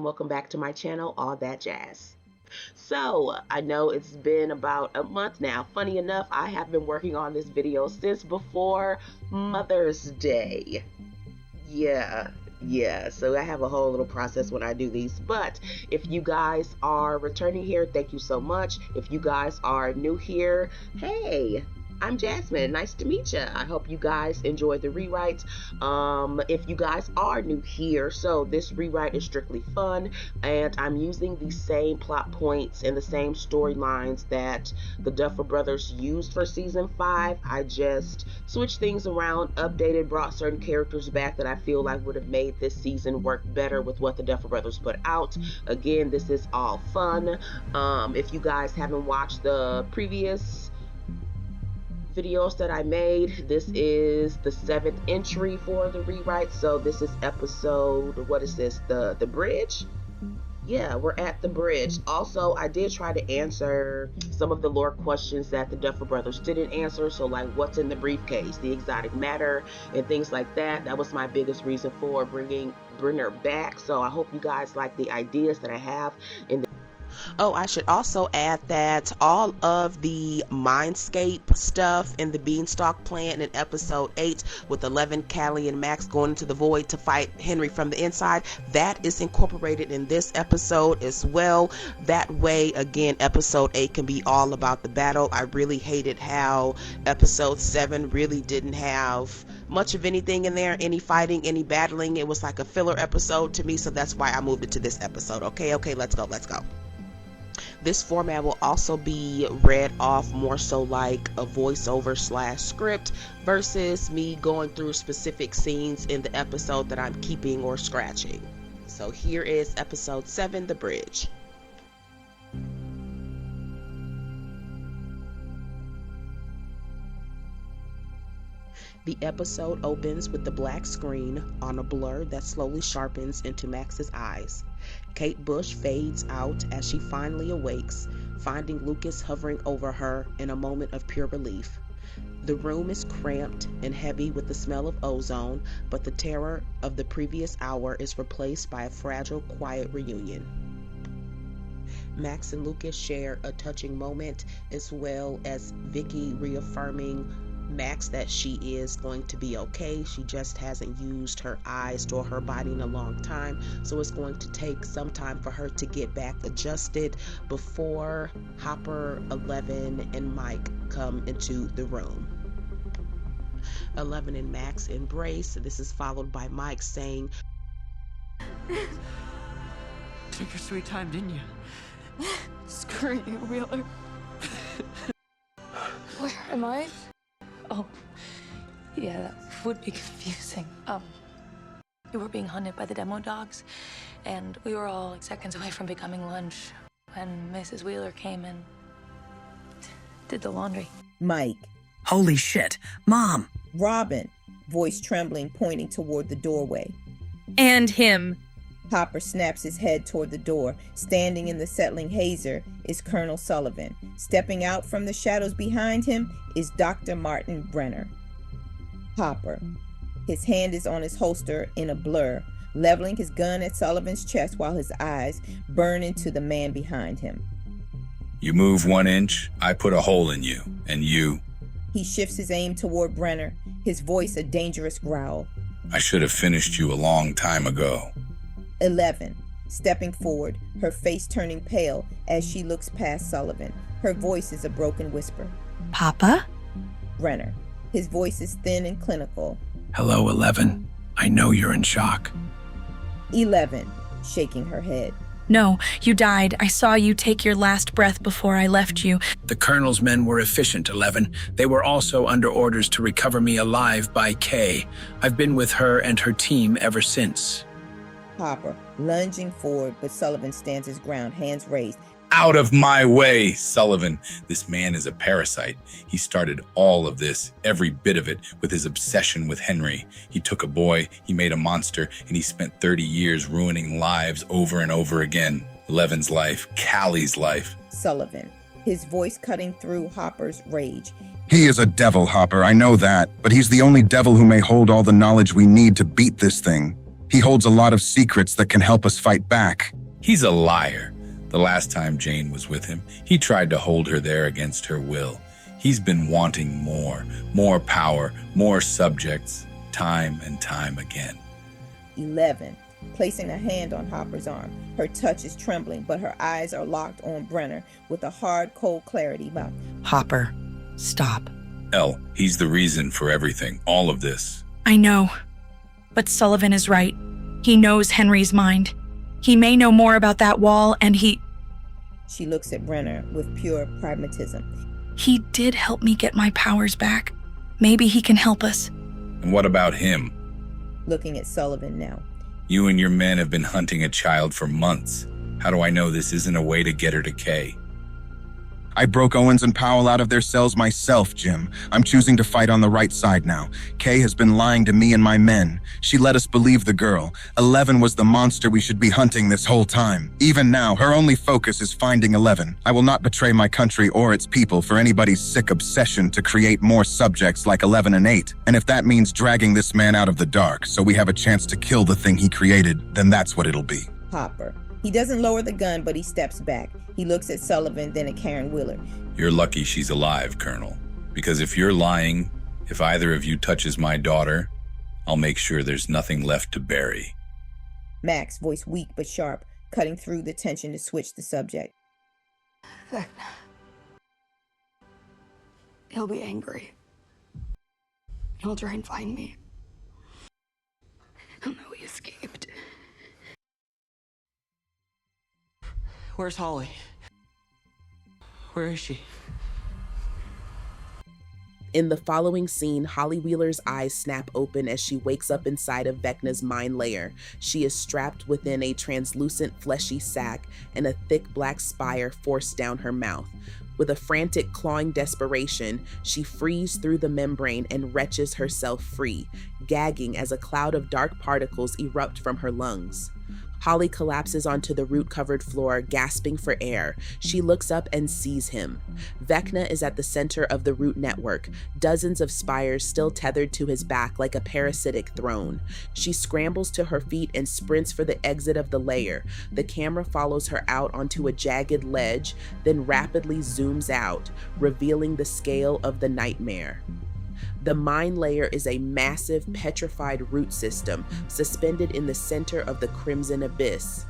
welcome back to my channel, All That Jazz. So, I know it's been about a month now. Funny enough, I have been working on this video since before Mother's Day. Yeah, so I have a whole little process when I do these. But if you guys are returning here, thank you so much. If you guys are new here, hey, I'm Jasmine. Nice to meet you. I hope you guys enjoyed the rewrite. If you guys are new here, so this rewrite is strictly fun, and I'm using the same plot points and the same storylines that the Duffer Brothers used for season 5. I just switched things around, updated, brought certain characters back that I feel like would have made this season work better with what the Duffer Brothers put out. Again, this is all fun. If you guys haven't watched the previous videos that I made, this is the 7th entry for the rewrite. So this is episode, what is this, the bridge? Yeah, we're at the bridge. Also, I did try to answer some of the lore questions that the Duffer Brothers didn't answer. So like, what's in the briefcase, the exotic matter, and things like that. That was my biggest reason for bringing her back. So I hope you guys like the ideas that I have in the Oh, I should also add that all of the Mindscape stuff in the Beanstalk plant in episode 8 with 11, Callie, and Max going into the void to fight Henry from the inside, that is incorporated in this episode as well. That way, again, episode 8 can be all about the battle. I really hated how episode 7 really didn't have much of anything in there, any fighting, any battling. It was like a filler episode to me, so that's why I moved it to this episode. Okay, let's go. This format will also be read off more so like a voiceover / script versus me going through specific scenes in the episode that I'm keeping or scratching. So here is episode 7, The Bridge. The episode opens with the black screen on a blur that slowly sharpens into Max's eyes. Kate Bush fades out as she finally awakes, finding Lucas hovering over her in a moment of pure relief. The room is cramped and heavy with the smell of ozone, but the terror of the previous hour is replaced by a fragile, quiet reunion. Max and Lucas share a touching moment, as well as Vicky reaffirming Max that she is going to be okay. She just hasn't used her eyes or her body in a long time, so it's going to take some time for her to get back adjusted before Hopper, 11, and Mike come into the room. 11 and Max embrace. This is followed by Mike saying, "Took your sweet time, didn't you?" Screw you, Wheeler. Where am I? Oh, yeah, that would be confusing. We were being hunted by the demo dogs, and we were all like seconds away from becoming lunch when Mrs. Wheeler came and did the laundry. Mike. Holy shit, Mom. Robin, voice trembling, pointing toward the doorway. And him. Hopper snaps his head toward the door. Standing in the settling hazer is Colonel Sullivan. Stepping out from the shadows behind him is Dr. Martin Brenner. Hopper. His hand is on his holster in a blur, leveling his gun at Sullivan's chest while his eyes burn into the man behind him. You move 1 inch, I put a hole in you, and you... He shifts his aim toward Brenner, his voice a dangerous growl. I should have finished you a long time ago. 11, stepping forward, her face turning pale as she looks past Sullivan. Her voice is a broken whisper. Papa? Brenner, his voice is thin and clinical. Hello, 11. I know you're in shock. 11, shaking her head. No, you died. I saw you take your last breath before I left you. The Colonel's men were efficient, 11. They were also under orders to recover me alive by Kay. I've been with her and her team ever since. Hopper, lunging forward, but Sullivan stands his ground, hands raised. Out of my way, Sullivan. This man is a parasite. He started all of this, every bit of it, with his obsession with Henry. He took a boy, he made a monster, and he spent 30 years ruining lives over and over again. 11's life, Callie's life. Sullivan, his voice cutting through Hopper's rage. He is a devil, Hopper, I know that, but he's the only devil who may hold all the knowledge we need to beat this thing. He holds a lot of secrets that can help us fight back. He's a liar. The last time Jane was with him, he tried to hold her there against her will. He's been wanting more power, more subjects, time and time again. 11. Placing a hand on Hopper's arm. Her touch is trembling, but her eyes are locked on Brenner with a hard, cold clarity. Hopper, stop. Elle, he's the reason for everything, all of this. I know. But Sullivan is right. He knows Henry's mind. He may know more about that wall, and She looks at Brenner with pure pragmatism. He did help me get my powers back. Maybe he can help us. And what about him? Looking at Sullivan now. You and your men have been hunting a child for months. How do I know this isn't a way to get her to Kay? I broke Owens and Powell out of their cells myself, Jim. I'm choosing to fight on the right side now. Kay has been lying to me and my men. She let us believe the girl. 11 was the monster we should be hunting this whole time. Even now, her only focus is finding 11. I will not betray my country or its people for anybody's sick obsession to create more subjects like 11 and 8. And if that means dragging this man out of the dark so we have a chance to kill the thing he created, then that's what it'll be. Hopper. He doesn't lower the gun, but he steps back. He looks at Sullivan, then at Karen Willard. You're lucky she's alive, Colonel. Because if you're lying, if either of you touches my daughter, I'll make sure there's nothing left to bury. Max, voice weak but sharp, cutting through the tension to switch the subject. Vecna. He'll be angry. He'll try and find me. He'll know he escaped. Where's Holly? Where is she? In the following scene, Holly Wheeler's eyes snap open as she wakes up inside of Vecna's mind layer. She is strapped within a translucent fleshy sack and a thick black spire forced down her mouth. With a frantic clawing desperation, she frees through the membrane and wrenches herself free, gagging as a cloud of dark particles erupt from her lungs. Holly collapses onto the root-covered floor, gasping for air. She looks up and sees him. Vecna is at the center of the root network, dozens of spires still tethered to his back like a parasitic throne. She scrambles to her feet and sprints for the exit of the layer. The camera follows her out onto a jagged ledge, then rapidly zooms out, revealing the scale of the nightmare. The mind layer is a massive petrified root system suspended in the center of the crimson abyss.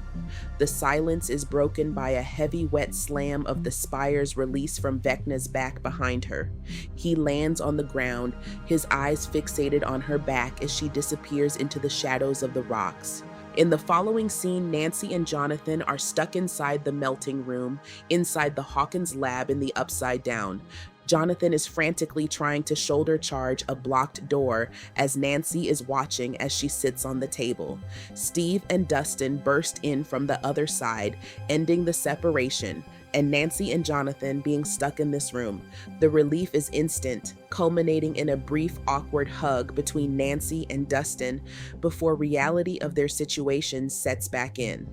The silence is broken by a heavy wet slam of the spires released from Vecna's back behind her. He lands on the ground, his eyes fixated on her back as she disappears into the shadows of the rocks. In the following scene, Nancy and Jonathan are stuck inside the melting room, inside the Hawkins lab in the Upside Down. Jonathan is frantically trying to shoulder charge a blocked door as Nancy is watching as she sits on the table. Steve and Dustin burst in from the other side, ending the separation, and Nancy and Jonathan being stuck in this room. The relief is instant, culminating in a brief, awkward hug between Nancy and Dustin before reality of their situation sets back in.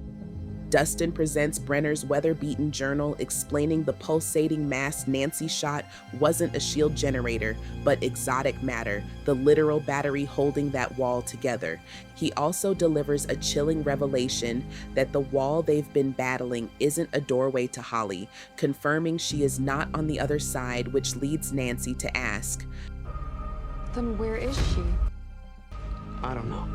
Dustin presents Brenner's weather-beaten journal explaining the pulsating mass Nancy shot wasn't a shield generator, but exotic matter, the literal battery holding that wall together. He also delivers a chilling revelation that the wall they've been battling isn't a doorway to Holly, confirming she is not on the other side, which leads Nancy to ask, Then where is she? I don't know.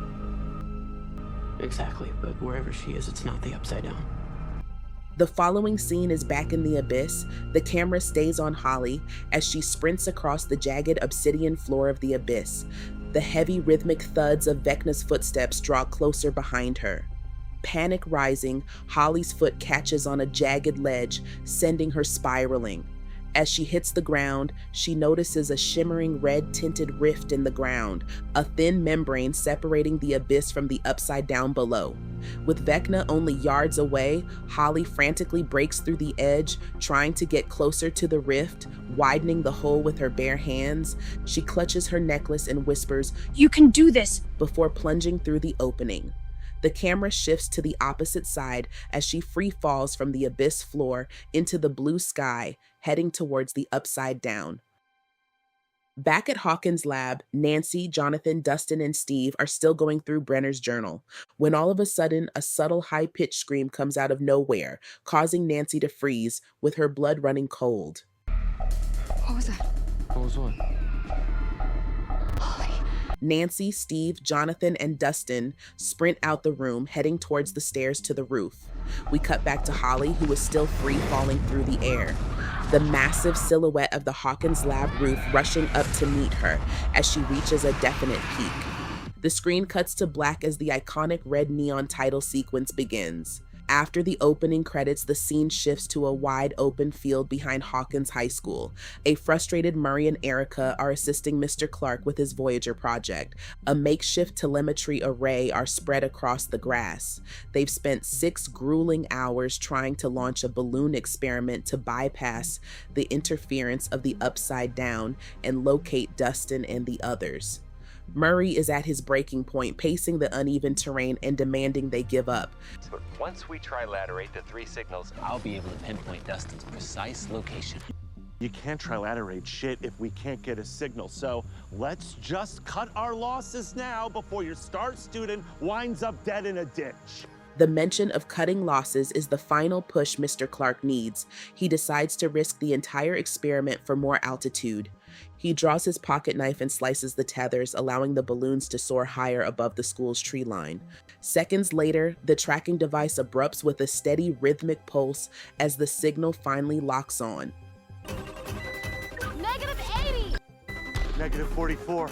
Exactly, but wherever she is, it's not the Upside Down. The following scene is back in the abyss. The camera stays on Holly as she sprints across the jagged obsidian floor of the abyss. The heavy rhythmic thuds of Vecna's footsteps draw closer behind her. Panic rising, Holly's foot catches on a jagged ledge, sending her spiraling. As she hits the ground, she notices a shimmering red-tinted rift in the ground, a thin membrane separating the abyss from the Upside Down below. With Vecna only yards away, Holly frantically breaks through the edge, trying to get closer to the rift, widening the hole with her bare hands. She clutches her necklace and whispers, You can do this! Before plunging through the opening. The camera shifts to the opposite side as she free falls from the abyss floor into the blue sky, heading towards the Upside Down. Back at Hawkins' lab, Nancy, Jonathan, Dustin, and Steve are still going through Brenner's journal when all of a sudden a subtle high-pitched scream comes out of nowhere, causing Nancy to freeze with her blood running cold. What was that? What was what? Holly. Nancy, Steve, Jonathan, and Dustin sprint out the room, heading towards the stairs to the roof. We cut back to Holly, who is still free falling through the air. The massive silhouette of the Hawkins lab roof rushing up to meet her as she reaches a definite peak. The screen cuts to black as the iconic red neon title sequence begins. After the opening credits, the scene shifts to a wide open field behind Hawkins High School. A frustrated Murray and Erica are assisting Mr. Clark with his Voyager project. A makeshift telemetry array are spread across the grass. They've spent 6 grueling hours trying to launch a balloon experiment to bypass the interference of the Upside Down and locate Dustin and the others. Murray is at his breaking point, pacing the uneven terrain and demanding they give up. But once we trilaterate the 3 signals, I'll be able to pinpoint Dustin's precise location. You can't trilaterate shit if we can't get a signal, so let's just cut our losses now before your star student winds up dead in a ditch. The mention of cutting losses is the final push Mr. Clark needs. He decides to risk the entire experiment for more altitude. He draws his pocket knife and slices the tethers, allowing the balloons to soar higher above the school's tree line. Seconds later, the tracking device abrupts with a steady rhythmic pulse as the signal finally locks on. -80. -44.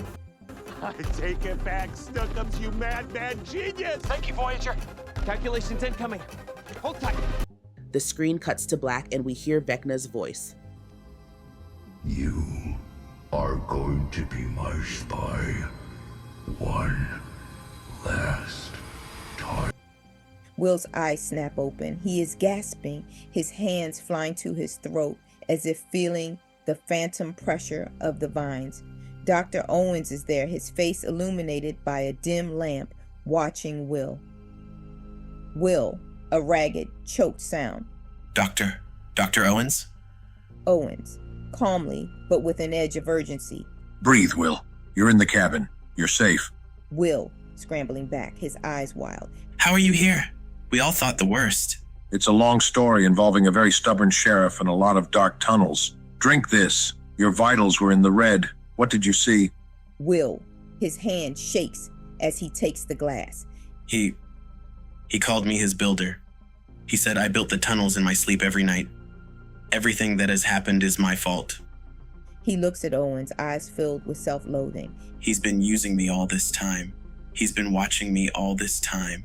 I take it back, Stuckums, you mad genius! Thank you, Voyager. Calculations incoming. Hold tight. The screen cuts to black and we hear Vecna's voice. You are going to be my spy one last time. Will's eyes snap open. He is gasping, his hands flying to his throat as if feeling the phantom pressure of the vines. Dr. Owens is there, his face illuminated by a dim lamp, watching Will. Will, a ragged, choked sound. Dr. Owens? Owens, calmly, but with an edge of urgency. Breathe, Will. You're in the cabin. You're safe. Will, scrambling back, his eyes wild. How are you here? We all thought the worst. It's a long story involving a very stubborn sheriff and a lot of dark tunnels. Drink this. Your vitals were in the red. What did you see? Will, his hand shakes as he takes the glass. He called me his builder. He said I built the tunnels in my sleep every night. Everything that has happened is my fault. He looks at Owens, eyes filled with self-loathing. He's been using me all this time. He's been watching me all this time.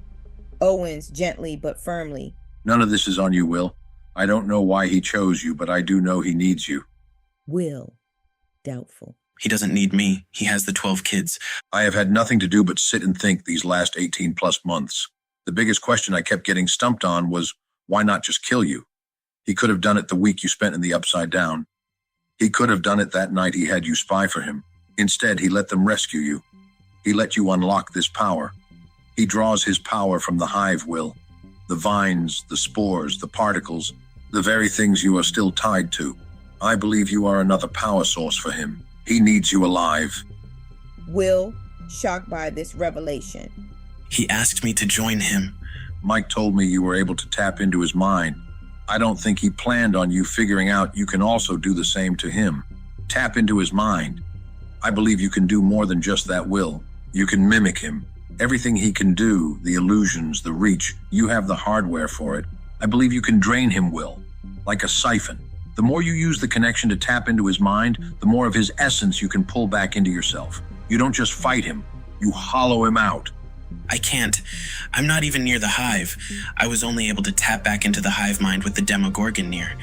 Owens, gently but firmly. None of this is on you, Will. I don't know why he chose you, but I do know he needs you. Will, doubtful. He doesn't need me. He has the 12 kids. I have had nothing to do but sit and think these last 18 plus months. The biggest question I kept getting stumped on was, why not just kill you? He could have done it the week you spent in the Upside Down. He could have done it that night he had you spy for him. Instead, he let them rescue you. He let you unlock this power. He draws his power from the hive, Will. The vines, the spores, the particles, the very things you are still tied to. I believe you are another power source for him. He needs you alive. Will, shocked by this revelation. He asked me to join him. Mike told me you were able to tap into his mind. I don't think he planned on you figuring out you can also do the same to him. Tap into his mind. I believe you can do more than just that, Will. You can mimic him. Everything he can do, the illusions, the reach, you have the hardware for it. I believe you can drain him, Will, like a siphon. The more you use the connection to tap into his mind, the more of his essence you can pull back into yourself. You don't just fight him, you hollow him out. I can't. I'm not even near the hive. I was only able to tap back into the hive mind with the Demogorgon near.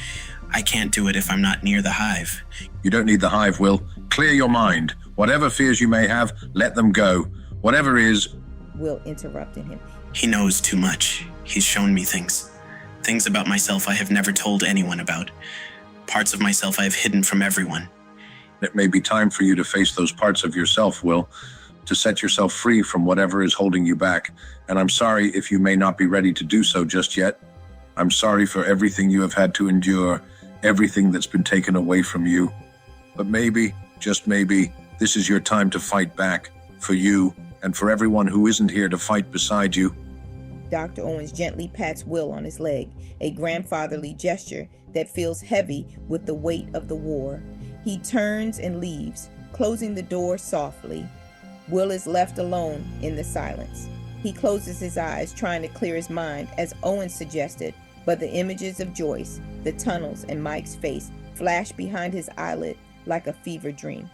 I can't do it if I'm not near the hive. You don't need the hive, Will. Clear your mind. Whatever fears you may have, let them go. Whatever is... Will interrupted him. He knows too much. He's shown me things. Things about myself I have never told anyone about. Parts of myself I have hidden from everyone. It may be time for you to face those parts of yourself, Will, to set yourself free from whatever is holding you back. And I'm sorry if you may not be ready to do so just yet. I'm sorry for everything you have had to endure, everything that's been taken away from you. But maybe, just maybe, this is your time to fight back. For you, and for everyone who isn't here to fight beside you. Dr. Owens gently pats Will on his leg, a grandfatherly gesture that feels heavy with the weight of the war. He turns and leaves, closing the door softly. Will is left alone in the silence. He closes his eyes, trying to clear his mind, as Owens suggested, but the images of Joyce, the tunnels, and Mike's face flash behind his eyelid like a fever dream.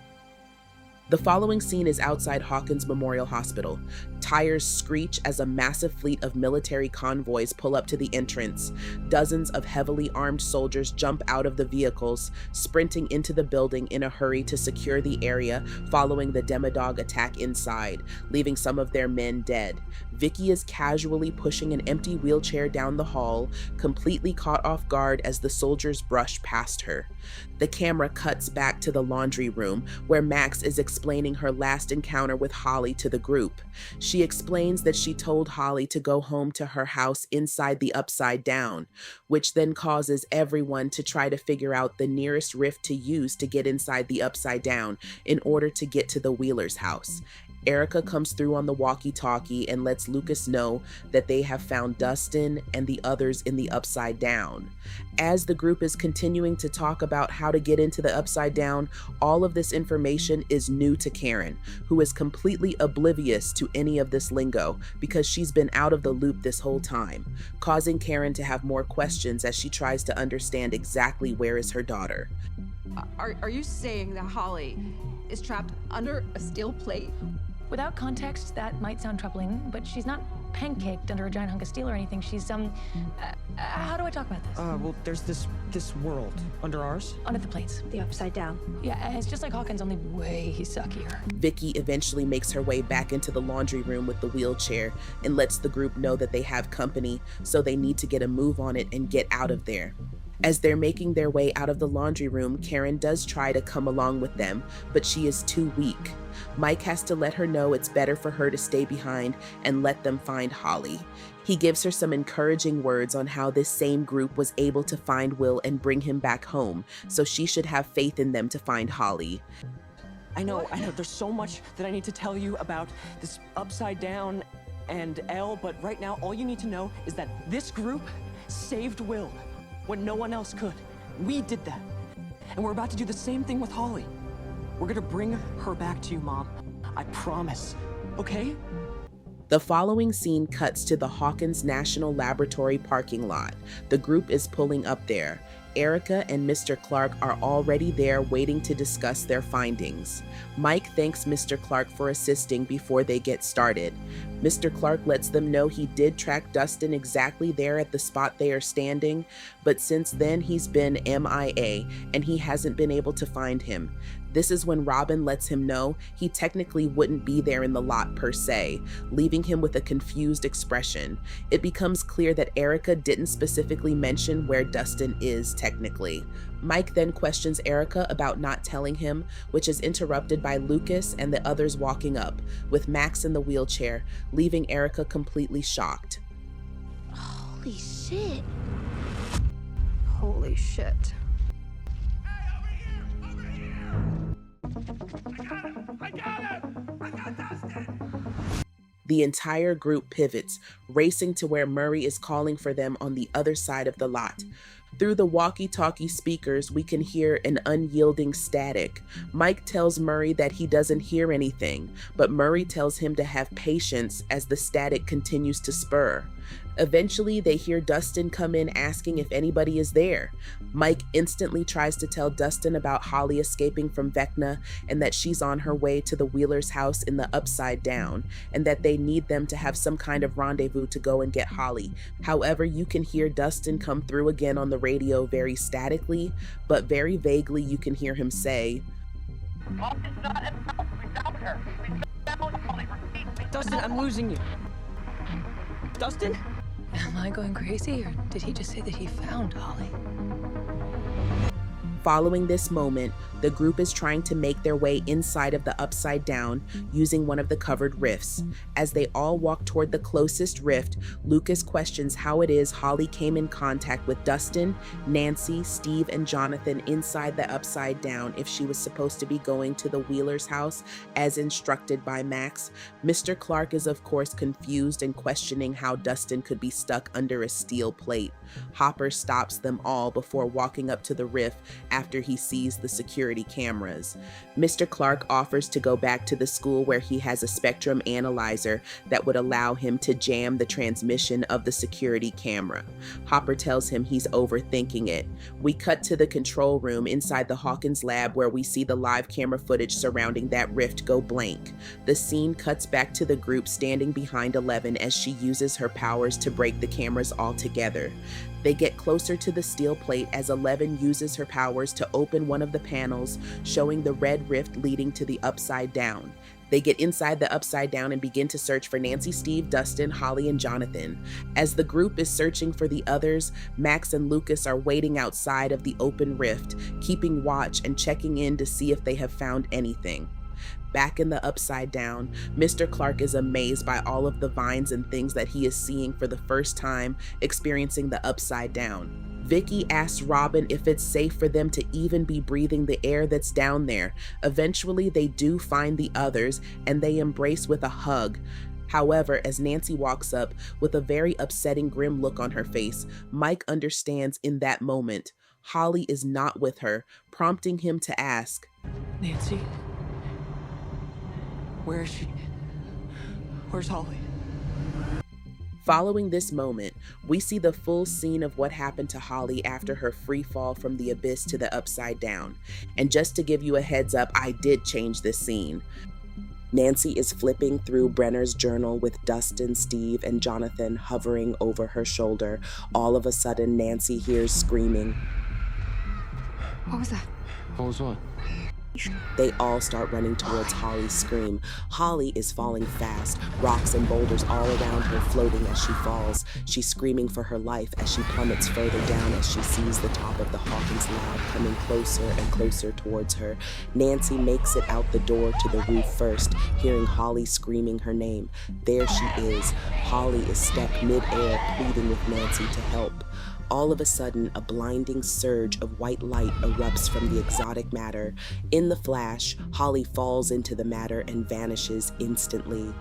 The following scene is outside Hawkins Memorial Hospital. Tires screech as a massive fleet of military convoys pull up to the entrance. Dozens of heavily armed soldiers jump out of the vehicles, sprinting into the building in a hurry to secure the area following the Demodog attack inside, leaving some of their men dead. Vicky is casually pushing an empty wheelchair down the hall, completely caught off guard as the soldiers brush past her. The camera cuts back to the laundry room, where Max is explaining her last encounter with Holly to the group. She explains that she told Holly to go home to her house inside the Upside Down, which then causes everyone to try to figure out the nearest rift to use to get inside the Upside Down in order to get to the Wheeler's house. Erica comes through on the walkie-talkie and lets Lucas know that they have found Dustin and the others in the Upside Down. As the group is continuing to talk about how to get into the Upside Down, all of this information is new to Karen, who is completely oblivious to any of this lingo because she's been out of the loop this whole time, causing Karen to have more questions as she tries to understand exactly where is her daughter. Are you saying that Holly is trapped under a steel plate? Without context, that might sound troubling, but she's not pancaked under a giant hunk of steel or anything. She's, how do I talk about this? Well, there's this world under ours. Under the plates. The Upside Down. Yeah, it's just like Hawkins, only way suckier. Vicky eventually makes her way back into the laundry room with the wheelchair and lets the group know that they have company, so they need to get a move on it and get out of there. As they're making their way out of the laundry room, Karen does try to come along with them, but she is too weak. Mike has to let her know it's better for her to stay behind and let them find Holly. He gives her some encouraging words on how this same group was able to find Will and bring him back home, so she should have faith in them to find Holly. I know, there's so much that I need to tell you about this Upside Down and Elle, but right now all you need to know is that this group saved Will when no one else could. We did that. And we're about to do the same thing with Holly. We're gonna bring her back to you, Mom. I promise, okay? The following scene cuts to the Hawkins National Laboratory parking lot. The group is pulling up there. Erica and Mr. Clark are already there waiting to discuss their findings. Mike thanks Mr. Clark for assisting before they get started. Mr. Clark lets them know he did track Dustin exactly there at the spot they are standing, but since then he's been MIA and he hasn't been able to find him. This is when Robin lets him know he technically wouldn't be there in the lot per se, leaving him with a confused expression. It becomes clear that Erica didn't specifically mention where Dustin is technically. Mike then questions Erica about not telling him, which is interrupted by Lucas and the others walking up, with Max in the wheelchair, leaving Erica completely shocked. Holy shit. Holy shit. The entire group pivots, racing to where Murray is calling for them on the other side of the lot. Through the walkie-talkie speakers, we can hear an unyielding static. Mike tells Murray that he doesn't hear anything, but Murray tells him to have patience as the static continues to spur. Eventually, they hear Dustin come in asking if anybody is there. Mike instantly tries to tell Dustin about Holly escaping from Vecna and that she's on her way to the Wheeler's house in the Upside Down, and that they need them to have some kind of rendezvous to go and get Holly. However, you can hear Dustin come through again on the radio very statically, but very vaguely you can hear him say, Dustin, I'm losing you. Dustin? Am I going crazy, or did he just say that he found Holly? Following this moment, The group is trying to make their way inside of the Upside Down using one of the covered rifts. As they all walk toward the closest rift, Lucas questions how it is Holly came in contact with Dustin, Nancy, Steve, and Jonathan inside the Upside Down if she was supposed to be going to the Wheeler's house as instructed by Max. Mr. Clark is of course confused and questioning how Dustin could be stuck under a steel plate. Hopper stops them all before walking up to the rift after he sees the security cameras. Mr. Clark offers to go back to the school where he has a spectrum analyzer that would allow him to jam the transmission of the security camera. Hopper tells him he's overthinking it. We cut to the control room inside the Hawkins lab where we see the live camera footage surrounding that rift go blank. The scene cuts back to the group standing behind 11 as she uses her powers to break the cameras altogether. They get closer to the steel plate as 11 uses her powers to open one of the panels, showing the red rift leading to the Upside Down. They get inside the Upside Down and begin to search for Nancy, Steve, Dustin, Holly, and Jonathan. As the group is searching for the others, Max and Lucas are waiting outside of the open rift, keeping watch and checking in to see if they have found anything. Back in the Upside Down, Mr. Clark is amazed by all of the vines and things that he is seeing for the first time, experiencing the Upside Down. Vicky asks Robin if it's safe for them to even be breathing the air that's down there. Eventually, they do find the others, and they embrace with a hug. However, as Nancy walks up with a very upsetting, grim look on her face, Mike understands in that moment Holly is not with her, prompting him to ask, Nancy? Where is she? Where's Holly? Following this moment, we see the full scene of what happened to Holly after her free fall from the abyss to the Upside Down. And just to give you a heads up, I did change this scene. Nancy is flipping through Brenner's journal with Dustin, Steve, and Jonathan hovering over her shoulder. All of a sudden, Nancy hears screaming. What was that? What was what? They all start running towards Holly's scream. Holly is falling fast, rocks and boulders all around her floating as she falls. She's screaming for her life as she plummets further down as she sees the top of the Hawkins lab coming closer and closer towards her. Nancy makes it out the door to the roof first, hearing Holly screaming her name. There she is. Holly is stuck mid-air, pleading with Nancy to help. All of a sudden, a blinding surge of white light erupts from the exotic matter. In the flash, Holly falls into the matter and vanishes instantly.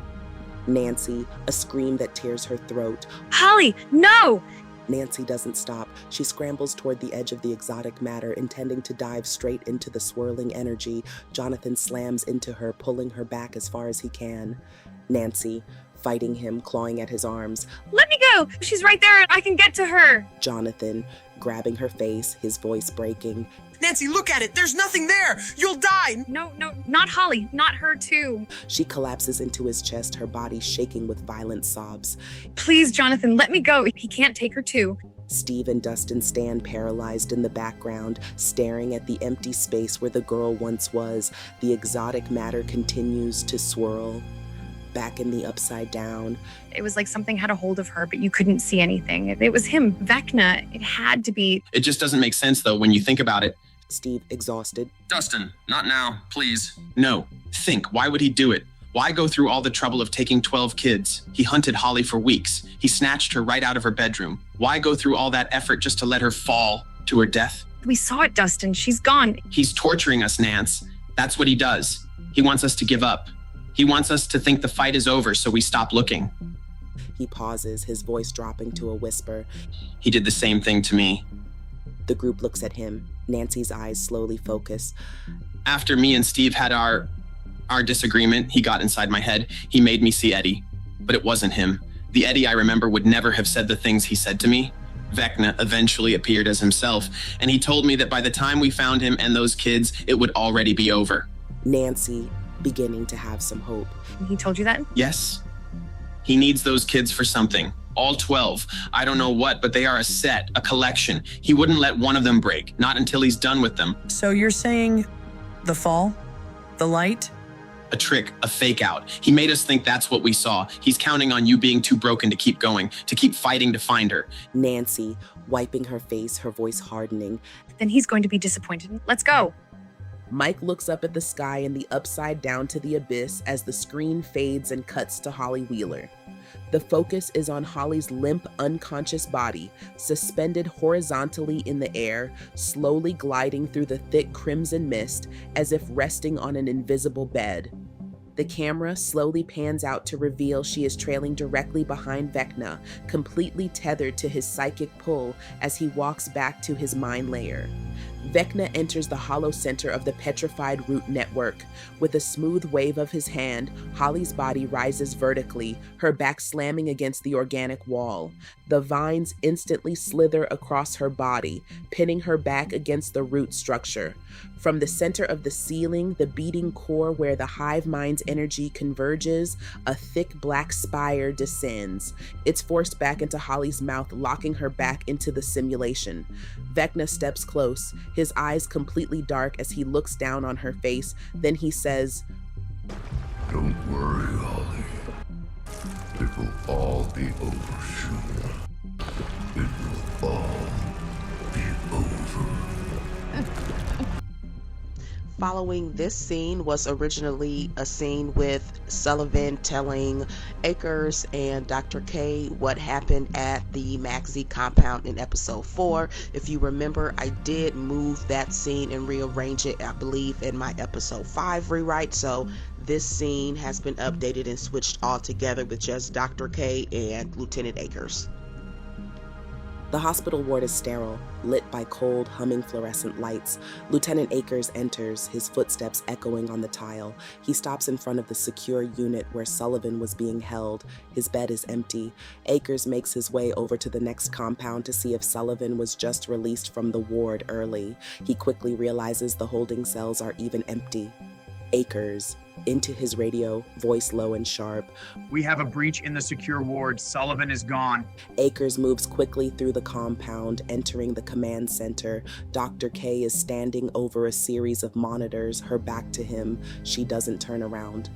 Nancy, a scream that tears her throat. Holly, no! Nancy doesn't stop. She scrambles toward the edge of the exotic matter, intending to dive straight into the swirling energy. Jonathan slams into her, pulling her back as far as he can. Nancy, fighting him, clawing at his arms. Let me go! She's right there! I can get to her! Jonathan, grabbing her face, his voice breaking. Nancy, look at it! There's nothing there! You'll die! No, not Holly. Not her too. She collapses into his chest, her body shaking with violent sobs. Please, Jonathan, let me go. He can't take her too. Steve and Dustin stand paralyzed in the background, staring at the empty space where the girl once was. The exotic matter continues to swirl. Back in the Upside Down. It was like something had a hold of her, but you couldn't see anything. It was him, Vecna. It had to be. It just doesn't make sense, though, when you think about it. Steve, exhausted. Dustin, not now, please. No. Think, why would he do it? Why go through all the trouble of taking 12 kids? He hunted Holly for weeks. He snatched her right out of her bedroom. Why go through all that effort just to let her fall to her death? We saw it, Dustin. She's gone. He's torturing us, Nance. That's what he does. He wants us to give up. He wants us to think the fight is over, so we stop looking. He pauses, his voice dropping to a whisper. He did the same thing to me. The group looks at him. Nancy's eyes slowly focus. After me and Steve had our disagreement, he got inside my head. He made me see Eddie, but it wasn't him. The Eddie I remember would never have said the things he said to me. Vecna eventually appeared as himself, and he told me that by the time we found him and those kids, it would already be over. Nancy, beginning to have some hope. He told you that? Yes. He needs those kids for something. All 12. I don't know what, but they are a set, a collection. He wouldn't let one of them break, not until he's done with them. So you're saying the fall? The light? A trick, a fake out. He made us think that's what we saw. He's counting on you being too broken to keep going, to keep fighting to find her. Nancy, wiping her face, her voice hardening. Then he's going to be disappointed. Let's go. Mike looks up at the sky and the upside down to the abyss as the screen fades and cuts to Holly Wheeler. The focus is on Holly's limp, unconscious body, suspended horizontally in the air, slowly gliding through the thick crimson mist as if resting on an invisible bed. The camera slowly pans out to reveal she is trailing directly behind Vecna, completely tethered to his psychic pull as he walks back to his mind layer. Vecna enters the hollow center of the petrified root network. With a smooth wave of his hand, Holly's body rises vertically, her back slamming against the organic wall. The vines instantly slither across her body, pinning her back against the root structure. From the center of the ceiling, the beating core where the hive mind's energy converges, a thick black spire descends. It's forced back into Holly's mouth, locking her back into the simulation. Vecna steps close, his eyes completely dark as he looks down on her face. Then he says, Don't worry, Holly. It will all be over soon. It will all be over. Following this scene was originally a scene with Sullivan telling Akers and Dr. K what happened at the Maxie compound in episode 4. If you remember, I did move that scene and rearrange it, I believe, in my episode 5 rewrite. So this scene has been updated and switched all together with just Dr. K and Lieutenant Akers. The hospital ward is sterile, lit by cold, humming fluorescent lights. Lieutenant Akers enters, his footsteps echoing on the tile. He stops in front of the secure unit where Sullivan was being held. His bed is empty. Akers makes his way over to the next compound to see if Sullivan was just released from the ward early. He quickly realizes the holding cells are even empty. Akers, into his radio, voice low and sharp. We have a breach in the secure ward. Sullivan is gone. Akers moves quickly through the compound, entering the command center. Dr. K is standing over a series of monitors, her back to him. She doesn't turn around.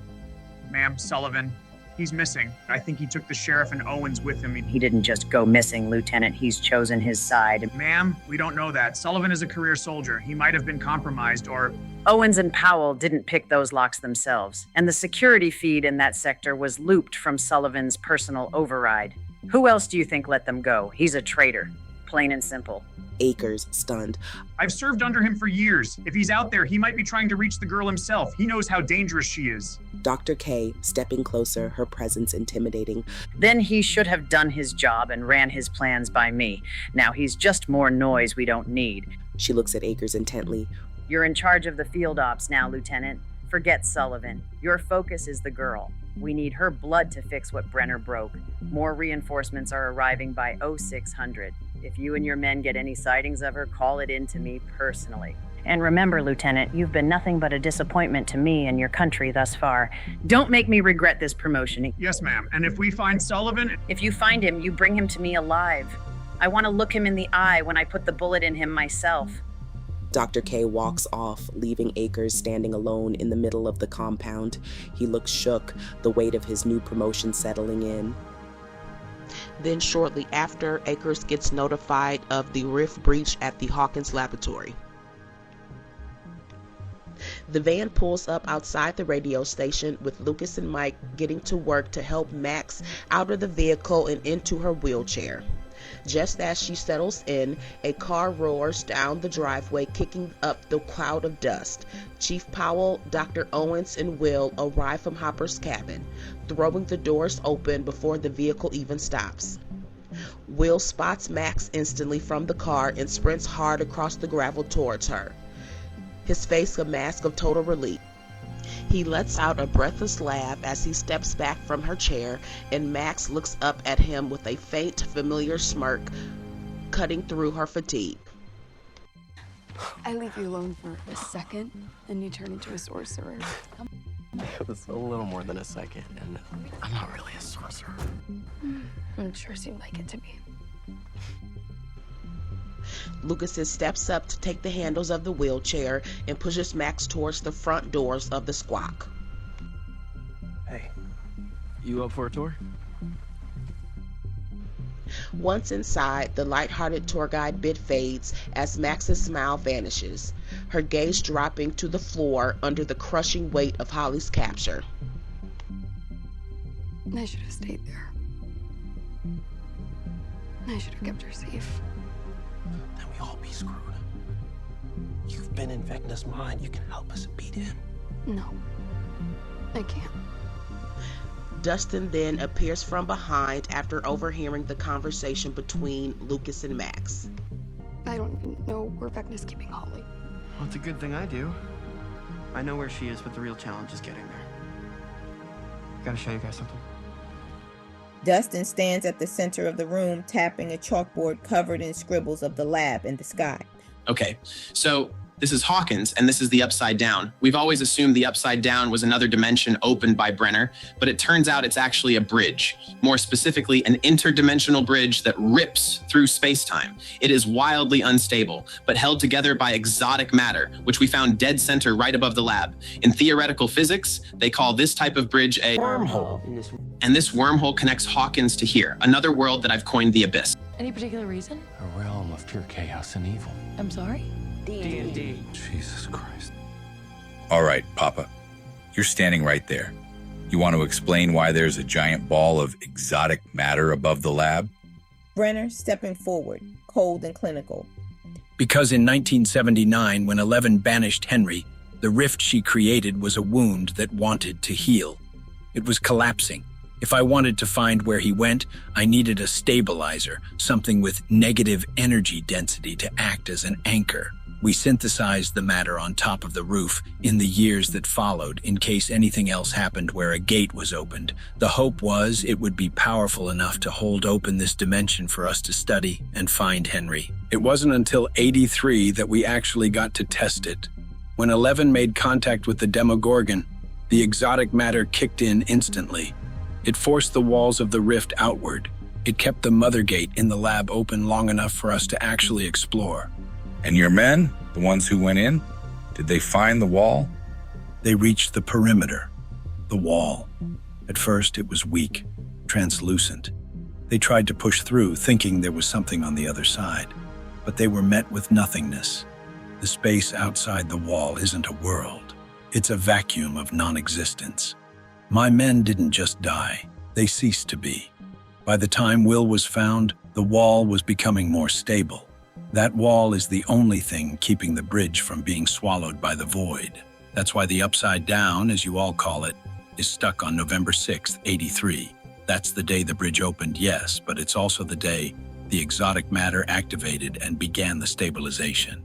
Ma'am, Sullivan. He's missing. I think he took the sheriff and Owens with him. He didn't just go missing, Lieutenant. He's chosen his side. Ma'am, we don't know that. Sullivan is a career soldier. He might have been compromised or... Owens and Powell didn't pick those locks themselves, and the security feed in that sector was looped from Sullivan's personal override. Who else do you think let them go? He's a traitor. Plain and simple. Akers, stunned. I've served under him for years. If he's out there, he might be trying to reach the girl himself. He knows how dangerous she is. Dr. K, stepping closer, her presence intimidating. Then he should have done his job and ran his plans by me. Now he's just more noise we don't need. She looks at Akers intently. You're in charge of the field ops now, Lieutenant. Forget Sullivan. Your focus is the girl. We need her blood to fix what Brenner broke. More reinforcements are arriving by 0600. If you and your men get any sightings of her, call it in to me personally. And remember, Lieutenant, you've been nothing but a disappointment to me and your country thus far. Don't make me regret this promotion. Yes, ma'am. And if we find Sullivan... If you find him, you bring him to me alive. I want to look him in the eye when I put the bullet in him myself. Dr. K walks off, leaving Akers standing alone in the middle of the compound. He looks shook, the weight of his new promotion settling in. Then shortly after, Akers gets notified of the rift breach at the Hawkins laboratory. The van pulls up outside the radio station with Lucas and Mike getting to work to help Max out of the vehicle and into her wheelchair. Just as she settles in, a car roars down the driveway, kicking up the cloud of dust. Chief Powell, Dr. Owens, and Will arrive from Hopper's cabin, throwing the doors open before the vehicle even stops. Will spots Max instantly from the car and sprints hard across the gravel towards her, his face a mask of total relief. He lets out a breathless laugh as he steps back from her chair, and Max looks up at him with a faint, familiar smirk cutting through her fatigue. I leave you alone for a second, and you turn into a sorcerer. It was a little more than a second, and I'm not really a sorcerer. It sure seemed like it to me. Lucas steps up to take the handles of the wheelchair and pushes Max towards the front doors of the squawk. Hey, you up for a tour? Once inside, the lighthearted tour guide bit fades as Max's smile vanishes, her gaze dropping to the floor under the crushing weight of Holly's capture. I should have stayed there. I should have kept her safe. Then we all be screwed. You've been in Vecna's mind. You can help us beat him. No, I can't. Dustin then appears from behind after overhearing the conversation between Lucas and Max. I don't even know where Vecna's keeping Holly. Well, it's a good thing I do. I know where she is, but the real challenge is getting there. Gotta show you guys something. Dustin stands at the center of the room, tapping a chalkboard covered in scribbles of the lab in the sky. Okay, so this is Hawkins, and this is the Upside Down. We've always assumed the Upside Down was another dimension opened by Brenner, but it turns out it's actually a bridge. More specifically, an interdimensional bridge that rips through space-time. It is wildly unstable, but held together by exotic matter, which we found dead center right above the lab. In theoretical physics, they call this type of bridge a wormhole. And this wormhole connects Hawkins to here, another world that I've coined the Abyss. Any particular reason? A realm of pure chaos and evil. I'm sorry? D&D. Jesus Christ. All right, Papa. You're standing right there. You want to explain why there's a giant ball of exotic matter above the lab? Brenner stepping forward, cold and clinical. Because in 1979, when 11 banished Henry, the rift she created was a wound that wanted to heal. It was collapsing. If I wanted to find where he went, I needed a stabilizer, something with negative energy density to act as an anchor. We synthesized the matter on top of the roof in the years that followed in case anything else happened where a gate was opened. The hope was it would be powerful enough to hold open this dimension for us to study and find Henry. It wasn't until '83 that we actually got to test it. When 11 made contact with the Demogorgon, the exotic matter kicked in instantly. It forced the walls of the rift outward. It kept the mother gate in the lab open long enough for us to actually explore. And your men, the ones who went in, did they find the wall? They reached the perimeter, the wall. At first, it was weak, translucent. They tried to push through, thinking there was something on the other side, but they were met with nothingness. The space outside the wall isn't a world. It's a vacuum of non-existence. My men didn't just die, they ceased to be. By the time Will was found, the wall was becoming more stable. That wall is the only thing keeping the bridge from being swallowed by the void. That's why the Upside Down, as you all call it, is stuck on November 6th, '83. That's the day the bridge opened, yes, but it's also the day the exotic matter activated and began the stabilization.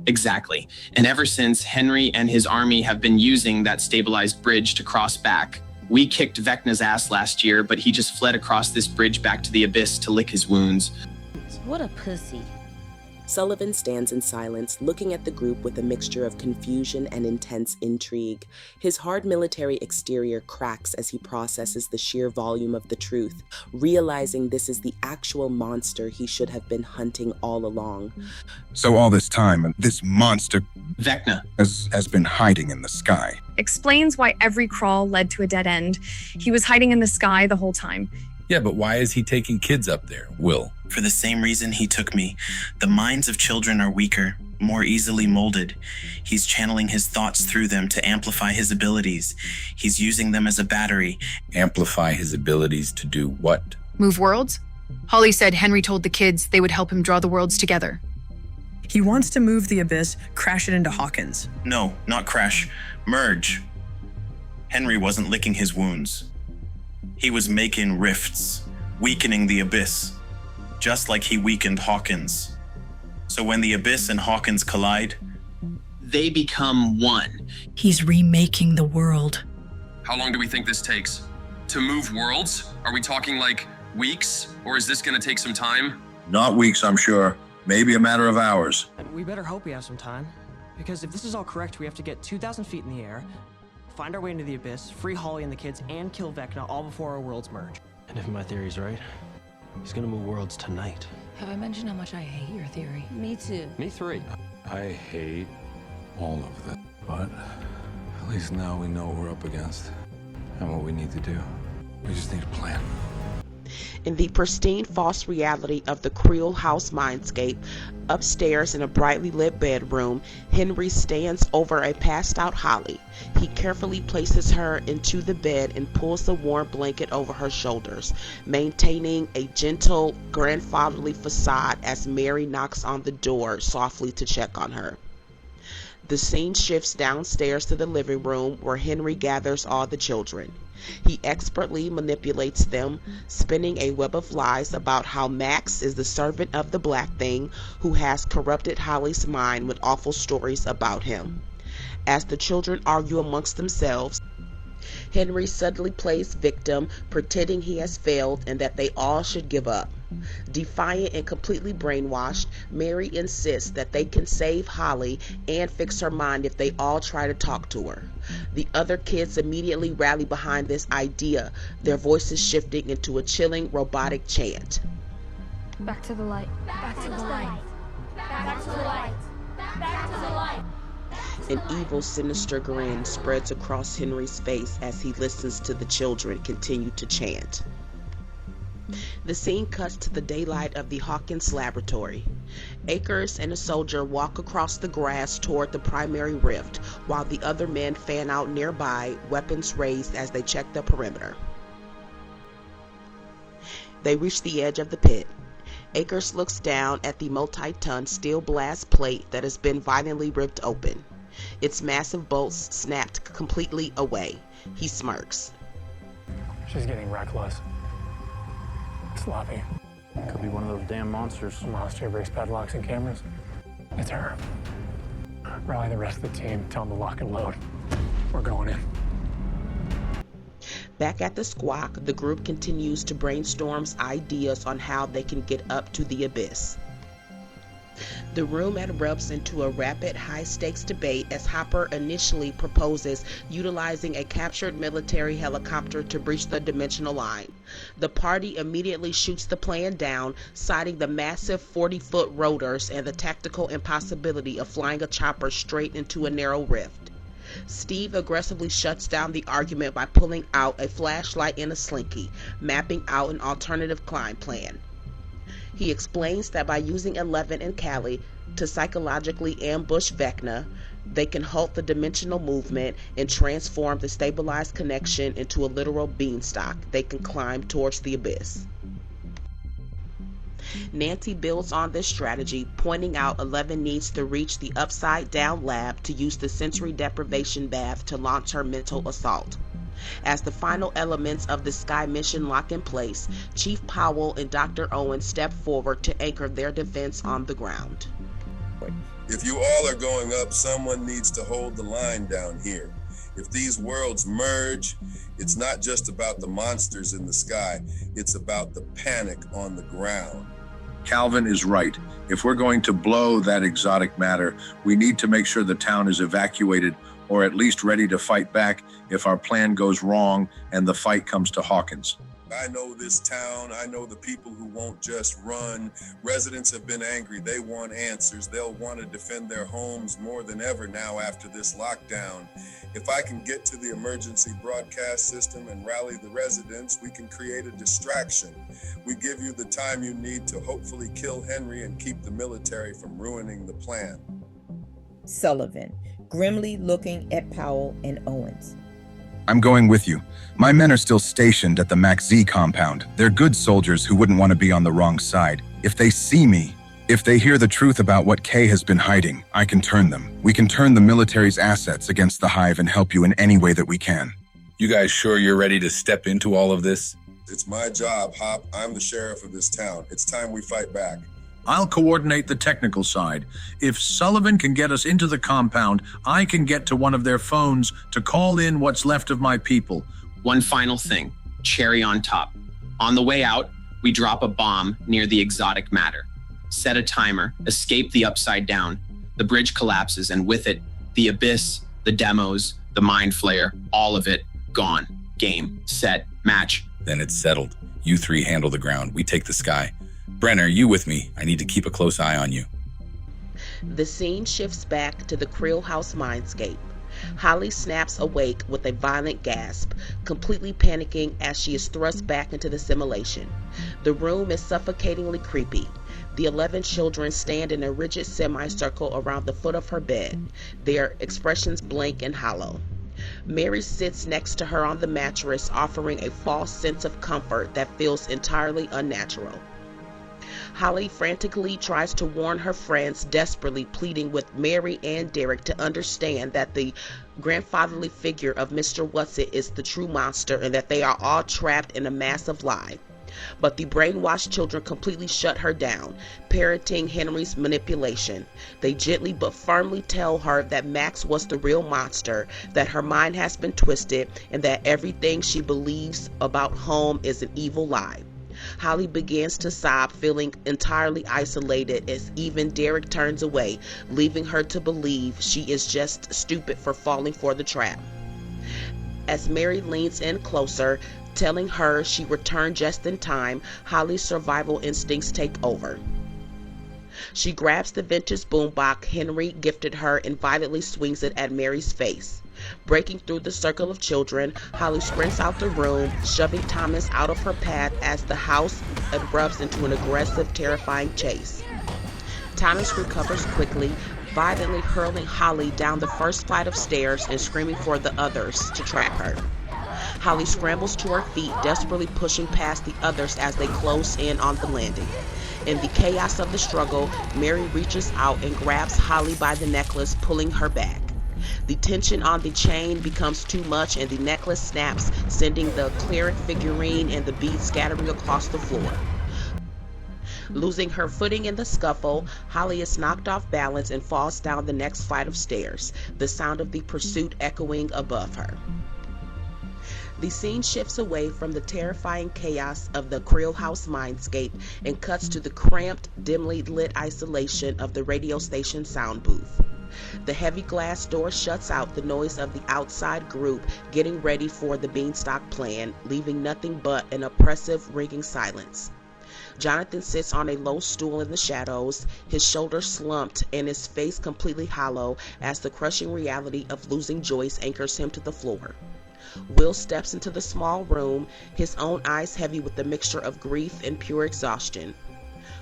Exactly. And ever since, Henry and his army have been using that stabilized bridge to cross back. We kicked Vecna's ass last year, but he just fled across this bridge back to the Abyss to lick his wounds. What a pussy. Sullivan stands in silence, looking at the group with a mixture of confusion and intense intrigue. His hard military exterior cracks as he processes the sheer volume of the truth, realizing this is the actual monster he should have been hunting all along. So all this time, this monster, Vecna, has been hiding in the sky. Explains why every crawl led to a dead end. He was hiding in the sky the whole time. Yeah, but why is he taking kids up there, Will? For the same reason he took me. The minds of children are weaker, more easily molded. He's channeling his thoughts through them to amplify his abilities. He's using them as a battery. Amplify his abilities to do what? Move worlds? Holly said Henry told the kids they would help him draw the worlds together. He wants to move the Abyss, crash it into Hawkins. No, not crash. Merge. Henry wasn't licking his wounds. He was making rifts, weakening the Abyss, just like he weakened Hawkins. So when the Abyss and Hawkins collide, they become one. He's remaking the world. How long do we think this takes? To move worlds? Are we talking like weeks? Or is this gonna take some time? Not weeks, I'm sure. Maybe a matter of hours. We better hope we have some time. Because if this is all correct, we have to get 2,000 feet in the air, find our way into the Abyss, free Holly and the kids, and kill Vecna all before our worlds merge. And if my theory's right, he's gonna move worlds tonight. Have I mentioned how much I hate your theory? Me too. Me three. I hate all of them, but at least now we know what we're up against and what we need to do. We just need a plan. In the pristine false reality of the Creel house mindscape, upstairs in a brightly lit bedroom, Henry stands over a passed out Holly. He carefully places her into the bed and pulls the warm blanket over her shoulders, maintaining a gentle, grandfatherly facade as Mary knocks on the door softly to check on her. The scene shifts downstairs to the living room where Henry gathers all the children. He expertly manipulates them, spinning a web of lies about how Max is the servant of the Black Thing who has corrupted Holly's mind with awful stories about him. As the children argue amongst themselves, Henry suddenly plays victim, pretending he has failed and that they all should give up. Defiant and completely brainwashed, Mary insists that they can save Holly and fix her mind if they all try to talk to her. The other kids immediately rally behind this idea, their voices shifting into a chilling, robotic chant. Back to the light. Back to the light. Back to the light. Back to the light. An evil, sinister grin spreads across Henry's face as he listens to the children continue to chant. The scene cuts to the daylight of the Hawkins laboratory. Akers and a soldier walk across the grass toward the primary rift, while the other men fan out nearby, weapons raised as they check the perimeter. They reach the edge of the pit. Akers looks down at the multi-ton steel blast plate that has been violently ripped open. Its massive bolts snapped completely away. He smirks. She's getting reckless. Sloppy. Could be one of those damn monsters. A monster who breaks padlocks and cameras. It's her. Rally the rest of the team. Tell them to lock and load. We're going in. Back at the squawk, the group continues to brainstorm ideas on how they can get up to the abyss. The room erupts into a rapid, high-stakes debate as Hopper initially proposes utilizing a captured military helicopter to breach the dimensional line. The party immediately shoots the plan down, citing the massive 40-foot rotors and the tactical impossibility of flying a chopper straight into a narrow rift. Steve aggressively shuts down the argument by pulling out a flashlight and a slinky, mapping out an alternative climb plan. He explains that by using 11 and Callie to psychologically ambush Vecna, they can halt the dimensional movement and transform the stabilized connection into a literal beanstalk they can climb towards the abyss. Nancy builds on this strategy, pointing out 11 needs to reach the upside-down lab to use the sensory deprivation bath to launch her mental assault. As the final elements of the Sky mission lock in place, Chief Powell and Dr. Owen step forward to anchor their defense on the ground. If you all are going up, someone needs to hold the line down here. If these worlds merge, it's not just about the monsters in the sky, it's about the panic on the ground. Calvin is right. If we're going to blow that exotic matter, we need to make sure the town is evacuated or at least ready to fight back if our plan goes wrong and the fight comes to Hawkins. I know this town. I know the people who won't just run. Residents have been angry. They want answers. They'll want to defend their homes more than ever now after this lockdown. If I can get to the emergency broadcast system and rally the residents, we can create a distraction. We give you the time you need to hopefully kill Henry and keep the military from ruining the plan. Sullivan, grimly looking at Powell and Owens. I'm going with you. My men are still stationed at the Max Z compound. They're good soldiers who wouldn't want to be on the wrong side. If they see me, if they hear the truth about what Kay has been hiding, I can turn them. We can turn the military's assets against the Hive and help you in any way that we can. You guys sure you're ready to step into all of this? It's my job, Hop. I'm the sheriff of this town. It's time we fight back. I'll coordinate the technical side. If Sullivan can get us into the compound, I can get to one of their phones to call in what's left of my people. One final thing, cherry on top. On the way out, we drop a bomb near the exotic matter. Set a timer, escape the upside down. The bridge collapses, and with it, the abyss, the demos, the mind flayer, all of it, gone. Game, set, match. Then it's settled. You three handle the ground. We take the sky. Brenner, you with me? I need to keep a close eye on you. The scene shifts back to the Creel House mindscape. Holly snaps awake with a violent gasp, completely panicking as she is thrust back into the simulation. The room is suffocatingly creepy. The 11 children stand in a rigid semicircle around the foot of her bed, their expressions blank and hollow. Mary sits next to her on the mattress, offering a false sense of comfort that feels entirely unnatural. Holly frantically tries to warn her friends, desperately pleading with Mary and Derek to understand that the grandfatherly figure of Mr. Whatsit is the true monster and that they are all trapped in a massive lie. But the brainwashed children completely shut her down, parroting Henry's manipulation. They gently but firmly tell her that Max was the real monster, that her mind has been twisted, and that everything she believes about home is an evil lie. Holly begins to sob, feeling entirely isolated as even Derek turns away, leaving her to believe she is just stupid for falling for the trap. As Mary leans in closer, telling her she returned just in time, Holly's survival instincts take over. She grabs the vintage boombox Henry gifted her and violently swings it at Mary's face. Breaking through the circle of children, Holly sprints out the room, shoving Thomas out of her path as the house erupts into an aggressive, terrifying chase. Thomas recovers quickly, violently hurling Holly down the first flight of stairs and screaming for the others to trap her. Holly scrambles to her feet, desperately pushing past the others as they close in on the landing. In the chaos of the struggle, Mary reaches out and grabs Holly by the necklace, pulling her back. The tension on the chain becomes too much and the necklace snaps, sending the cleric figurine and the beads scattering across the floor. Losing her footing in the scuffle, Holly is knocked off balance and falls down the next flight of stairs, the sound of the pursuit echoing above her. The scene shifts away from the terrifying chaos of the Creel House mindscape and cuts to the cramped, dimly lit isolation of the radio station sound booth. The heavy glass door shuts out the noise of the outside group getting ready for the Beanstalk plan, leaving nothing but an oppressive, ringing silence. Jonathan sits on a low stool in the shadows, his shoulders slumped and his face completely hollow as the crushing reality of losing Joyce anchors him to the floor. Will steps into the small room, his own eyes heavy with the mixture of grief and pure exhaustion.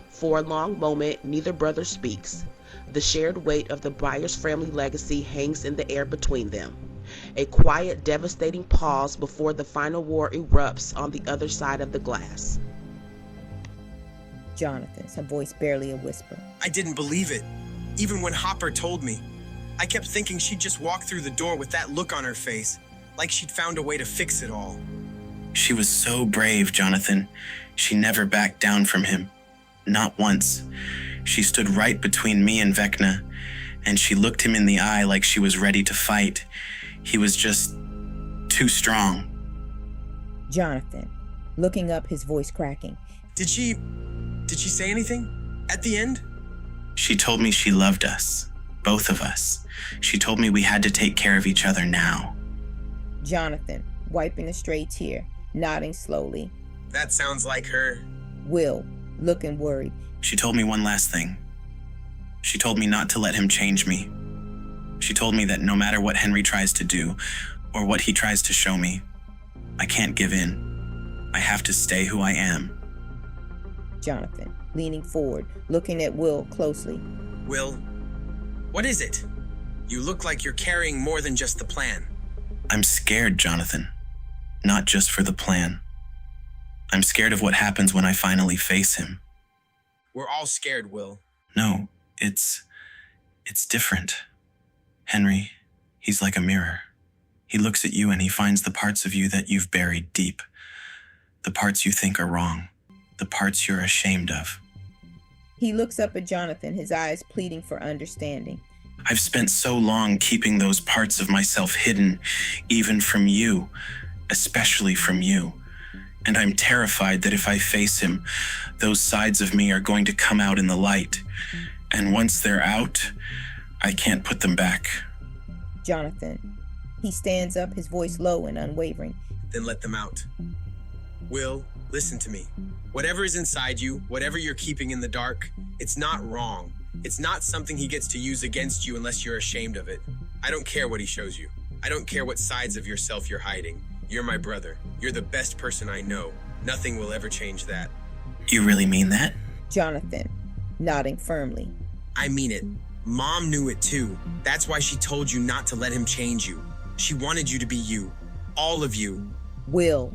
For a long moment, neither brother speaks. The shared weight of the Byers family legacy hangs in the air between them. A quiet, devastating pause before the final war erupts on the other side of the glass. Jonathan, her voice barely a whisper. I didn't believe it, even when Hopper told me. I kept thinking she'd just walk through the door with that look on her face, like she'd found a way to fix it all. She was so brave, Jonathan. She never backed down from him. Not once. She stood right between me and Vecna, and she looked him in the eye like she was ready to fight. He was just too strong. Jonathan, looking up, his voice cracking. Did she say anything? At the end? She told me she loved us. Both of us. She told me we had to take care of each other now. Jonathan, wiping a stray tear, nodding slowly. That sounds like her. Will, looking worried. She told me one last thing. She told me not to let him change me. She told me that no matter what Henry tries to do, or what he tries to show me, I can't give in. I have to stay who I am. Jonathan, leaning forward, looking at Will closely. Will, what is it? You look like you're carrying more than just the plan. I'm scared, Jonathan. Not just for the plan. I'm scared of what happens when I finally face him. We're all scared, Will. No, it's different. Henry, he's like a mirror. He looks at you and he finds the parts of you that you've buried deep. The parts you think are wrong. The parts you're ashamed of. He looks up at Jonathan, his eyes pleading for understanding. I've spent so long keeping those parts of myself hidden, even from you, especially from you. And I'm terrified that if I face him, those sides of me are going to come out in the light. And once they're out, I can't put them back. Jonathan. He stands up, his voice low and unwavering. Then let them out. Will, listen to me. Whatever is inside you, whatever you're keeping in the dark, it's not wrong. It's not something he gets to use against you unless you're ashamed of it. I don't care what he shows you. I don't care what sides of yourself you're hiding. You're my brother. You're the best person I know. Nothing will ever change that. You really mean that? Jonathan, nodding firmly. I mean it. Mom knew it too. That's why she told you not to let him change you. She wanted you to be you. All of you. Will,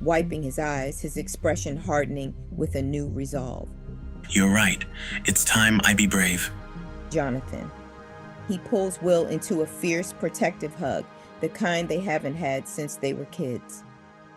wiping his eyes, his expression hardening with a new resolve. You're right. It's time I be brave. Jonathan. He pulls Will into a fierce, protective hug, the kind they haven't had since they were kids.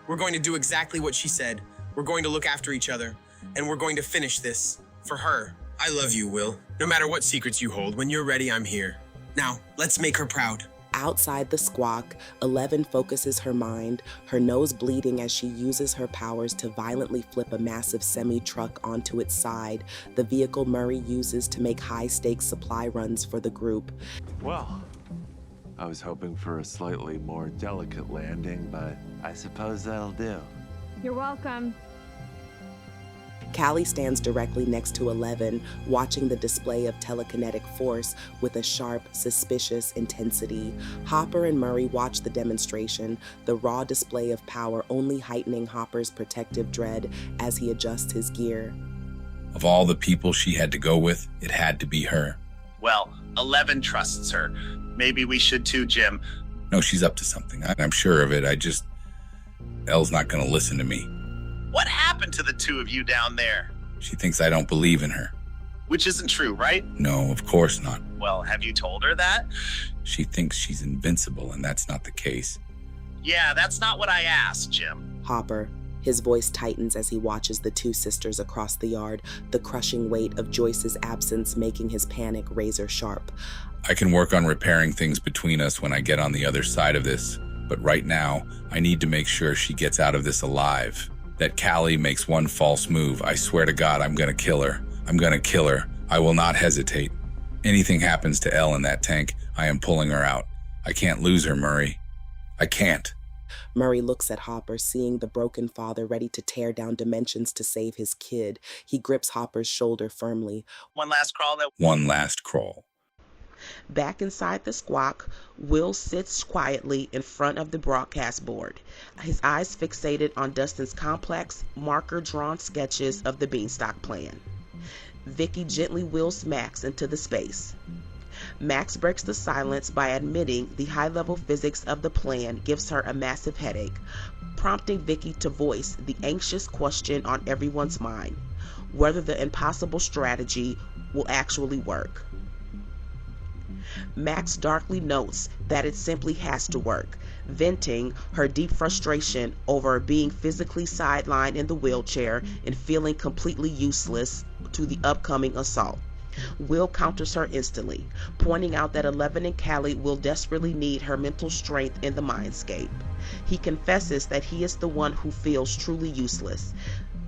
We're going to do exactly what she said. We're going to look after each other, and we're going to finish this. For her. I love you, Will. No matter what secrets you hold, when you're ready, I'm here. Now, let's make her proud. Outside the squawk, 11 focuses her mind, her nose bleeding as she uses her powers to violently flip a massive semi-truck onto its side, the vehicle Murray uses to make high-stakes supply runs for the group. Well, I was hoping for a slightly more delicate landing, but I suppose that'll do. You're welcome. Callie stands directly next to 11, watching the display of telekinetic force with a sharp, suspicious intensity. Hopper and Murray watch the demonstration, the raw display of power only heightening Hopper's protective dread as he adjusts his gear. Of all the people she had to go with, it had to be her. Well, 11 trusts her. Maybe we should too, Jim. No, she's up to something. I'm sure of it. Elle's not going to listen to me. What happened to the two of you down there? She thinks I don't believe in her. Which isn't true, right? No, of course not. Well, have you told her that? She thinks she's invincible, and that's not the case. Yeah, that's not what I asked, Jim. Hopper. His voice tightens as he watches the two sisters across the yard, the crushing weight of Joyce's absence making his panic razor sharp. I can work on repairing things between us when I get on the other side of this, but right now, I need to make sure she gets out of this alive. That Callie makes one false move, I swear to God, I'm gonna kill her. I'm gonna kill her. I will not hesitate. Anything happens to Elle in that tank, I am pulling her out. I can't lose her, Murray. I can't. Murray looks at Hopper, seeing the broken father ready to tear down dimensions to save his kid. He grips Hopper's shoulder firmly. One last crawl. One last crawl. Back inside the squawk, Will sits quietly in front of the broadcast board, his eyes fixated on Dustin's complex, marker-drawn sketches of the Beanstalk plan. Vicky gently wheels Max into the space. Max breaks the silence by admitting the high-level physics of the plan gives her a massive headache, prompting Vicky to voice the anxious question on everyone's mind, whether the impossible strategy will actually work. Max darkly notes that it simply has to work, venting her deep frustration over being physically sidelined in the wheelchair and feeling completely useless to the upcoming assault. Will counters her instantly, pointing out that 11 and Callie will desperately need her mental strength in the mindscape. He confesses that he is the one who feels truly useless,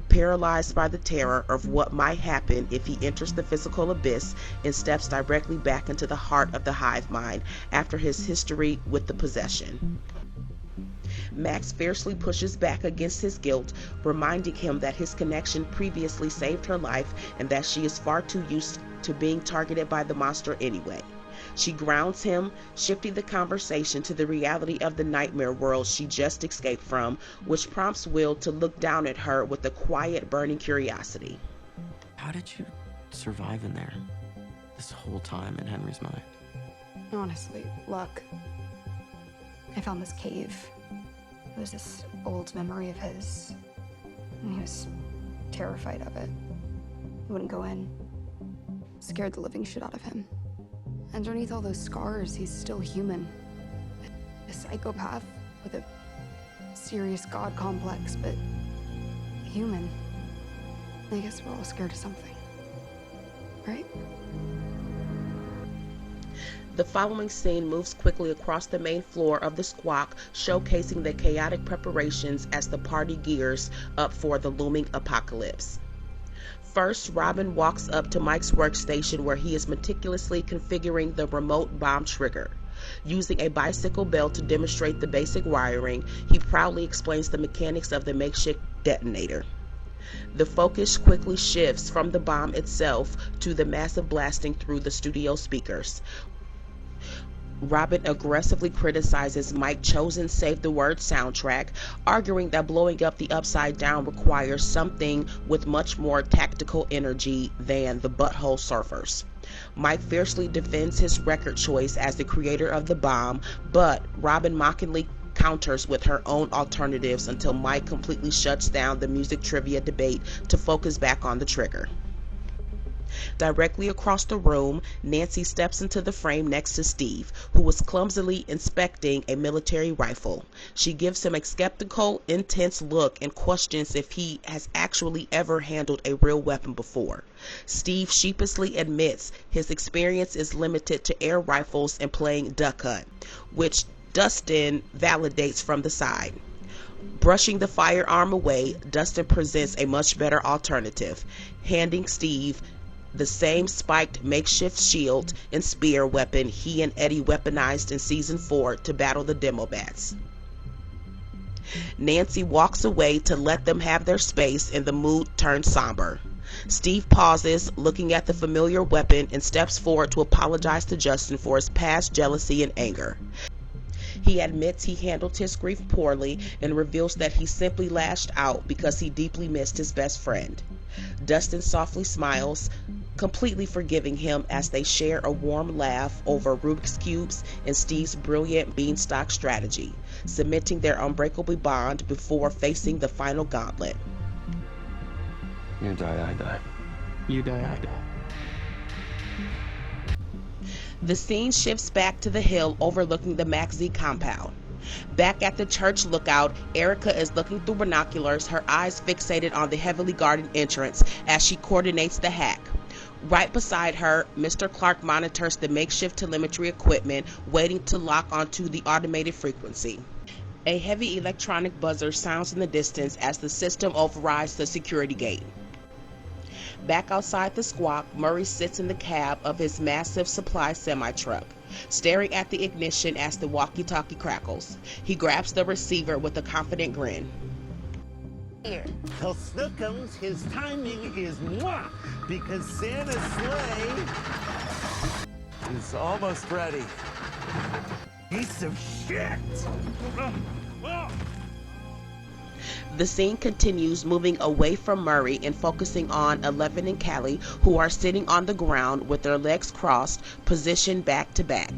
paralyzed by the terror of what might happen if he enters the physical abyss and steps directly back into the heart of the hive mind after his history with the possession. Max fiercely pushes back against his guilt, reminding him that his connection previously saved her life and that she is far too used to being targeted by the monster anyway. She grounds him, shifting the conversation to the reality of the nightmare world she just escaped from, which prompts Will to look down at her with a quiet, burning curiosity. How did you survive in there this whole time in Henry's mind? Honestly, luck. I found this cave. It was this old memory of his, and he was terrified of it. He wouldn't go in. Scared the living shit out of him. Underneath all those scars, he's still human. A psychopath with a serious god complex, but human. I guess we're all scared of something, right? The following scene moves quickly across the main floor of the squawk, showcasing the chaotic preparations as the party gears up for the looming apocalypse. First, Robin walks up to Mike's workstation where he is meticulously configuring the remote bomb trigger. Using a bicycle belt to demonstrate the basic wiring, he proudly explains the mechanics of the makeshift detonator. The focus quickly shifts from the bomb itself to the massive blasting through the studio speakers. Robin aggressively criticizes Mike's chosen Save the Word soundtrack, arguing that blowing up the Upside Down requires something with much more tactical energy than the Butthole Surfers. Mike fiercely defends his record choice as the creator of the bomb, but Robin mockingly counters with her own alternatives until Mike completely shuts down the music trivia debate to focus back on the trigger. Directly across the room, Nancy steps into the frame next to Steve, who was clumsily inspecting a military rifle. She gives him a skeptical, intense look and questions if he has actually ever handled a real weapon before. Steve sheepishly admits his experience is limited to air rifles and playing duck hunt, which Dustin validates from the side. Brushing the firearm away, Dustin presents a much better alternative, handing Steve the same spiked makeshift shield and spear weapon he and Eddie weaponized in season 4 to battle the Demobats. Nancy walks away to let them have their space and the mood turns somber. Steve pauses, looking at the familiar weapon, and steps forward to apologize to Justin for his past jealousy and anger. He admits he handled his grief poorly and reveals that he simply lashed out because he deeply missed his best friend. Dustin softly smiles, completely forgiving him as they share a warm laugh over Rubik's Cubes and Steve's brilliant beanstalk strategy, cementing their unbreakable bond before facing the final gauntlet. You die, I die. You die, I die. The scene shifts back to the hill overlooking the Max Z compound. Back at the church lookout, Erica is looking through binoculars, her eyes fixated on the heavily guarded entrance as she coordinates the hack. Right beside her, Mr. Clark monitors the makeshift telemetry equipment, waiting to lock onto the automated frequency. A heavy electronic buzzer sounds in the distance as the system overrides the security gate. Back outside the squawk, Murray sits in the cab of his massive supply semi-truck, staring at the ignition as the walkie-talkie crackles. He grabs the receiver with a confident grin. Here. Tell Snookums his timing is mwah, because Santa's sleigh is almost ready. Piece of shit! The scene continues, moving away from Murray and focusing on 11 and Callie, who are sitting on the ground with their legs crossed, positioned back to back.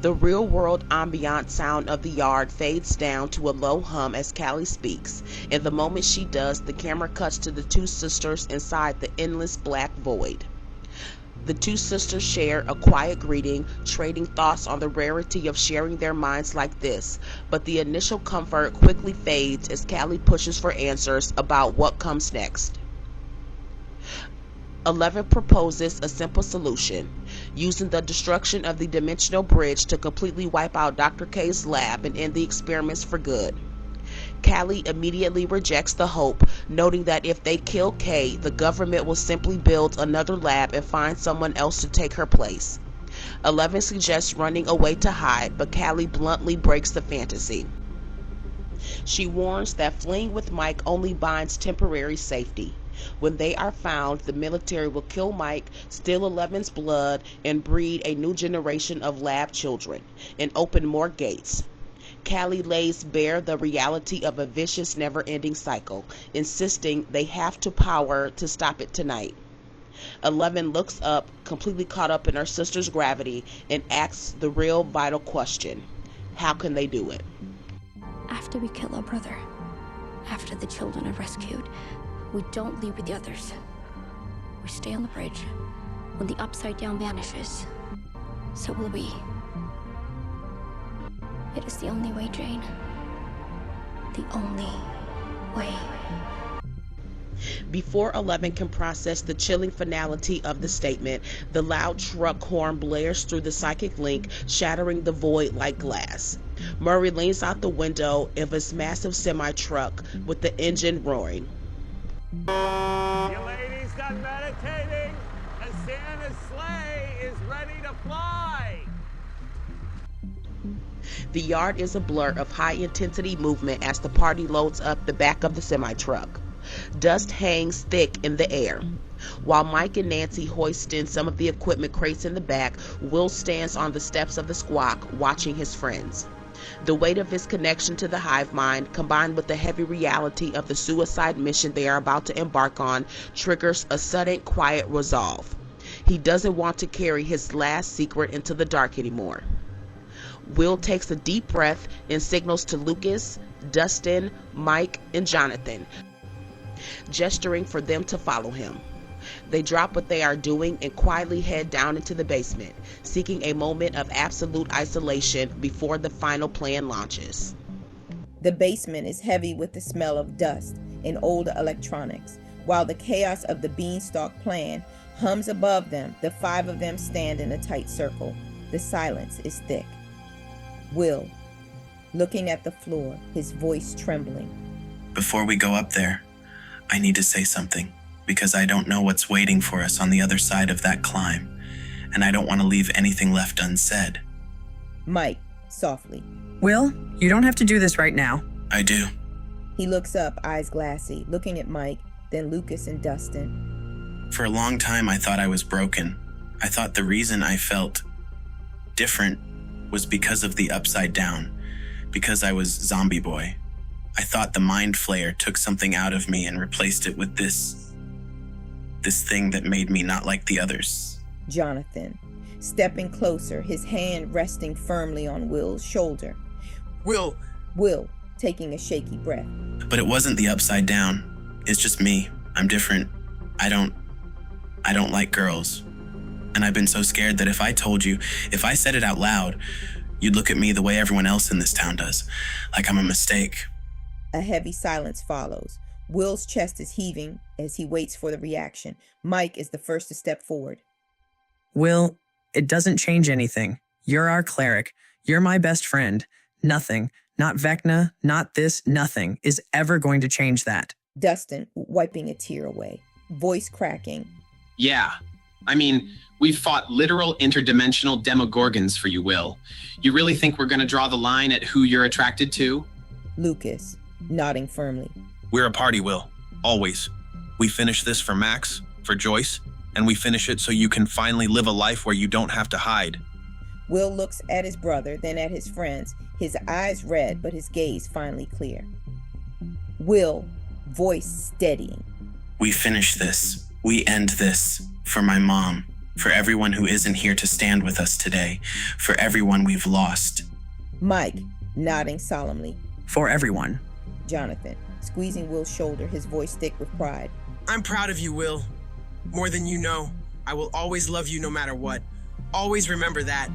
The real-world ambient sound of the yard fades down to a low hum as Callie speaks, and the moment she does, the camera cuts to the two sisters inside the endless black void. The two sisters share a quiet greeting, trading thoughts on the rarity of sharing their minds like this, but the initial comfort quickly fades as Callie pushes for answers about what comes next. 11 proposes a simple solution, using the destruction of the dimensional bridge to completely wipe out Dr. K's lab and end the experiments for good. Callie immediately rejects the hope, noting that if they kill Kay, the government will simply build another lab and find someone else to take her place. 11 suggests running away to hide, but Callie bluntly breaks the fantasy. She warns that fleeing with Mike only binds temporary safety. When they are found, the military will kill Mike, steal 11's blood, and breed a new generation of lab children, and open more gates. Callie lays bare the reality of a vicious, never-ending cycle, insisting they have to power to stop it tonight. 11 looks up, completely caught up in her sister's gravity, and asks the real vital question: how can they do it? After we kill our brother, after the children are rescued, we don't leave with the others. We stay on the bridge. When the Upside Down vanishes, so will we. It is the only way, Jane. The only way. Before 11 can process the chilling finality of the statement, the loud truck horn blares through the psychic link, shattering the void like glass. Murray leans out the window of his massive semi-truck with the engine roaring. You ladies done meditating? A Santa's sleigh is ready to fly! The yard is a blur of high-intensity movement as the party loads up the back of the semi-truck. Dust hangs thick in the air. While Mike and Nancy hoist in some of the equipment crates in the back, Will stands on the steps of the squawk, watching his friends. The weight of his connection to the hive mind, combined with the heavy reality of the suicide mission they are about to embark on, triggers a sudden, quiet resolve. He doesn't want to carry his last secret into the dark anymore. Will takes a deep breath and signals to Lucas, Dustin, Mike, and Jonathan, gesturing for them to follow him. They drop what they are doing and quietly head down into the basement, seeking a moment of absolute isolation before the final plan launches. The basement is heavy with the smell of dust and old electronics. While the chaos of the Beanstalk plan hums above them, the five of them stand in a tight circle. The silence is thick. Will, looking at the floor, his voice trembling. Before we go up there, I need to say something, because I don't know what's waiting for us on the other side of that climb, and I don't want to leave anything left unsaid. Mike, softly. Will, you don't have to do this right now. I do. He looks up, eyes glassy, looking at Mike, then Lucas and Dustin. For a long time, I thought I was broken. I thought the reason I felt different was because of the upside down, because I was zombie boy. I thought the mind flayer took something out of me and replaced it with this thing that made me not like the others. Jonathan, stepping closer, his hand resting firmly on Will's shoulder. Will, taking a shaky breath. But it wasn't the upside down. It's just me. I'm different. I don't like girls. And I've been so scared that if I told you, if I said it out loud, you'd look at me the way everyone else in this town does, like I'm a mistake. A heavy silence follows. Will's chest is heaving as he waits for the reaction. Mike is the first to step forward. Will, it doesn't change anything. You're our cleric. You're my best friend. Nothing, not Vecna, not this, nothing is ever going to change that. Dustin, wiping a tear away, voice cracking. Yeah, I mean, we've fought literal interdimensional demogorgons for you, Will. You really think we're going to draw the line at who you're attracted to? Lucas, nodding firmly. We're a party, Will. Always. We finish this for Max, for Joyce, and we finish it so you can finally live a life where you don't have to hide. Will looks at his brother, then at his friends, his eyes red, but his gaze finally clear. Will, voice steadying. We finish this. We end this. For my mom. For everyone who isn't here to stand with us today. For everyone we've lost. Mike, nodding solemnly. For everyone. Jonathan, squeezing Will's shoulder, his voice thick with pride. I'm proud of you, Will. More than you know. I will always love you no matter what. Always remember that.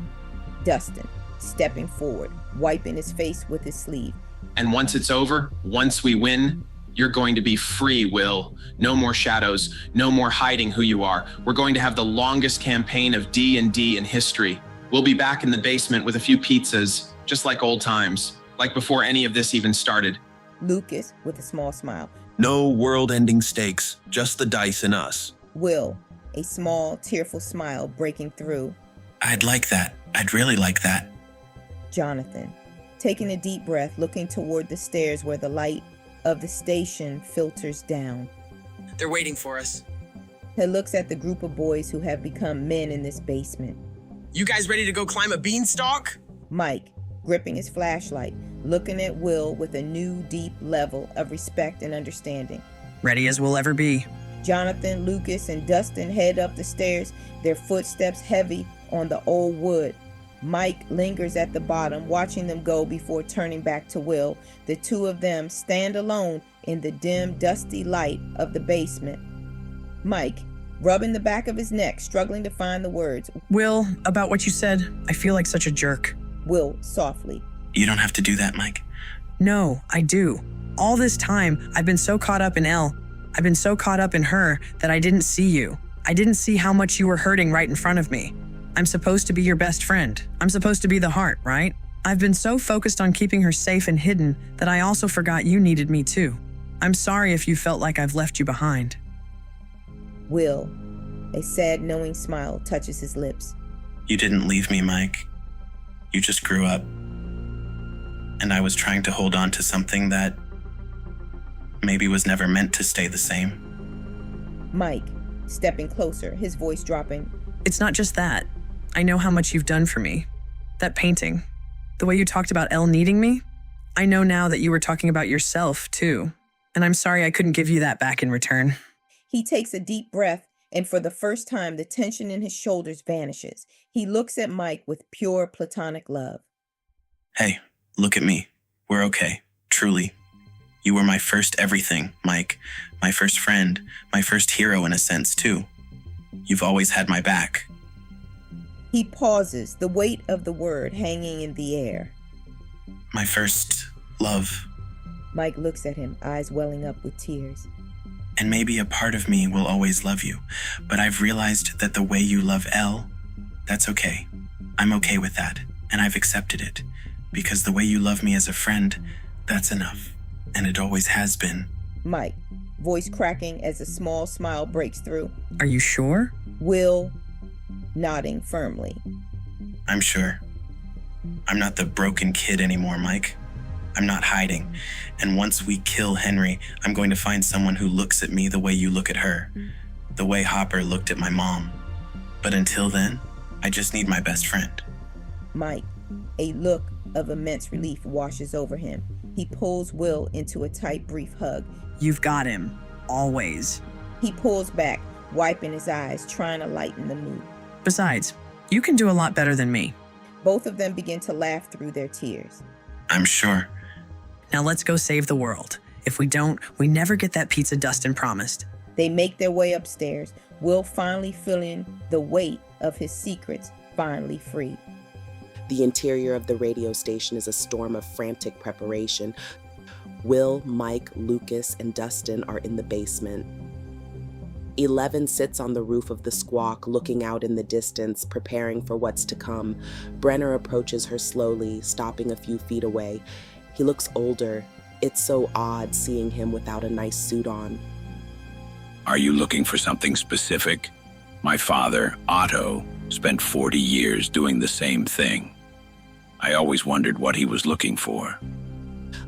Dustin, stepping forward, wiping his face with his sleeve. And once it's over, once we win, you're going to be free, Will. No more shadows, no more hiding who you are. We're going to have the longest campaign of D&D in history. We'll be back in the basement with a few pizzas, just like old times, like before any of this even started. Lucas, with a small smile. No world-ending stakes, just the dice and us. Will, a small, tearful smile breaking through. I'd like that. I'd really like that. Jonathan, taking a deep breath, looking toward the stairs where the light of the station filters down. They're waiting for us. He looks at the group of boys who have become men in this basement. You guys ready to go climb a beanstalk? Mike, gripping his flashlight, looking at Will with a new, deep level of respect and understanding. Ready as we'll ever be. Jonathan, Lucas, and Dustin head up the stairs, their footsteps heavy on the old wood. Mike lingers at the bottom, watching them go before turning back to Will. The two of them stand alone in the dim, dusty light of the basement. Mike, rubbing the back of his neck, struggling to find the words. Will, about what you said, I feel like such a jerk. Will, softly. You don't have to do that, Mike. No, I do. All this time, I've been so caught up in Elle. I've been so caught up in her that I didn't see you. I didn't see how much you were hurting right in front of me. I'm supposed to be your best friend. I'm supposed to be the heart, right? I've been so focused on keeping her safe and hidden that I also forgot you needed me too. I'm sorry if you felt like I've left you behind. Will, a sad, knowing smile touches his lips. You didn't leave me, Mike. You just grew up. And I was trying to hold on to something that maybe was never meant to stay the same. Mike, stepping closer, his voice dropping. It's not just that. I know how much you've done for me. That painting. The way you talked about Elle needing me. I know now that you were talking about yourself, too. And I'm sorry I couldn't give you that back in return. He takes a deep breath, and for the first time, the tension in his shoulders vanishes. He looks at Mike with pure platonic love. Hey, look at me. We're okay. Truly. You were my first everything, Mike. My first friend. My first hero in a sense, too. You've always had my back. He pauses, the weight of the word hanging in the air. My first love. Mike looks at him, eyes welling up with tears. And maybe a part of me will always love you, but I've realized that the way you love Elle, that's okay. I'm okay with that, and I've accepted it, because the way you love me as a friend, that's enough, and it always has been. Mike, voice cracking as a small smile breaks through. Are you sure? Will, nodding firmly. I'm sure. I'm not the broken kid anymore, Mike. I'm not hiding. And once we kill Henry, I'm going to find someone who looks at me the way you look at her. The way Hopper looked at my mom. But until then, I just need my best friend. Mike, a look of immense relief washes over him. He pulls Will into a tight, brief hug. You've got him. Always. He pulls back, wiping his eyes, trying to lighten the mood. Besides, you can do a lot better than me. Both of them begin to laugh through their tears. I'm sure. Now let's go save the world. If we don't, we never get that pizza Dustin promised. They make their way upstairs, Will finally feeling the weight of his secrets finally free. The interior of the radio station is a storm of frantic preparation. Will, Mike, Lucas, and Dustin are in the basement. 11 sits on the roof of the squawk, looking out in the distance, preparing for what's to come. Brenner approaches her slowly, stopping a few feet away. He looks older. It's so odd seeing him without a nice suit on. Are you looking for something specific? My father, Otto, spent 40 years doing the same thing. I always wondered what he was looking for.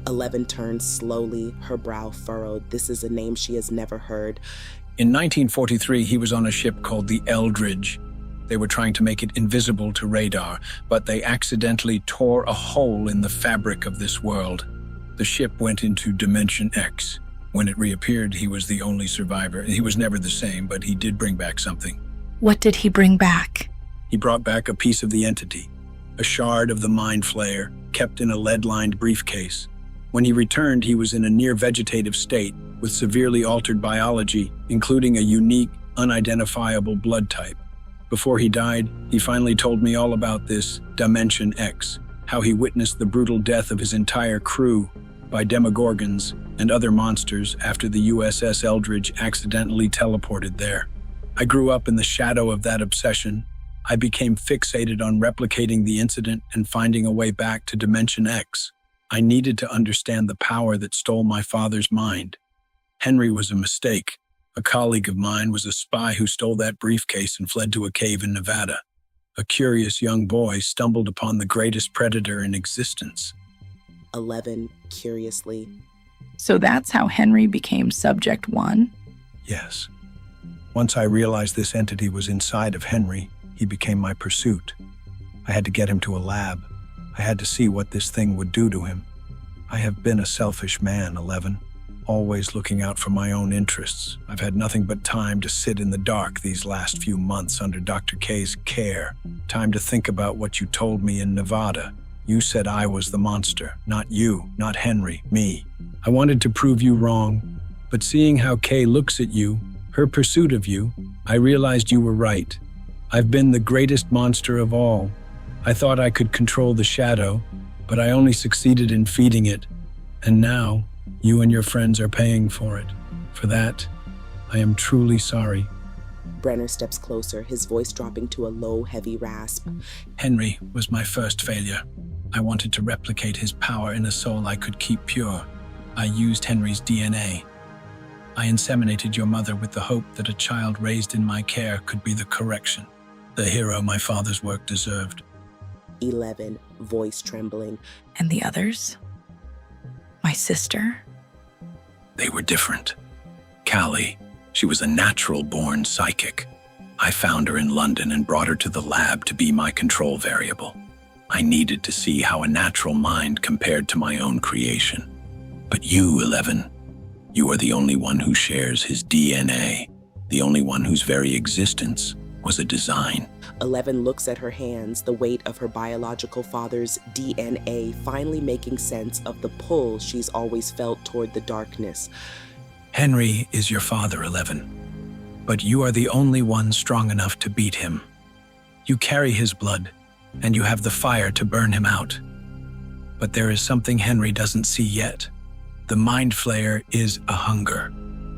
11 turns slowly, her brow furrowed. This is a name she has never heard. In 1943, he was on a ship called the Eldridge. They were trying to make it invisible to radar, but they accidentally tore a hole in the fabric of this world. The ship went into Dimension X. When it reappeared, he was the only survivor. He was never the same, but he did bring back something. What did he bring back? He brought back a piece of the entity, a shard of the Mind Flayer, kept in a lead-lined briefcase. When he returned, he was in a near-vegetative state with severely altered biology, including a unique, unidentifiable blood type. Before he died, he finally told me all about this Dimension X, how he witnessed the brutal death of his entire crew by Demogorgons and other monsters after the USS Eldridge accidentally teleported there. I grew up in the shadow of that obsession. I became fixated on replicating the incident and finding a way back to Dimension X. I needed to understand the power that stole my father's mind. Henry was a mistake. A colleague of mine was a spy who stole that briefcase and fled to a cave in Nevada. A curious young boy stumbled upon the greatest predator in existence. 11, curiously. So that's how Henry became Subject 1? Yes. Once I realized this entity was inside of Henry, he became my pursuit. I had to get him to a lab. I had to see what this thing would do to him. I have been a selfish man, 11. Always looking out for my own interests. I've had nothing but time to sit in the dark these last few months under Dr. K's care. Time to think about what you told me in Nevada. You said I was the monster, not you, not Henry, me. I wanted to prove you wrong, but seeing how Kay looks at you, her pursuit of you, I realized you were right. I've been the greatest monster of all. I thought I could control the shadow, but I only succeeded in feeding it. And now, you and your friends are paying for it. For that, I am truly sorry. Brenner steps closer, his voice dropping to a low, heavy rasp. Henry was my first failure. I wanted to replicate his power in a soul I could keep pure. I used Henry's DNA. I inseminated your mother with the hope that a child raised in my care could be the correction, the hero my father's work deserved. 11, voice trembling. And the others? My sister? They were different. Callie, she was a natural-born psychic. I found her in London and brought her to the lab to be my control variable. I needed to see how a natural mind compared to my own creation. But you, 11, you are the only one who shares his DNA, the only one whose very existence was a design. 11 looks at her hands, the weight of her biological father's DNA finally making sense of the pull she's always felt toward the darkness. Henry is your father, 11, but you are the only one strong enough to beat him. You carry his blood, and you have the fire to burn him out. But there is something Henry doesn't see yet. The Mind Flayer is a hunger.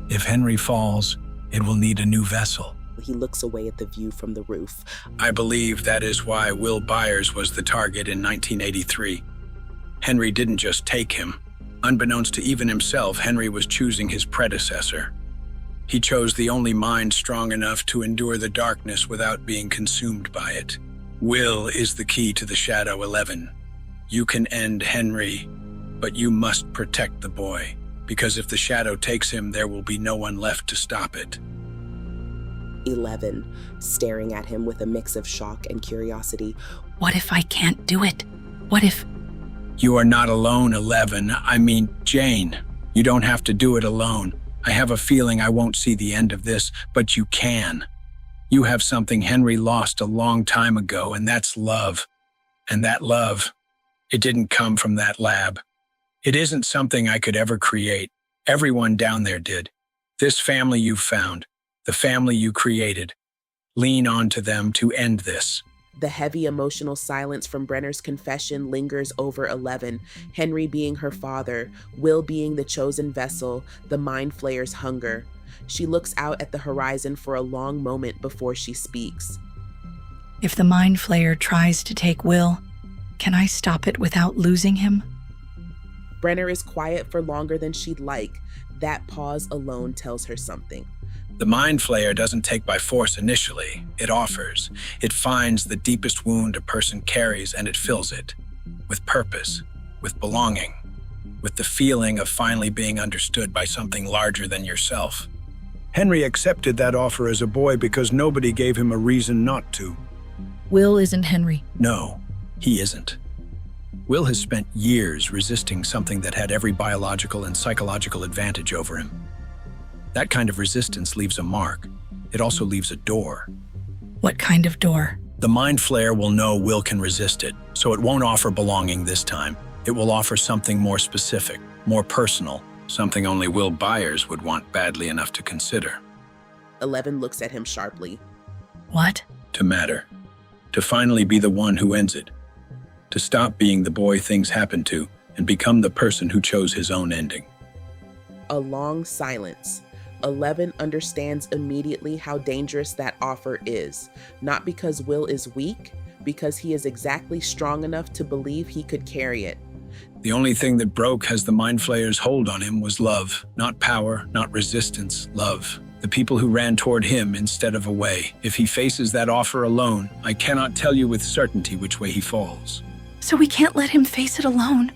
If Henry falls, it will need a new vessel. He looks away at the view from the roof. I believe that is why Will Byers was the target in 1983. Henry didn't just take him. Unbeknownst to even himself, Henry was choosing his predecessor. He chose the only mind strong enough to endure the darkness without being consumed by it. Will is the key to the Shadow 11. You can end Henry, but you must protect the boy, because if the Shadow takes him, there will be no one left to stop it. 11, staring at him with a mix of shock and curiosity. What if I can't do it? What if... You are not alone, 11. I mean, Jane. You don't have to do it alone. I have a feeling I won't see the end of this, but you can. You have something Henry lost a long time ago, and that's love. And that love, it didn't come from that lab. It isn't something I could ever create. Everyone down there did. This family you found, the family you created. Lean on to them to end this. The heavy emotional silence from Brenner's confession lingers over 11, Henry being her father, Will being the chosen vessel, the Mind Flayer's hunger. She looks out at the horizon for a long moment before she speaks. If the Mind Flayer tries to take Will, can I stop it without losing him? Brenner is quiet for longer than she'd like. That pause alone tells her something. The Mind Flayer doesn't take by force initially. It offers. It finds the deepest wound a person carries and it fills it. With purpose, with belonging, with the feeling of finally being understood by something larger than yourself. Henry accepted that offer as a boy because nobody gave him a reason not to. Will isn't Henry. No, he isn't. Will has spent years resisting something that had every biological and psychological advantage over him. That kind of resistance leaves a mark. It also leaves a door. What kind of door? The Mind Flayer will know Will can resist it, so it won't offer belonging this time. It will offer something more specific, more personal, something only Will Byers would want badly enough to consider. 11 looks at him sharply. What? To matter. To finally be the one who ends it. To stop being the boy things happen to and become the person who chose his own ending. A long silence. 11 understands immediately how dangerous that offer is, not because Will is weak, because he is exactly strong enough to believe he could carry it. The only thing that broke as the Mind Flayer's hold on him was love, not power, not resistance, love. The people who ran toward him instead of away. If he faces that offer alone, I cannot tell you with certainty which way he falls. So we can't let him face it alone?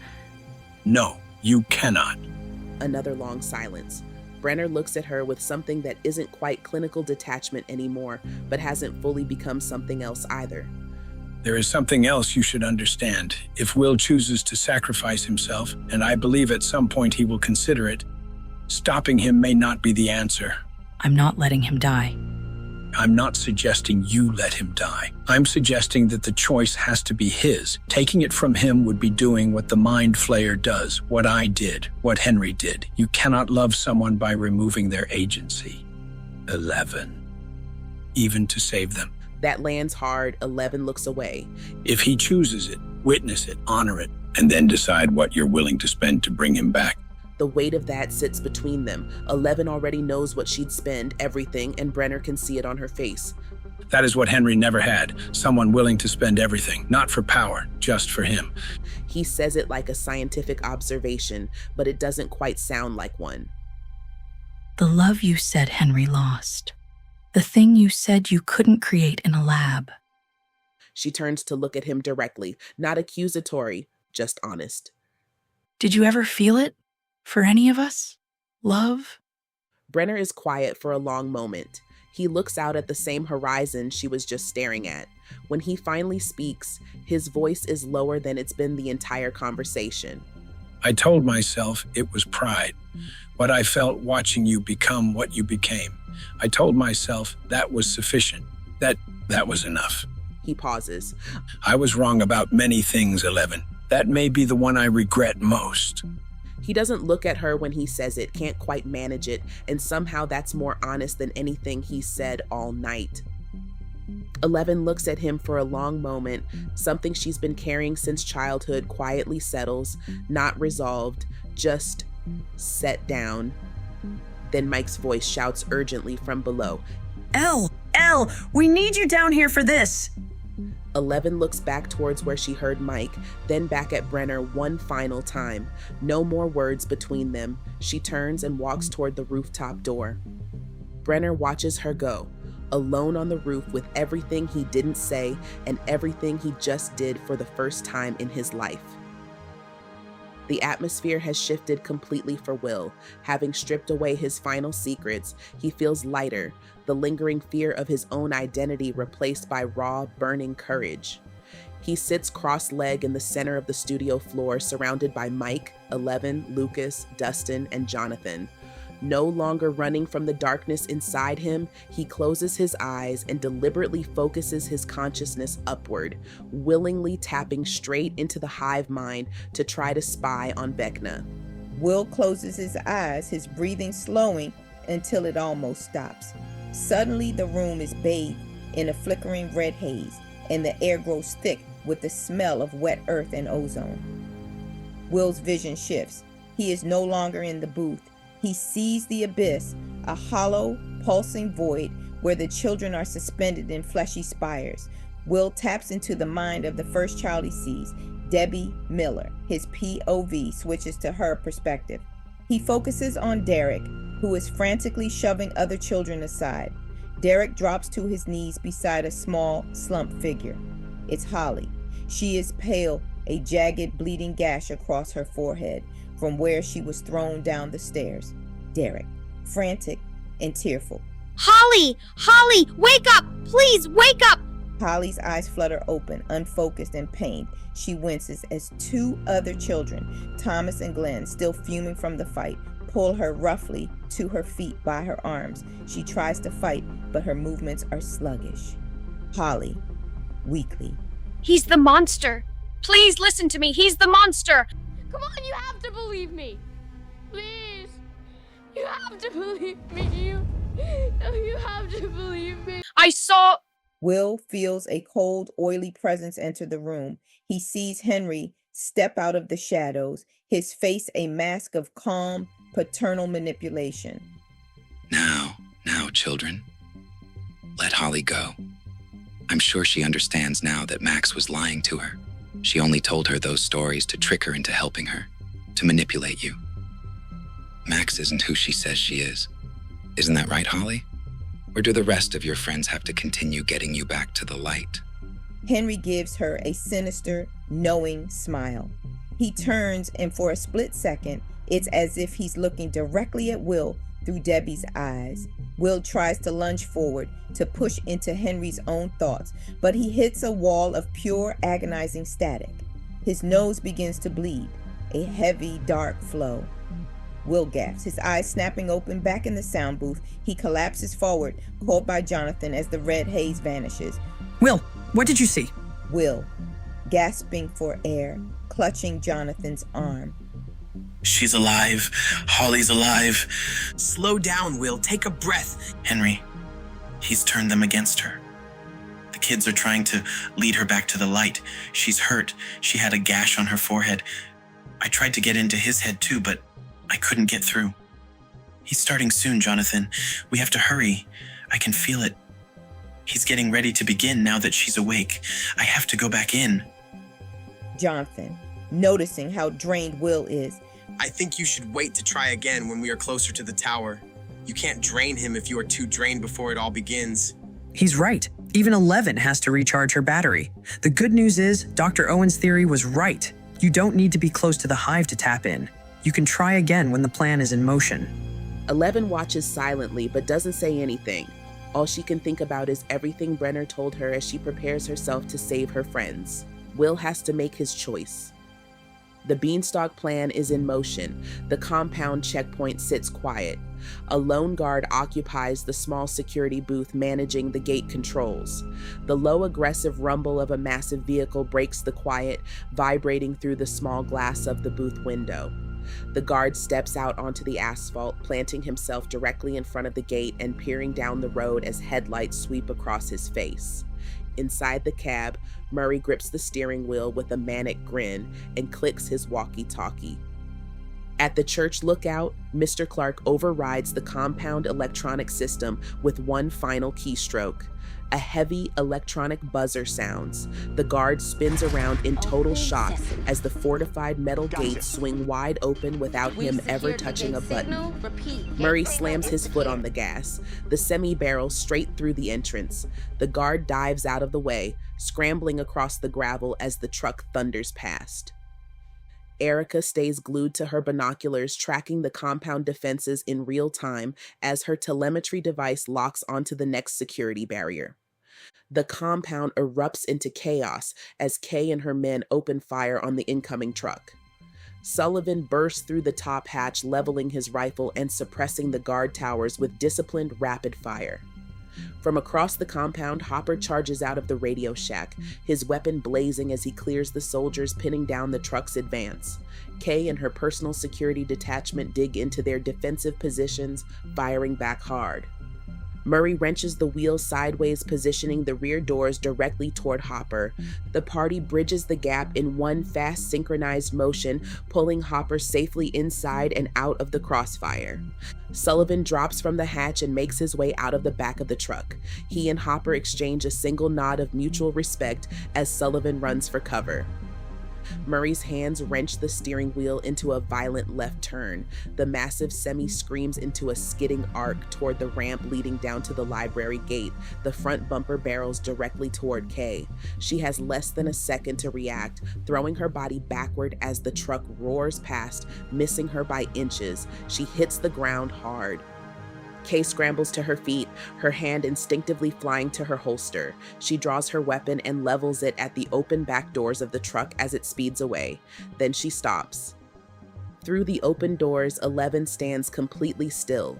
No, you cannot. Another long silence. Brenner looks at her with something that isn't quite clinical detachment anymore, but hasn't fully become something else either. There is something else you should understand. If Will chooses to sacrifice himself, and I believe at some point he will consider it, stopping him may not be the answer. I'm not letting him die. I'm not suggesting you let him die. I'm suggesting that the choice has to be his. Taking it from him would be doing what the Mind Flayer does, what I did, what Henry did. You cannot love someone by removing their agency. 11. Even to save them. That lands hard. 11 looks away. If he chooses it, witness it, honor it, and then decide what you're willing to spend to bring him back. The weight of that sits between them. 11 already knows what she'd spend, everything, and Brenner can see it on her face. That is what Henry never had, someone willing to spend everything, not for power, just for him. He says it like a scientific observation, but it doesn't quite sound like one. The love you said Henry lost. The thing you said you couldn't create in a lab. She turns to look at him directly, not accusatory, just honest. Did you ever feel it? For any of us? Love? Brenner is quiet for a long moment. He looks out at the same horizon she was just staring at. When he finally speaks, his voice is lower than it's been the entire conversation. I told myself it was pride, what I felt watching you become what you became. I told myself that was sufficient, that was enough. He pauses. I was wrong about many things, 11. That may be the one I regret most. He doesn't look at her when he says it, can't quite manage it, and somehow that's more honest than anything he said all night. 11 looks at him for a long moment. Something she's been carrying since childhood quietly settles, not resolved, just set down. Then Mike's voice shouts urgently from below. Elle, we need you down here for this. 11 looks back towards where she heard Mike, then back at Brenner one final time. No more words between them. She turns and walks toward the rooftop door. Brenner watches her go, alone on the roof with everything he didn't say and everything he just did for the first time in his life. The atmosphere has shifted completely for Will. Having stripped away his final secrets, he feels lighter, the lingering fear of his own identity replaced by raw, burning courage. He sits cross-legged in the center of the studio floor, surrounded by Mike, 11, Lucas, Dustin, and Jonathan. No longer running from the darkness inside him, he closes his eyes and deliberately focuses his consciousness upward, willingly tapping straight into the hive mind to try to spy on Vecna. Will closes his eyes, his breathing slowing until it almost stops. Suddenly, the room is bathed in a flickering red haze, and the air grows thick with the smell of wet earth and ozone. Will's vision shifts. He is no longer in the booth. He sees the abyss, a hollow, pulsing void where the children are suspended in fleshy spires. Will taps into the mind of the first child he sees, Debbie Miller. His POV switches to her perspective. He focuses on Derek, who is frantically shoving other children aside. Derek drops to his knees beside a small, slumped figure. It's Holly. She is pale, a jagged, bleeding gash across her forehead from where she was thrown down the stairs. Derek, frantic and tearful. Holly, wake up! Please, wake up! Holly's eyes flutter open, unfocused and pained. She winces as two other children, Thomas and Glenn, still fuming from the fight, pull her roughly to her feet by her arms. She tries to fight, but her movements are sluggish. Holly, weakly. He's the monster. Please listen to me. He's the monster. Come on, you have to believe me. Please. You have to believe me. You have to believe me. I saw... Will feels a cold, oily presence enter the room. He sees Henry step out of the shadows, his face a mask of calm, paternal manipulation. Now, children. Let Holly go. I'm sure she understands now that Max was lying to her. She only told her those stories to trick her into helping her, to manipulate you. Max isn't who she says she is. Isn't that right, Holly? Or do the rest of your friends have to continue getting you back to the light? Henry gives her a sinister, knowing smile. He turns, and for a split second, it's as if he's looking directly at Will through Debbie's eyes. Will tries to lunge forward to push into Henry's own thoughts, but he hits a wall of pure, agonizing static. His nose begins to bleed, a heavy, dark flow. Will gasps, his eyes snapping open back in the sound booth. He collapses forward, called by Jonathan as the red haze vanishes. Will, what did you see? Will, gasping for air, clutching Jonathan's arm. She's alive. Holly's alive. Slow down, Will. Take a breath. Henry, he's turned them against her. The kids are trying to lead her back to the light. She's hurt. She had a gash on her forehead. I tried to get into his head too, but I couldn't get through. He's starting soon, Jonathan. We have to hurry. I can feel it. He's getting ready to begin now that she's awake. I have to go back in. Jonathan, noticing how drained Will is. I think you should wait to try again when we are closer to the tower. You can't drain him if you are too drained before it all begins. He's right. Even 11 has to recharge her battery. The good news is, Dr. Owen's theory was right. You don't need to be close to the hive to tap in. You can try again when the plan is in motion. 11 watches silently but doesn't say anything. All she can think about is everything Brenner told her as she prepares herself to save her friends. Will has to make his choice. The Beanstalk plan is in motion. The compound checkpoint sits quiet. A lone guard occupies the small security booth managing the gate controls. The low, aggressive rumble of a massive vehicle breaks the quiet, vibrating through the small glass of the booth window. The guard steps out onto the asphalt, planting himself directly in front of the gate and peering down the road as headlights sweep across his face. Inside the cab, Murray grips the steering wheel with a manic grin and clicks his walkie-talkie. At the church lookout, Mr. Clark overrides the compound electronic system with one final keystroke. A heavy electronic buzzer sounds. The guard spins around in total shock as the fortified metal gates swing wide open without him ever touching a button. Murray slams his foot on the gas. The semi barrels straight through the entrance. The guard dives out of the way, scrambling across the gravel as the truck thunders past. Erica stays glued to her binoculars, tracking the compound defenses in real time as her telemetry device locks onto the next security barrier. The compound erupts into chaos as Kay and her men open fire on the incoming truck. Sullivan bursts through the top hatch, leveling his rifle and suppressing the guard towers with disciplined rapid fire. From across the compound, Hopper charges out of the radio shack, his weapon blazing as he clears the soldiers pinning down the truck's advance. Kay and her personal security detachment dig into their defensive positions, firing back hard. Murray wrenches the wheel sideways, positioning the rear doors directly toward Hopper. The party bridges the gap in one fast, synchronized motion, pulling Hopper safely inside and out of the crossfire. Sullivan drops from the hatch and makes his way out of the back of the truck. He and Hopper exchange a single nod of mutual respect as Sullivan runs for cover. Murray's hands wrench the steering wheel into a violent left turn. The massive semi screams into a skidding arc toward the ramp leading down to the library gate. The front bumper barrels directly toward Kay. She has less than a second to react, throwing her body backward as the truck roars past, missing her by inches. She hits the ground hard. Kay scrambles to her feet, her hand instinctively flying to her holster. She draws her weapon and levels it at the open back doors of the truck as it speeds away. Then she stops. Through the open doors, 11 stands completely still,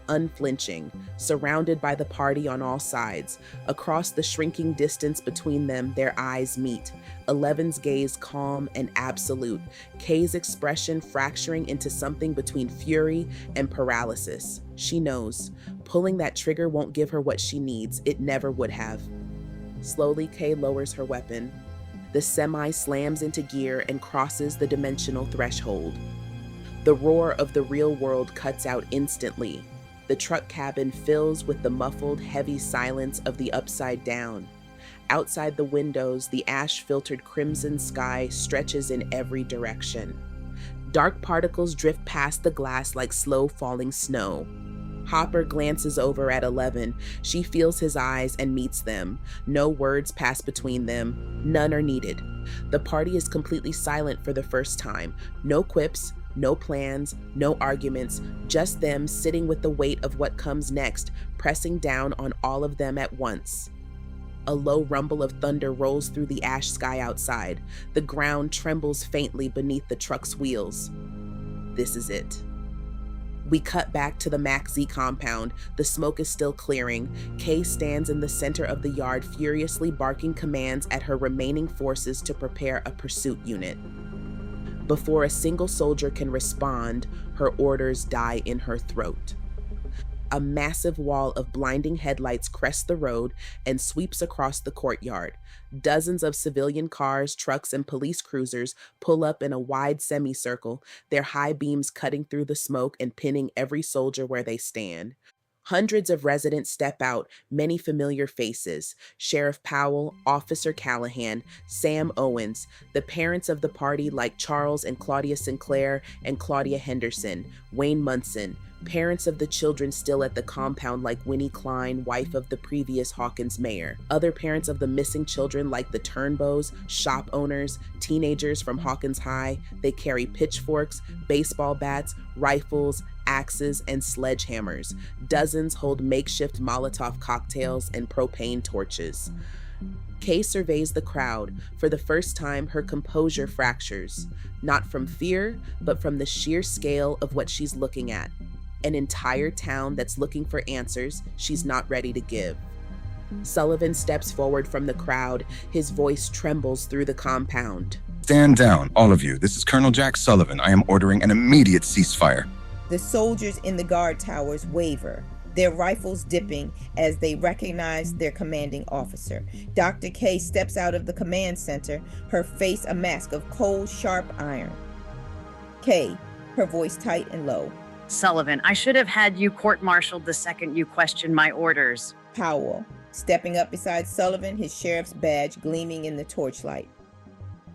unflinching, surrounded by the party on all sides. Across the shrinking distance between them, their eyes meet. 11's gaze calm and absolute, Kay's expression fracturing into something between fury and paralysis. She knows. Pulling that trigger won't give her what she needs. It never would have. Slowly, Kay lowers her weapon. The semi slams into gear and crosses the dimensional threshold. The roar of the real world cuts out instantly. The truck cabin fills with the muffled, heavy silence of the upside down. Outside the windows, the ash-filtered crimson sky stretches in every direction. Dark particles drift past the glass like slow-falling snow. Hopper glances over at 11. She feels his eyes and meets them. No words pass between them. None are needed. The party is completely silent for the first time. No quips, no plans, no arguments, just them sitting with the weight of what comes next, pressing down on all of them at once. A low rumble of thunder rolls through the ash sky outside. The ground trembles faintly beneath the truck's wheels. This is it. We cut back to the Max Z compound. The smoke is still clearing. Kay stands in the center of the yard, furiously barking commands at her remaining forces to prepare a pursuit unit. Before a single soldier can respond, her orders die in her throat. A massive wall of blinding headlights crests the road and sweeps across the courtyard. Dozens of civilian cars, trucks, and police cruisers pull up in a wide semicircle, their high beams cutting through the smoke and pinning every soldier where they stand. Hundreds of residents step out, many familiar faces. Sheriff Powell, Officer Callahan, Sam Owens, the parents of the party like Charles and Claudia Sinclair and Claudia Henderson, Wayne Munson, Parents of the children still at the compound like Winnie Klein, wife of the previous Hawkins mayor. Other parents of the missing children like the Turnbows, shop owners, teenagers from Hawkins High. They carry pitchforks, baseball bats, rifles, axes, and sledgehammers. Dozens hold makeshift Molotov cocktails and propane torches. Kay surveys the crowd. For the first time, her composure fractures. Not from fear, but from the sheer scale of what she's looking at. An entire town that's looking for answers she's not ready to give. Sullivan steps forward from the crowd. His voice trembles through the compound. Stand down, all of you. This is Colonel Jack Sullivan. I am ordering an immediate ceasefire. The soldiers in the guard towers waver, their rifles dipping as they recognize their commanding officer. Dr. K steps out of the command center, her face a mask of cold, sharp iron. K, her voice tight and low. Sullivan, I should have had you court-martialed the second you questioned my orders. Powell, stepping up beside Sullivan, his sheriff's badge gleaming in the torchlight.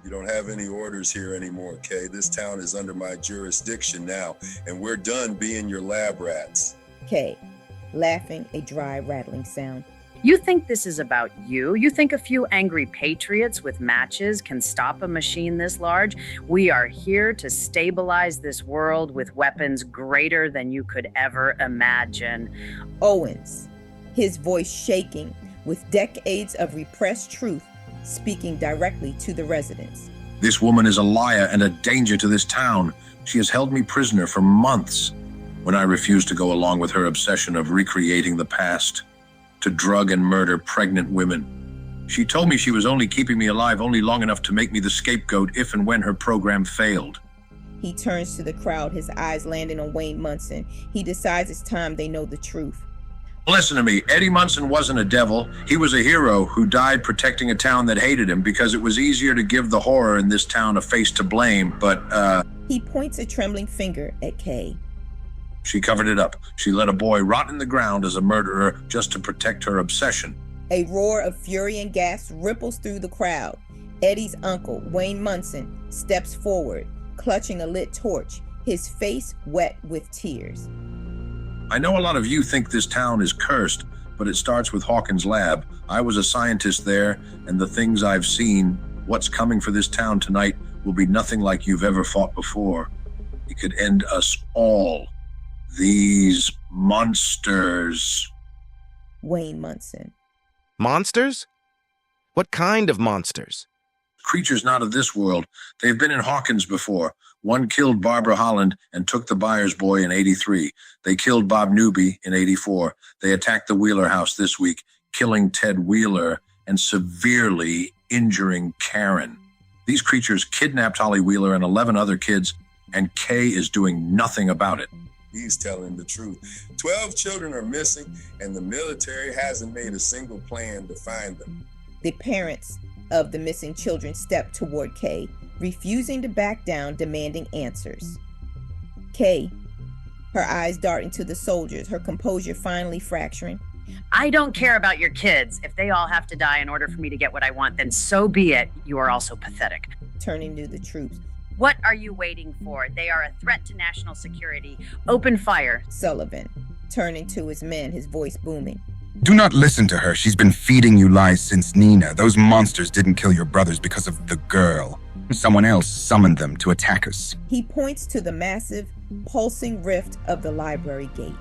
You don't have any orders here anymore, Kay. This town is under my jurisdiction now, and we're done being your lab rats. Kay, laughing, a dry, rattling sound. You think this is about you? You think a few angry patriots with matches can stop a machine this large? We are here to stabilize this world with weapons greater than you could ever imagine. Owens, his voice shaking with decades of repressed truth, speaking directly to the residents. This woman is a liar and a danger to this town. She has held me prisoner for months. When I refused to go along with her obsession of recreating the past, to drug and murder pregnant women. She told me she was only keeping me alive only long enough to make me the scapegoat if and when her program failed. He turns to the crowd, his eyes landing on Wayne Munson. He decides it's time they know the truth. Listen to me, Eddie Munson wasn't a devil. He was a hero who died protecting a town that hated him because it was easier to give the horror in this town a face to blame, but He points a trembling finger at Kay. She covered it up. She let a boy rot in the ground as a murderer just to protect her obsession. A roar of fury and gas ripples through the crowd. Eddie's uncle, Wayne Munson, steps forward, clutching a lit torch, his face wet with tears. I know a lot of you think this town is cursed, but it starts with Hawkins' lab. I was a scientist there, and the things I've seen, what's coming for this town tonight, will be nothing like you've ever fought before. It could end us all. These monsters. Wayne Munson. Monsters? What kind of monsters? Creatures not of this world. They've been in Hawkins before. One killed Barbara Holland and took the Byers boy in 83. They killed Bob Newby in 84. They attacked the Wheeler house this week, killing Ted Wheeler and severely injuring Karen. These creatures kidnapped Holly Wheeler and 11 other kids, and Kay is doing nothing about it. He's telling the truth. 12 children are missing, and the military hasn't made a single plan to find them. The parents of the missing children step toward Kay, refusing to back down, demanding answers. Kay, her eyes dart into the soldiers, her composure finally fracturing. I don't care about your kids. If they all have to die in order for me to get what I want, then so be it. You are also pathetic. Turning to the troops. What are you waiting for? They are a threat to national security. Open fire. Sullivan, turning to his men, his voice booming. Do not listen to her. She's been feeding you lies since Nina. Those monsters didn't kill your brothers because of the girl. Someone else summoned them to attack us. He points to the massive, pulsing rift of the library gate.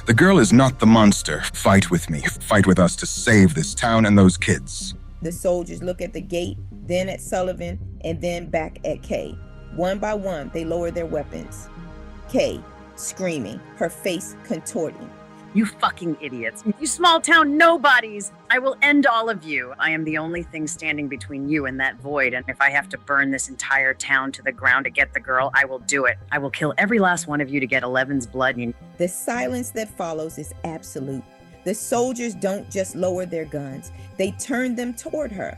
The girl is not the monster. Fight with me. Fight with us to save this town and those kids. The soldiers look at the gate, then at Sullivan, and then back at Kay. One by one, they lower their weapons. Kay, screaming, her face contorting. You fucking idiots. You small town nobodies. I will end all of you. I am the only thing standing between you and that void, and if I have to burn this entire town to the ground to get the girl, I will do it. I will kill every last one of you to get 11's blood. The silence that follows is absolute. The soldiers don't just lower their guns. They turn them toward her.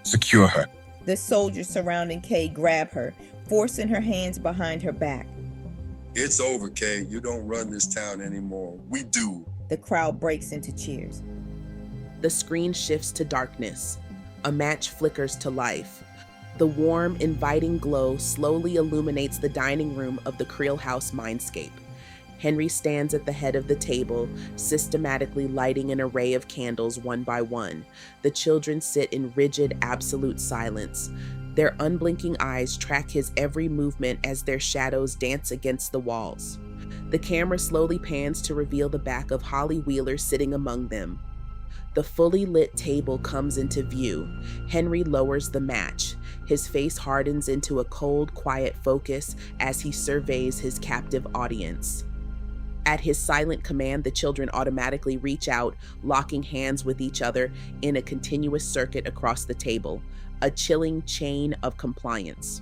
Secure her. The soldiers surrounding Kay grab her, forcing her hands behind her back. It's over, Kay. You don't run this town anymore. We do. The crowd breaks into cheers. The screen shifts to darkness. A match flickers to life. The warm, inviting glow slowly illuminates the dining room of the Creel House mindscape. Henry stands at the head of the table, systematically lighting an array of candles one by one. The children sit in rigid, absolute silence. Their unblinking eyes track his every movement as their shadows dance against the walls. The camera slowly pans to reveal the back of Holly Wheeler sitting among them. The fully lit table comes into view. Henry lowers the match. His face hardens into a cold, quiet focus as he surveys his captive audience. At his silent command, the children automatically reach out, locking hands with each other in a continuous circuit across the table, a chilling chain of compliance.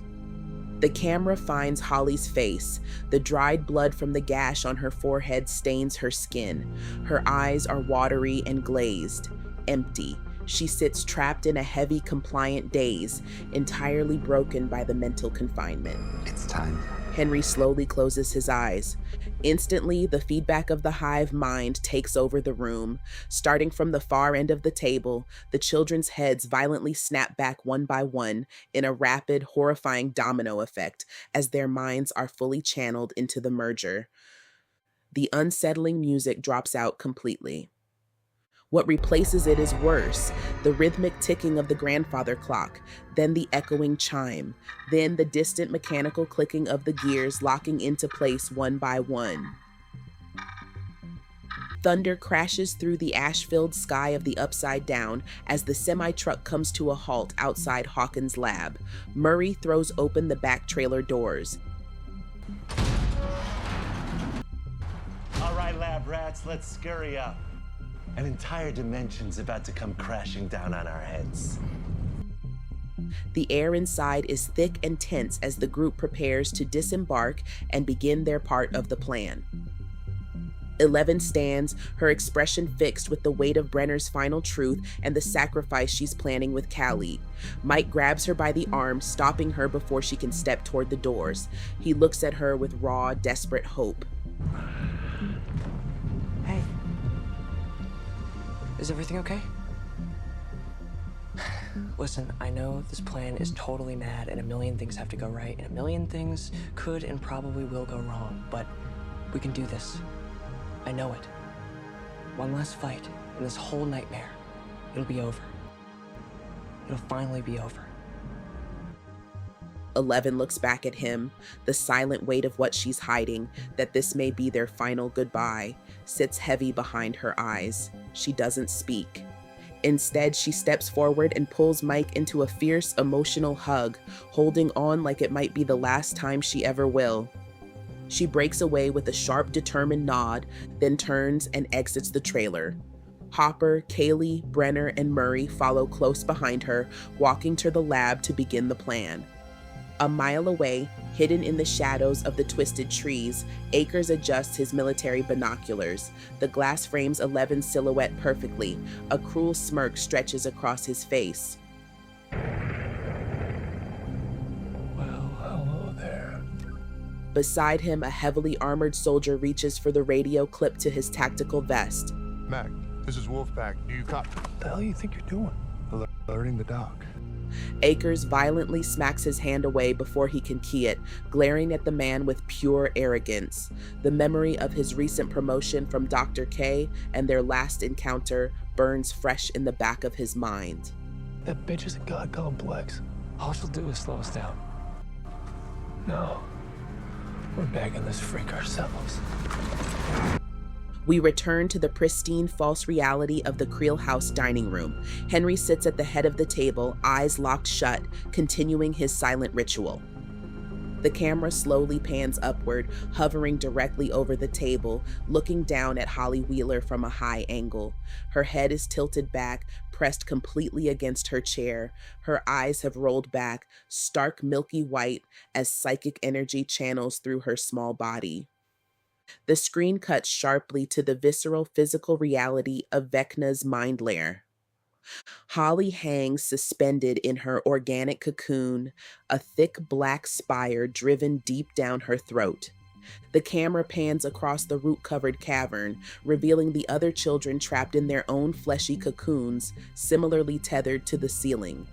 The camera finds Holly's face. The dried blood from the gash on her forehead stains her skin. Her eyes are watery and glazed, empty. She sits trapped in a heavy, compliant daze, entirely broken by the mental confinement. It's time. Henry slowly closes his eyes. Instantly, the feedback of the hive mind takes over the room. Starting from the far end of the table, the children's heads violently snap back one by one in a rapid, horrifying domino effect as their minds are fully channeled into the merger. The unsettling music drops out completely. What replaces it is worse, the rhythmic ticking of the grandfather clock, then the echoing chime, then the distant mechanical clicking of the gears locking into place one by one. Thunder crashes through the ash-filled sky of the Upside Down as the semi-truck comes to a halt outside Hawkins' lab. Murray throws open the back trailer doors. All right, lab rats, let's scurry up. An entire dimension's about to come crashing down on our heads. The air inside is thick and tense as the group prepares to disembark and begin their part of the plan. 11 stands, her expression fixed with the weight of Brenner's final truth and the sacrifice she's planning with Callie. Mike grabs her by the arm, stopping her before she can step toward the doors. He looks at her with raw, desperate hope. Hey. Is everything okay? Listen, I know this plan is totally mad and a million things have to go right and a million things could and probably will go wrong, but we can do this. I know it. One last fight and this whole nightmare, it'll be over. It'll finally be over. 11 looks back at him, the silent weight of what she's hiding, that this may be their final goodbye, sits heavy behind her eyes. She doesn't speak. Instead, she steps forward and pulls Mike into a fierce, emotional hug, holding on like it might be the last time she ever will. She breaks away with a sharp, determined nod, then turns and exits the trailer. Hopper, Kaylee, Brenner, and Murray follow close behind her, walking to the lab to begin the plan. A mile away, hidden in the shadows of the twisted trees, Akers adjusts his military binoculars. The glass frames 11's silhouette perfectly. A cruel smirk stretches across his face. Well, hello there. Beside him, a heavily armored soldier reaches for the radio clipped to his tactical vest. Mac, this is Wolfpack. Do you copy? What the hell you think you're doing? Alerting the doc. Akers violently smacks his hand away before he can key it, glaring at the man with pure arrogance. The memory of his recent promotion from Dr. K and their last encounter burns fresh in the back of his mind. That bitch is a god complex. All she'll do is slow us down. No. We're bagging this freak ourselves. We return to the pristine false reality of the Creel House dining room. Henry sits at the head of the table, eyes locked shut, continuing his silent ritual. The camera slowly pans upward, hovering directly over the table, looking down at Holly Wheeler from a high angle. Her head is tilted back, pressed completely against her chair. Her eyes have rolled back, stark milky white, as psychic energy channels through her small body. The screen cuts sharply to the visceral physical reality of Vecna's mind lair. Holly hangs suspended in her organic cocoon, a thick black spire driven deep down her throat. The camera pans across the root-covered cavern, revealing the other children trapped in their own fleshy cocoons, similarly tethered to the ceiling.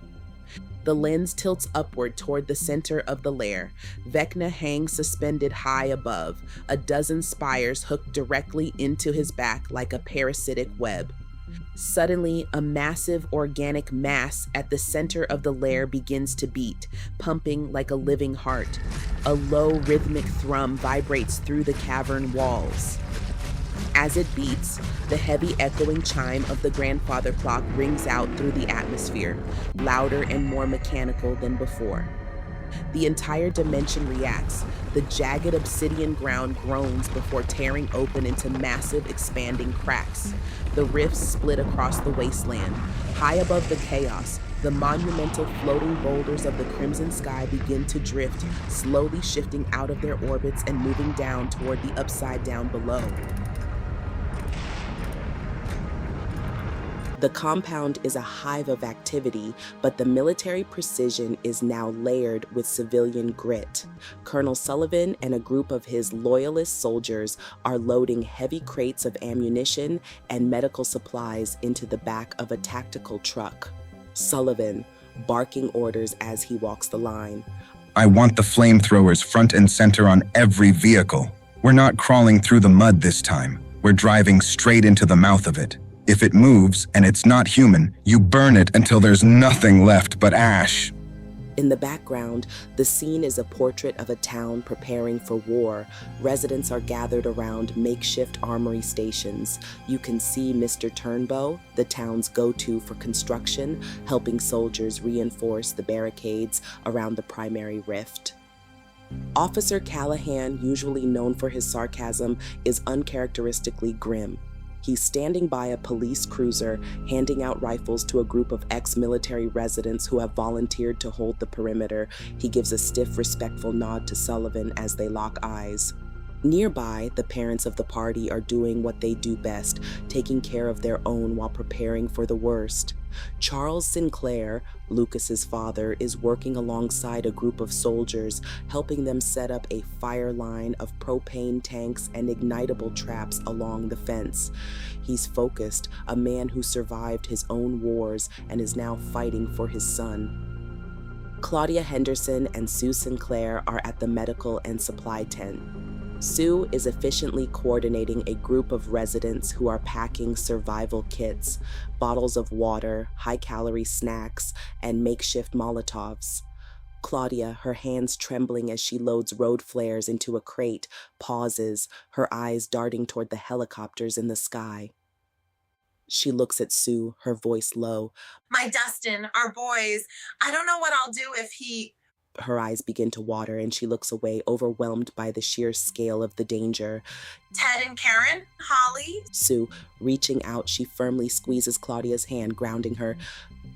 The lens tilts upward toward the center of the lair. Vecna hangs suspended high above, a dozen spires hooked directly into his back like a parasitic web. Suddenly, a massive organic mass at the center of the lair begins to beat, pumping like a living heart. A low rhythmic thrum vibrates through the cavern walls. As it beats, the heavy echoing chime of the grandfather clock rings out through the atmosphere, louder and more mechanical than before. The entire dimension reacts. The jagged obsidian ground groans before tearing open into massive expanding cracks. The rifts split across the wasteland. High above the chaos, the monumental floating boulders of the crimson sky begin to drift, slowly shifting out of their orbits and moving down toward the upside down below. The compound is a hive of activity, but the military precision is now layered with civilian grit. Colonel Sullivan and a group of his loyalist soldiers are loading heavy crates of ammunition and medical supplies into the back of a tactical truck. Sullivan, barking orders as he walks the line. I want the flamethrowers front and center on every vehicle. We're not crawling through the mud this time. We're driving straight into the mouth of it. If it moves and it's not human, you burn it until there's nothing left but ash. In the background, the scene is a portrait of a town preparing for war. Residents are gathered around makeshift armory stations. You can see Mr. Turnbow, the town's go-to for construction, helping soldiers reinforce the barricades around the primary rift. Officer Callahan, usually known for his sarcasm, is uncharacteristically grim. He's standing by a police cruiser, handing out rifles to a group of ex-military residents who have volunteered to hold the perimeter. He gives a stiff, respectful nod to Sullivan as they lock eyes. Nearby, the parents of the party are doing what they do best, taking care of their own while preparing for the worst. Charles Sinclair, Lucas's father, is working alongside a group of soldiers, helping them set up a fire line of propane tanks and ignitable traps along the fence. He's focused, a man who survived his own wars and is now fighting for his son. Claudia Henderson and Sue Sinclair are at the medical and supply tent. Sue is efficiently coordinating a group of residents who are packing survival kits, bottles of water, high-calorie snacks, and makeshift Molotovs. Claudia, her hands trembling as she loads road flares into a crate, pauses, her eyes darting toward the helicopters in the sky. She looks at Sue, her voice low. My Dustin, our boys, I don't know what I'll do if he... Her eyes begin to water and she looks away, overwhelmed by the sheer scale of the danger. Ted and Karen, Holly. Sue, reaching out, she firmly squeezes Claudia's hand, grounding her.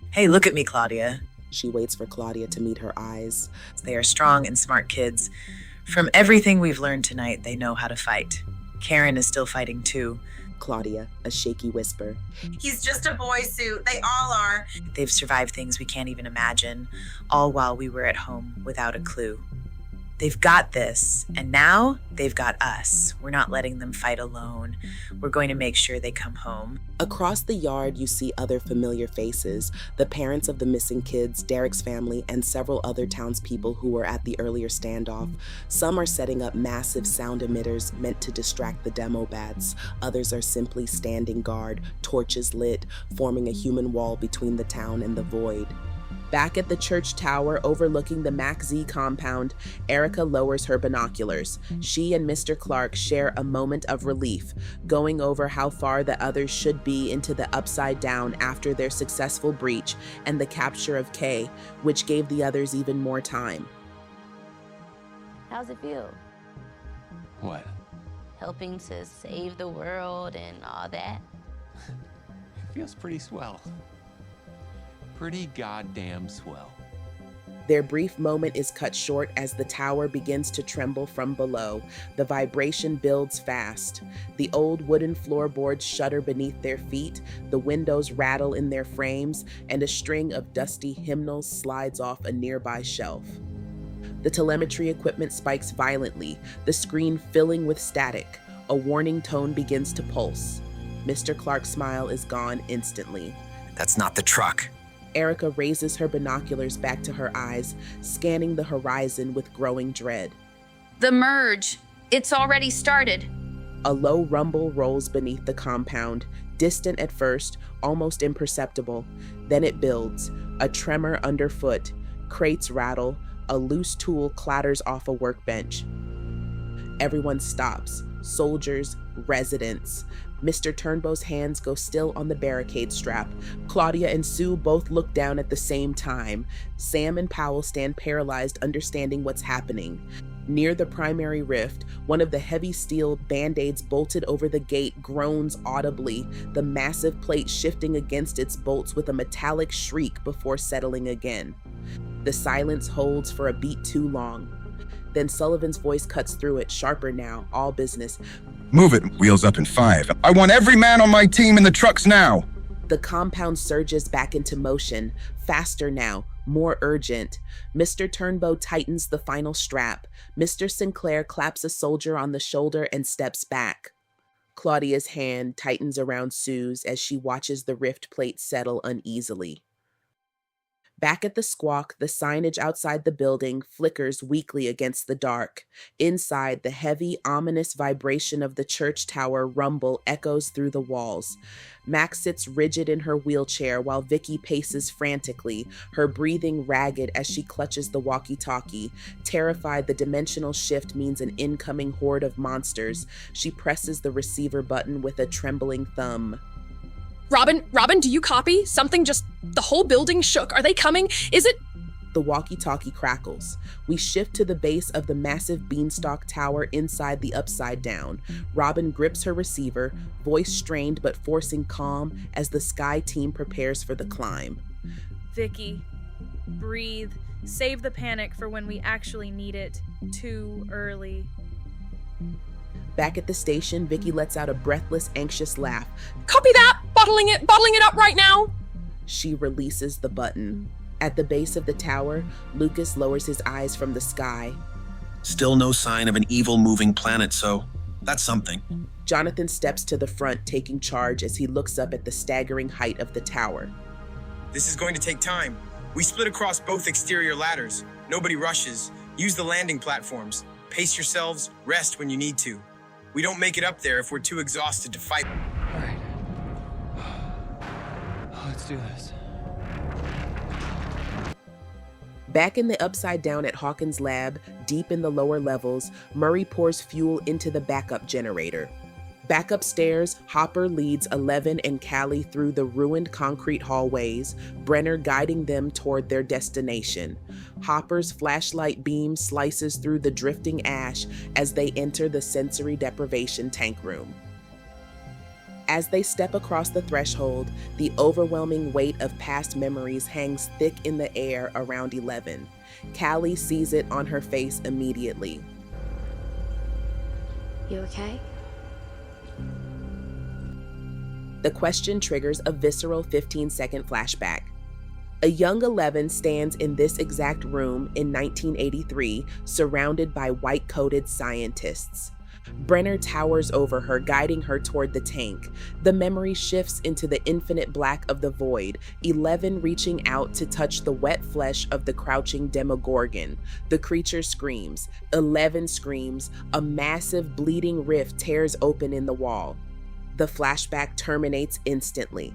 Hey, look at me, Claudia. She waits for Claudia to meet her eyes. They are strong and smart kids. From everything we've learned tonight, they know how to fight. Karen is still fighting too. Claudia, a shaky whisper. He's just a boy, Sue. They all are. They've survived things we can't even imagine, all while we were at home without a clue. They've got this, and now they've got us. We're not letting them fight alone. We're going to make sure they come home. Across the yard, you see other familiar faces, the parents of the missing kids, Derek's family, and several other townspeople who were at the earlier standoff. Some are setting up massive sound emitters meant to distract the demo bats. Others are simply standing guard, torches lit, forming a human wall between the town and the void. Back at the church tower overlooking the Mac Z compound, Erica lowers her binoculars. She and Mr. Clark share a moment of relief, going over how far the others should be into the upside down after their successful breach and the capture of Kay, which gave the others even more time. How's it feel? What? Helping to save the world and all that? It feels pretty swell. Pretty goddamn swell. Their brief moment is cut short as the tower begins to tremble from below. The vibration builds fast. The old wooden floorboards shudder beneath their feet, the windows rattle in their frames, and a string of dusty hymnals slides off a nearby shelf. The telemetry equipment spikes violently, the screen filling with static. A warning tone begins to pulse. Mr. Clark's smile is gone instantly. That's not the truck. Erica raises her binoculars back to her eyes, scanning the horizon with growing dread. The merge. It's already started. A low rumble rolls beneath the compound, distant at first, almost imperceptible. Then it builds, a tremor underfoot, crates rattle, a loose tool clatters off a workbench. Everyone stops, soldiers, residents. Mr. Turnbow's hands go still on the barricade strap. Claudia and Sue both look down at the same time. Sam and Powell stand paralyzed, understanding what's happening. Near the primary rift, one of the heavy steel band-aids bolted over the gate groans audibly, the massive plate shifting against its bolts with a metallic shriek before settling again. The silence holds for a beat too long. Then Sullivan's voice cuts through it, sharper now, all business. Move it, wheels up in 5. I want every man on my team in the trucks now. The compound surges back into motion, faster now, more urgent. Mr. Turnbow tightens the final strap. Mr. Sinclair claps a soldier on the shoulder and steps back. Claudia's hand tightens around Sue's as she watches the rift plate settle uneasily. Back at the squawk, the signage outside the building flickers weakly against the dark. Inside, the heavy, ominous vibration of the church tower rumble echoes through the walls. Max sits rigid in her wheelchair while Vicky paces frantically, her breathing ragged as she clutches the walkie-talkie. Terrified the dimensional shift means an incoming horde of monsters, she presses the receiver button with a trembling thumb. Robin, do you copy? The whole building shook. Are they coming? Is it? The walkie-talkie crackles. We shift to the base of the massive beanstalk tower inside the Upside Down. Robin grips her receiver, voice strained but forcing calm as the Sky team prepares for the climb. Vicky, breathe. Save the panic for when we actually need it. Too early. Back at the station, Vicky lets out a breathless, anxious laugh. Copy that! Bottling it up right now! She releases the button. At the base of the tower, Lucas lowers his eyes from the sky. Still no sign of an evil moving planet, so that's something. Jonathan steps to the front, taking charge as he looks up at the staggering height of the tower. This is going to take time. We split across both exterior ladders. Nobody rushes. Use the landing platforms. Pace yourselves, rest when you need to. We don't make it up there if we're too exhausted to fight. All right. Let's do this. Back in the Upside Down at Hawkins' lab, deep in the lower levels, Murray pours fuel into the backup generator. Back upstairs, Hopper leads 11 and Callie through the ruined concrete hallways, Brenner guiding them toward their destination. Hopper's flashlight beam slices through the drifting ash as they enter the sensory deprivation tank room. As they step across the threshold, the overwhelming weight of past memories hangs thick in the air around 11. Callie sees it on her face immediately. You okay? The question triggers a visceral 15-second flashback. A young 11 stands in this exact room in 1983, surrounded by white-coated scientists. Brenner towers over her, guiding her toward the tank. The memory shifts into the infinite black of the void, 11 reaching out to touch the wet flesh of the crouching Demogorgon. The creature screams. 11 screams. A massive bleeding rift tears open in the wall. The flashback terminates instantly.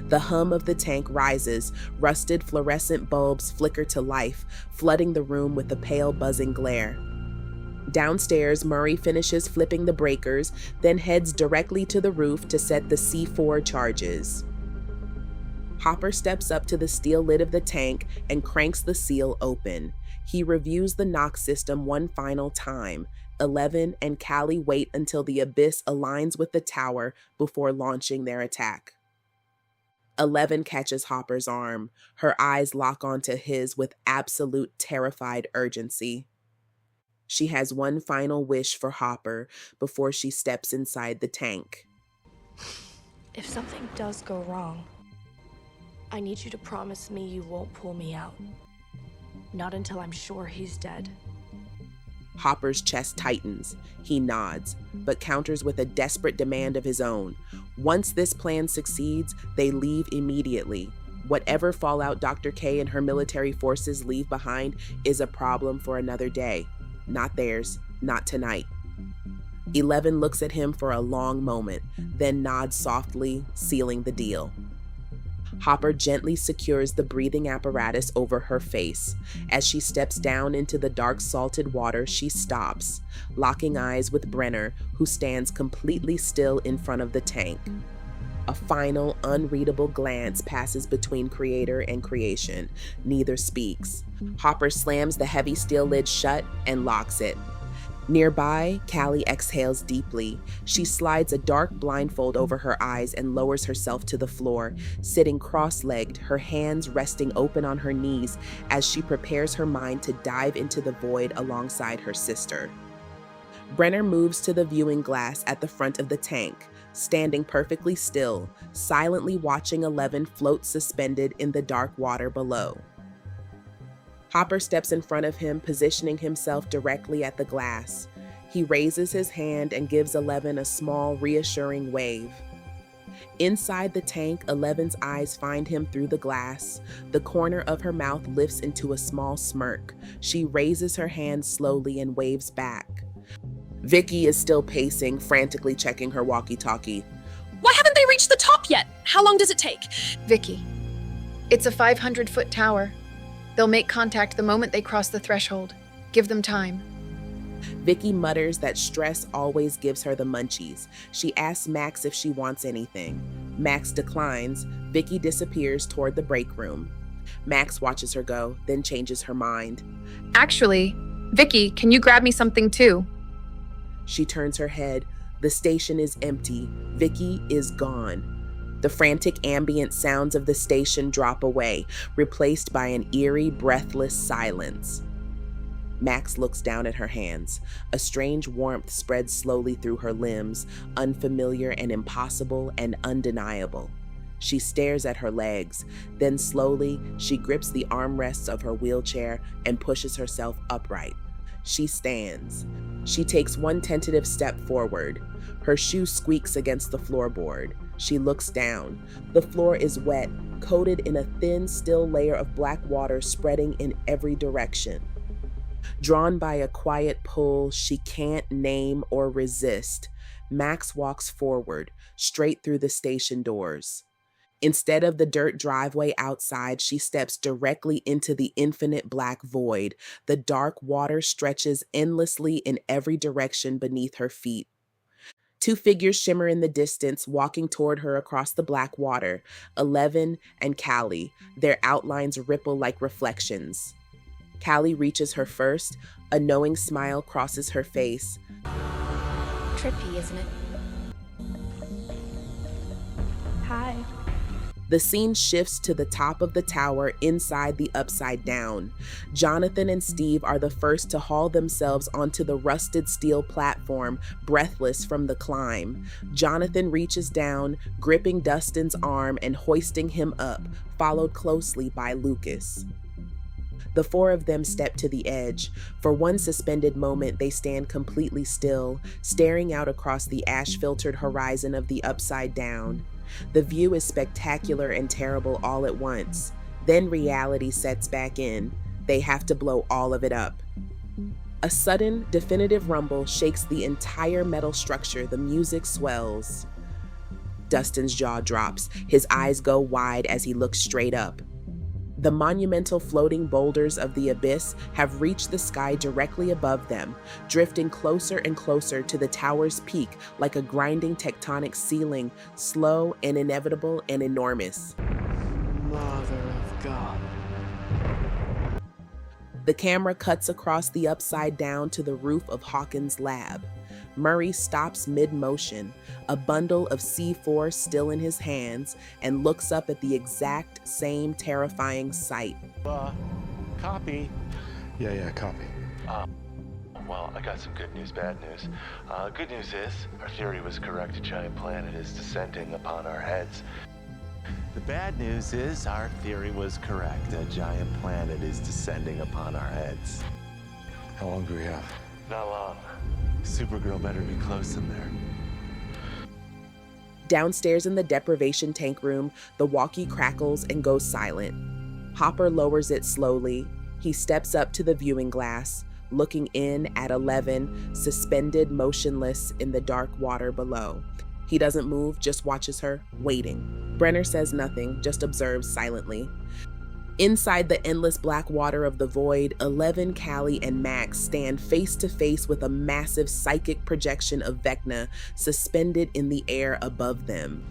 The hum of the tank rises. Rusted fluorescent bulbs flicker to life, flooding the room with a pale buzzing glare. Downstairs, Murray finishes flipping the breakers, then heads directly to the roof to set the C4 charges. Hopper steps up to the steel lid of the tank and cranks the seal open. He reviews the knock system one final time. 11 and Callie wait until the abyss aligns with the tower before launching their attack. 11 catches Hopper's arm. Her eyes lock onto his with absolute terrified urgency. She has one final wish for Hopper before she steps inside the tank. If something does go wrong, I need you to promise me you won't pull me out. Not until I'm sure he's dead. Hopper's chest tightens. He nods, but counters with a desperate demand of his own. Once this plan succeeds, they leave immediately. Whatever fallout Dr. K and her military forces leave behind is a problem for another day. Not theirs, not tonight. 11 looks at him for a long moment, then nods softly, sealing the deal. Hopper gently secures the breathing apparatus over her face. As she steps down into the dark salted water, she stops, locking eyes with Brenner, who stands completely still in front of the tank. A final, unreadable glance passes between creator and creation. Neither speaks. Hopper slams the heavy steel lid shut and locks it. Nearby, Callie exhales deeply. She slides a dark blindfold over her eyes and lowers herself to the floor, sitting cross-legged, her hands resting open on her knees as she prepares her mind to dive into the void alongside her sister. Brenner moves to the viewing glass at the front of the tank, standing perfectly still, silently watching 11 float suspended in the dark water below. Hopper steps in front of him, positioning himself directly at the glass. He raises his hand and gives 11 a small, reassuring wave. Inside the tank, 11's eyes find him through the glass. The corner of her mouth lifts into a small smirk. She raises her hand slowly and waves back. Vicky is still pacing, frantically checking her walkie-talkie. Why haven't they reached the top yet? How long does it take? Vicky, it's a 500-foot tower. They'll make contact the moment they cross the threshold. Give them time. Vicky mutters that stress always gives her the munchies. She asks Max if she wants anything. Max declines. Vicky disappears toward the break room. Max watches her go, then changes her mind. Actually, Vicky, can you grab me something too? She turns her head. The station is empty. Vicky is gone. The frantic ambient sounds of the station drop away, replaced by an eerie, breathless silence. Max looks down at her hands. A strange warmth spreads slowly through her limbs, unfamiliar and impossible and undeniable. She stares at her legs. Then slowly, she grips the armrests of her wheelchair and pushes herself upright. She stands. She takes one tentative step forward. Her shoe squeaks against the floorboard. She looks down. The floor is wet, coated in a thin, still layer of black water spreading in every direction. Drawn by a quiet pull she can't name or resist, Max walks forward, straight through the station doors. Instead of the dirt driveway outside, she steps directly into the infinite black void. The dark water stretches endlessly in every direction beneath her feet. Two figures shimmer in the distance, walking toward her across the black water, 11 and Callie. Their outlines ripple like reflections. Callie reaches her first. A knowing smile crosses her face. Trippy, isn't it? Hi. The scene shifts to the top of the tower inside the Upside Down. Jonathan and Steve are the first to haul themselves onto the rusted steel platform, breathless from the climb. Jonathan reaches down, gripping Dustin's arm and hoisting him up, followed closely by Lucas. The four of them step to the edge. For one suspended moment, they stand completely still, staring out across the ash-filtered horizon of the Upside Down. The view is spectacular and terrible all at once. Then reality sets back in. They have to blow all of it up. A sudden, definitive rumble shakes the entire metal structure. The music swells. Dustin's jaw drops. His eyes go wide as he looks straight up. The monumental floating boulders of the abyss have reached the sky directly above them, drifting closer and closer to the tower's peak like a grinding tectonic ceiling, slow and inevitable and enormous. Mother of God. The camera cuts across the Upside Down to the roof of Hawkins' lab. Murray stops mid-motion, a bundle of C4 still in his hands, and looks up at the exact same terrifying sight. Copy. Yeah, copy. Well, I got some good news, bad news. Good news is, our theory was correct. A giant planet is descending upon our heads. The bad news is, our theory was correct. A giant planet is descending upon our heads. How long do we have? Not long. Supergirl better be close in there. Downstairs in the deprivation tank room, the walkie crackles and goes silent. Hopper lowers it slowly. He steps up to the viewing glass, looking in at 11, suspended motionless in the dark water below. He doesn't move, just watches her, waiting. Brenner says nothing, just observes silently. Inside the endless black water of the void, 11, Callie, and Max stand face to face with a massive psychic projection of Vecna suspended in the air above them.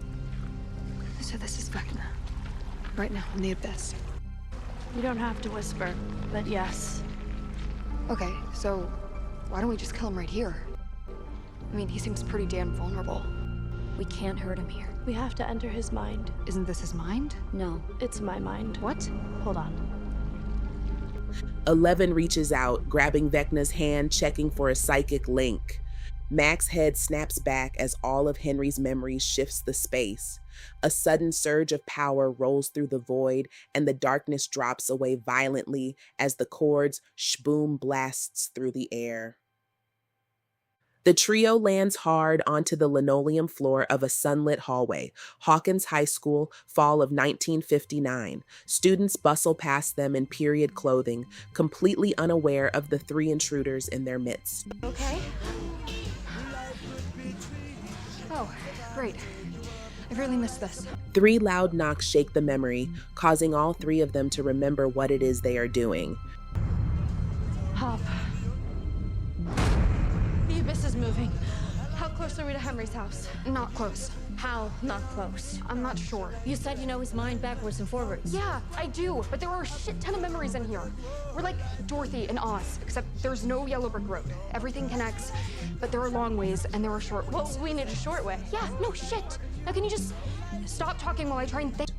So this is Vecna. Right now, in the abyss. You don't have to whisper, but yes. Okay, so why don't we just kill him right here? I mean, he seems pretty damn vulnerable. We can't hurt him here. We have to enter his mind. Isn't this his mind? No, it's my mind. What? Hold on. 11 reaches out, grabbing Vecna's hand, checking for a psychic link. Max's head snaps back as all of Henry's memories shifts the space. A sudden surge of power rolls through the void, and the darkness drops away violently as the chord's shboom blasts through the air. The trio lands hard onto the linoleum floor of a sunlit hallway, Hawkins High School, fall of 1959. Students bustle past them in period clothing, completely unaware of the three intruders in their midst. Okay. Oh, great. I've really missed this. 3 loud knocks shake the memory, causing all 3 of them to remember what it is they are doing. Hop. The abyss is moving. How close are we to Henry's house? Not close. How not close? I'm not sure. You said you know his mind backwards and forwards. Yeah, I do, but there are a shit ton of memories in here. We're like Dorothy and Oz, except there's no yellow brick road. Everything connects, but there are long ways and there are short ways. Well, we need a short way. Yeah, no shit. Now can you just stop talking while I try and think?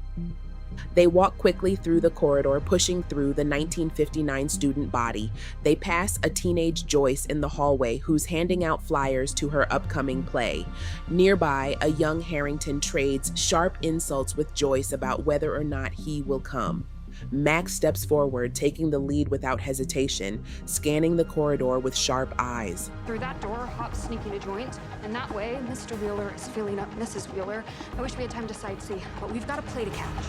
They walk quickly through the corridor, pushing through the 1959 student body. They pass a teenage Joyce in the hallway who's handing out flyers to her upcoming play. Nearby, a young Harrington trades sharp insults with Joyce about whether or not he will come. Max steps forward, taking the lead without hesitation, scanning the corridor with sharp eyes. Through that door, Hop's sneaking a joint, and that way, Mr. Wheeler is filling up Mrs. Wheeler. I wish we had time to sightsee, but we've got a play to catch.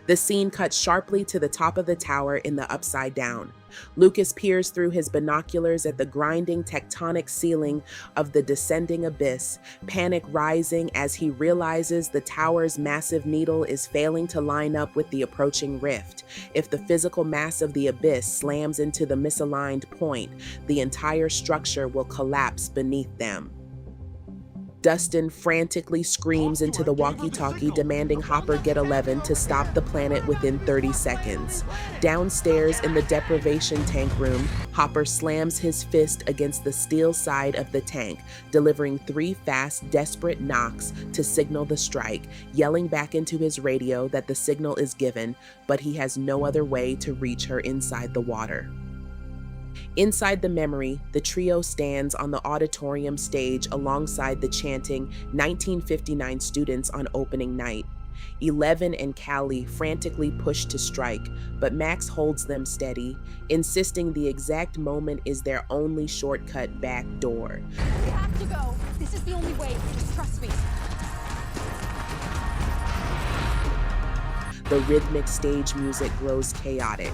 The scene cuts sharply to the top of the tower in the Upside Down. Lucas peers through his binoculars at the grinding tectonic ceiling of the descending abyss, panic rising as he realizes the tower's massive needle is failing to line up with the approaching rift. If the physical mass of the abyss slams into the misaligned point, the entire structure will collapse beneath them. Dustin frantically screams into the walkie-talkie, demanding Hopper get 11 to stop the planet within 30 seconds. Downstairs in the deprivation tank room, Hopper slams his fist against the steel side of the tank, delivering 3 fast, desperate knocks to signal the strike, yelling back into his radio that the signal is given, but he has no other way to reach her inside the water. Inside the memory, the trio stands on the auditorium stage alongside the chanting 1959 students on opening night. 11 and Callie frantically push to strike, but Max holds them steady, insisting the exact moment is their only shortcut back door. We have to go. This is the only way. Just trust me. The rhythmic stage music grows chaotic.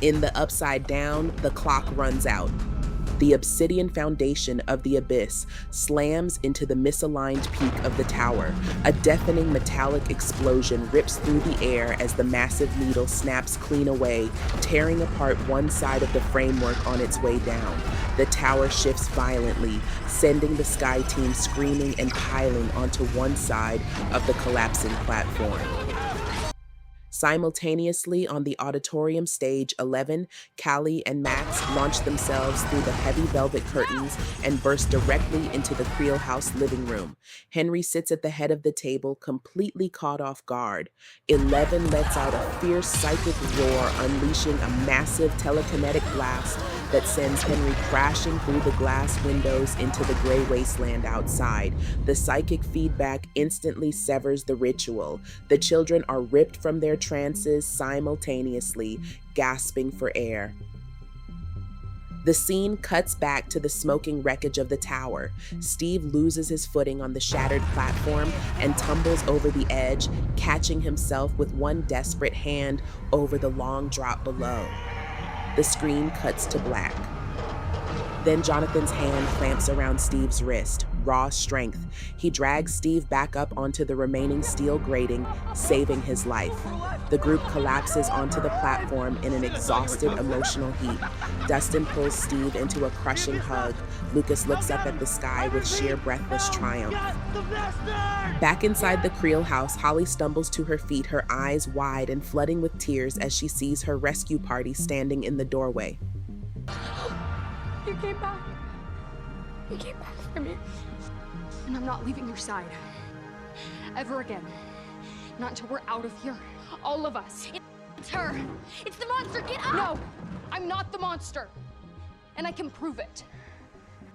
In the Upside Down, the clock runs out. The obsidian foundation of the abyss slams into the misaligned peak of the tower. A deafening metallic explosion rips through the air as the massive needle snaps clean away, tearing apart one side of the framework on its way down. The tower shifts violently, sending the Sky Team screaming and piling onto one side of the collapsing platform. Simultaneously on the auditorium stage, 11, Callie, and Max launch themselves through the heavy velvet curtains and burst directly into the Creel House living room. Henry sits at the head of the table, completely caught off guard. 11 lets out a fierce psychic roar, unleashing a massive telekinetic blast that sends Henry crashing through the glass windows into the gray wasteland outside. The psychic feedback instantly severs the ritual. The children are ripped from their trances simultaneously, gasping for air. The scene cuts back to the smoking wreckage of the tower. Steve loses his footing on the shattered platform and tumbles over the edge, catching himself with one desperate hand over the long drop below. The screen cuts to black. Then Jonathan's hand clamps around Steve's wrist, raw strength. He drags Steve back up onto the remaining steel grating, saving his life. The group collapses onto the platform in an exhausted, emotional heap. Dustin pulls Steve into a crushing hug. Lucas looks up at the sky with sheer breathless triumph. Back inside the Creel house, Holly stumbles to her feet, her eyes wide and flooding with tears as she sees her rescue party standing in the doorway. You came back. You came back for me. And I'm not leaving your side. Ever again. Not until we're out of here. All of us. It's her. It's the monster. Get up! No! I'm not the monster. And I can prove it.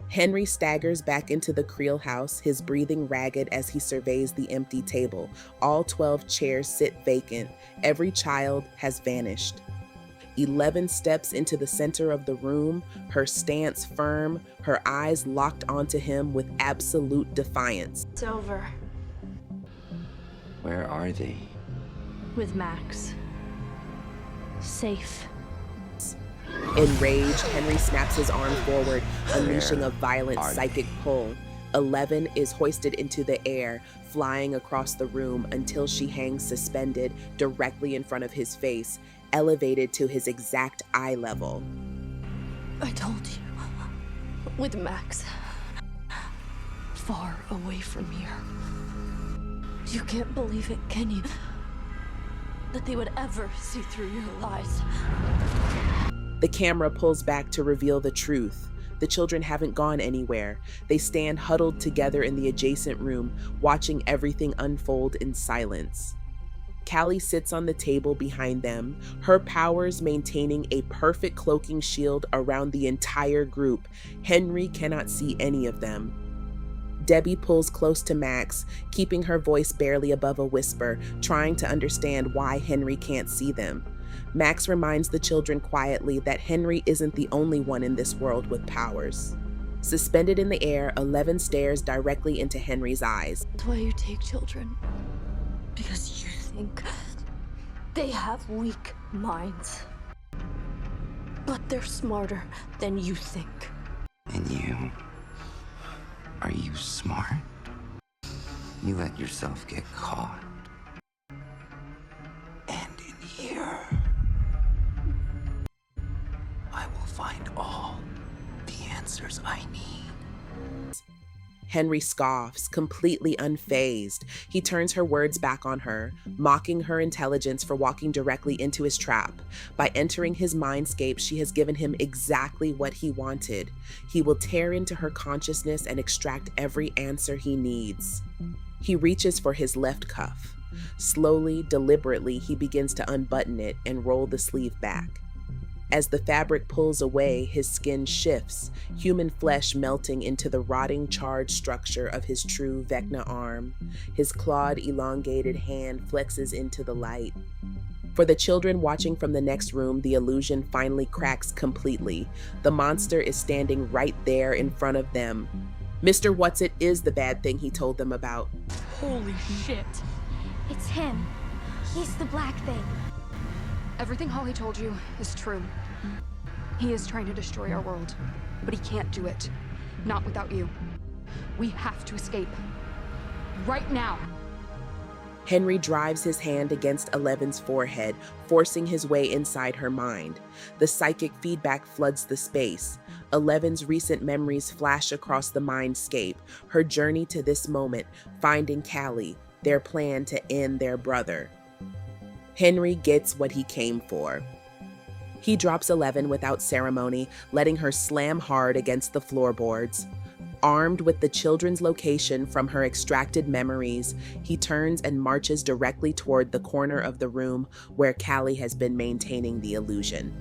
Henry staggers back into the Creel house, his breathing ragged as he surveys the empty table. All 12 chairs sit vacant. Every child has vanished. 11 steps into the center of the room, her stance firm, her eyes locked onto him with absolute defiance. It's over. Where are they? With Max. Safe. Enraged, Henry snaps his arm forward, unleashing a violent psychic pull. 11 is hoisted into the air, flying across the room until she hangs suspended directly in front of his face, elevated to his exact eye level. I told you. With Max. Far away from here. You can't believe it, can you? That they would ever see through your lies. The camera pulls back to reveal the truth. The children haven't gone anywhere. They stand huddled together in the adjacent room, watching everything unfold in silence. Callie sits on the table behind them, her powers maintaining a perfect cloaking shield around the entire group. Henry cannot see any of them. Debbie pulls close to Max, keeping her voice barely above a whisper, trying to understand why Henry can't see them. Max reminds the children quietly that Henry isn't the only one in this world with powers. Suspended in the air, 11 stares directly into Henry's eyes. That's why you take children. Because you think they have weak minds. But they're smarter than you think. And you? Are you smart? You let yourself get caught. And in here, I will find all the answers I need. Henry scoffs, completely unfazed. He turns her words back on her, mocking her intelligence for walking directly into his trap. By entering his mindscape, she has given him exactly what he wanted. He will tear into her consciousness and extract every answer he needs. He reaches for his left cuff. Slowly, deliberately, he begins to unbutton it and roll the sleeve back. As the fabric pulls away, his skin shifts, human flesh melting into the rotting, charred structure of his true Vecna arm. His clawed, elongated hand flexes into the light. For the children watching from the next room, the illusion finally cracks completely. The monster is standing right there in front of them. Mr. Whatsit is the bad thing he told them about. Holy shit. It's him. He's the black thing. Everything Holly told you is true. He is trying to destroy our world, but he can't do it. Not without you. We have to escape. Right now. Henry drives his hand against 11's forehead, forcing his way inside her mind. The psychic feedback floods the space. 11's recent memories flash across the mindscape, her journey to this moment, finding Callie, their plan to end their brother. Henry gets what he came for. He drops 11 without ceremony, letting her slam hard against the floorboards. Armed with the children's location from her extracted memories, he turns and marches directly toward the corner of the room where Callie has been maintaining the illusion.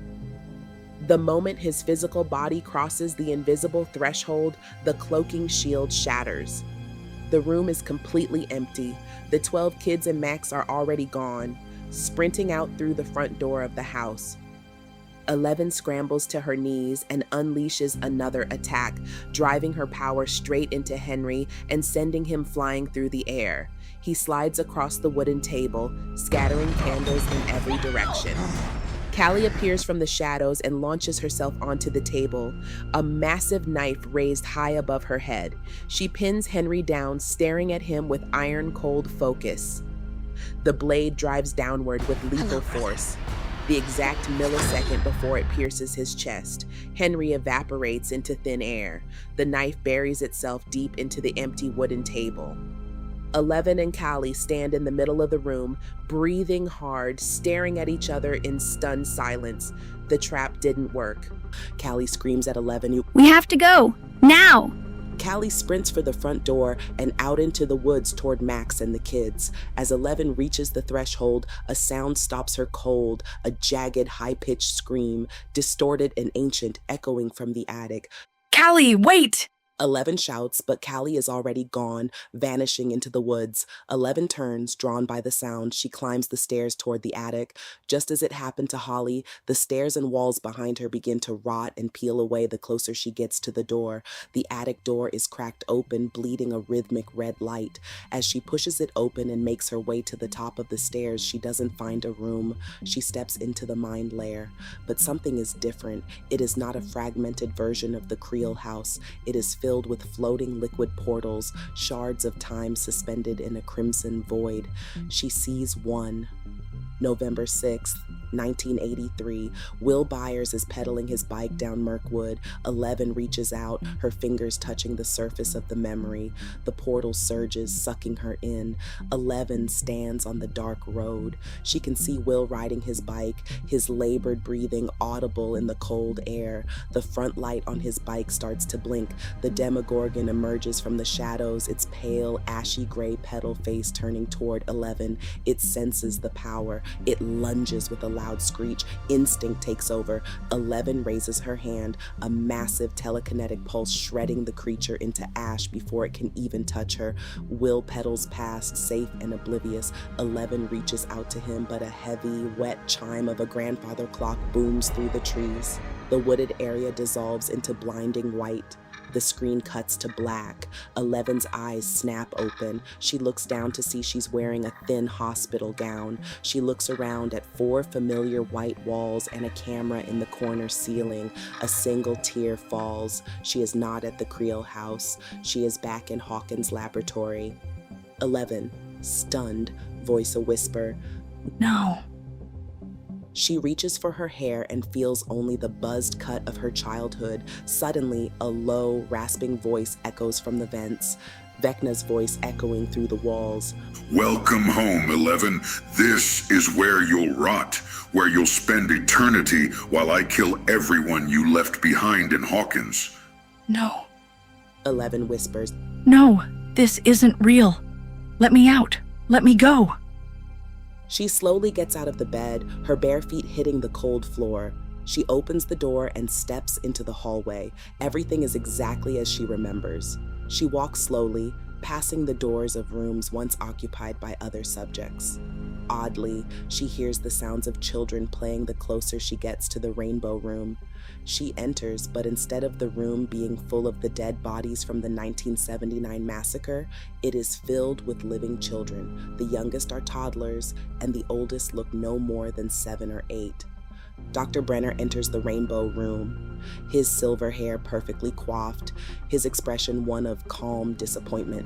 The moment his physical body crosses the invisible threshold, the cloaking shield shatters. The room is completely empty. The 12 kids and Max are already gone, sprinting out through the front door of the house. 11 scrambles to her knees and unleashes another attack, driving her power straight into Henry and sending him flying through the air. He slides across the wooden table, scattering candles in every direction. Callie appears from the shadows and launches herself onto the table, a massive knife raised high above her head. She pins Henry down, staring at him with iron-cold focus. The blade drives downward with lethal force. The exact millisecond before it pierces his chest, Henry evaporates into thin air. The knife buries itself deep into the empty wooden table. 11 and Callie stand in the middle of the room, breathing hard, staring at each other in stunned silence. The trap didn't work. Callie screams at 11. We have to go! Now! Callie sprints for the front door and out into the woods toward Max and the kids. As 11 reaches the threshold, a sound stops her cold, a jagged, high-pitched scream, distorted and ancient, echoing from the attic. Callie, wait! 11 shouts, but Callie is already gone, vanishing into the woods. 11 turns, drawn by the sound. She climbs the stairs toward the attic. Just as it happened to Holly, the stairs and walls behind her begin to rot and peel away the closer she gets to the door. The attic door is cracked open, bleeding a rhythmic red light. As she pushes it open and makes her way to the top of the stairs, she doesn't find a room. She steps into the mind layer. But something is different. It is not a fragmented version of the Creel house. It is filled with floating liquid portals, shards of time suspended in a crimson void. She sees one. November 6th, 1983. Will Byers is pedaling his bike down Mirkwood. 11 reaches out, her fingers touching the surface of the memory. The portal surges, sucking her in. 11 stands on the dark road. She can see Will riding his bike, his labored breathing audible in the cold air. The front light on his bike starts to blink. The Demogorgon emerges from the shadows, its pale, ashy gray petal face turning toward 11. It senses the power. It lunges with a loud screech. Instinct takes over. 11 raises her hand, a massive telekinetic pulse shredding the creature into ash before it can even touch her. Will pedals past, safe and oblivious. 11 reaches out to him, but a heavy, wet chime of a grandfather clock booms through the trees. The wooded area dissolves into blinding white. The screen cuts to black. 11's eyes snap open. She looks down to see she's wearing a thin hospital gown. She looks around at 4 familiar white walls and a camera in the corner ceiling. A single tear falls. She is not at the Creel house. She is back in Hawkins' laboratory. 11, stunned, voice a whisper. No. She reaches for her hair and feels only the buzzed cut of her childhood. Suddenly, a low, rasping voice echoes from the vents. Vecna's voice echoing through the walls. Welcome home, 11. This is where you'll rot, where you'll spend eternity while I kill everyone you left behind in Hawkins. No. 11 whispers. No, this isn't real. Let me out. Let me go. She slowly gets out of the bed, her bare feet hitting the cold floor. She opens the door and steps into the hallway. Everything is exactly as she remembers. She walks slowly, passing the doors of rooms once occupied by other subjects. Oddly, she hears the sounds of children playing the closer she gets to the rainbow room. She enters, but instead of the room being full of the dead bodies from the 1979 massacre, it is filled with living children. The youngest are toddlers, and the oldest look no more than 7 or 8. Dr. Brenner enters the rainbow room, his silver hair perfectly coiffed, his expression one of calm disappointment.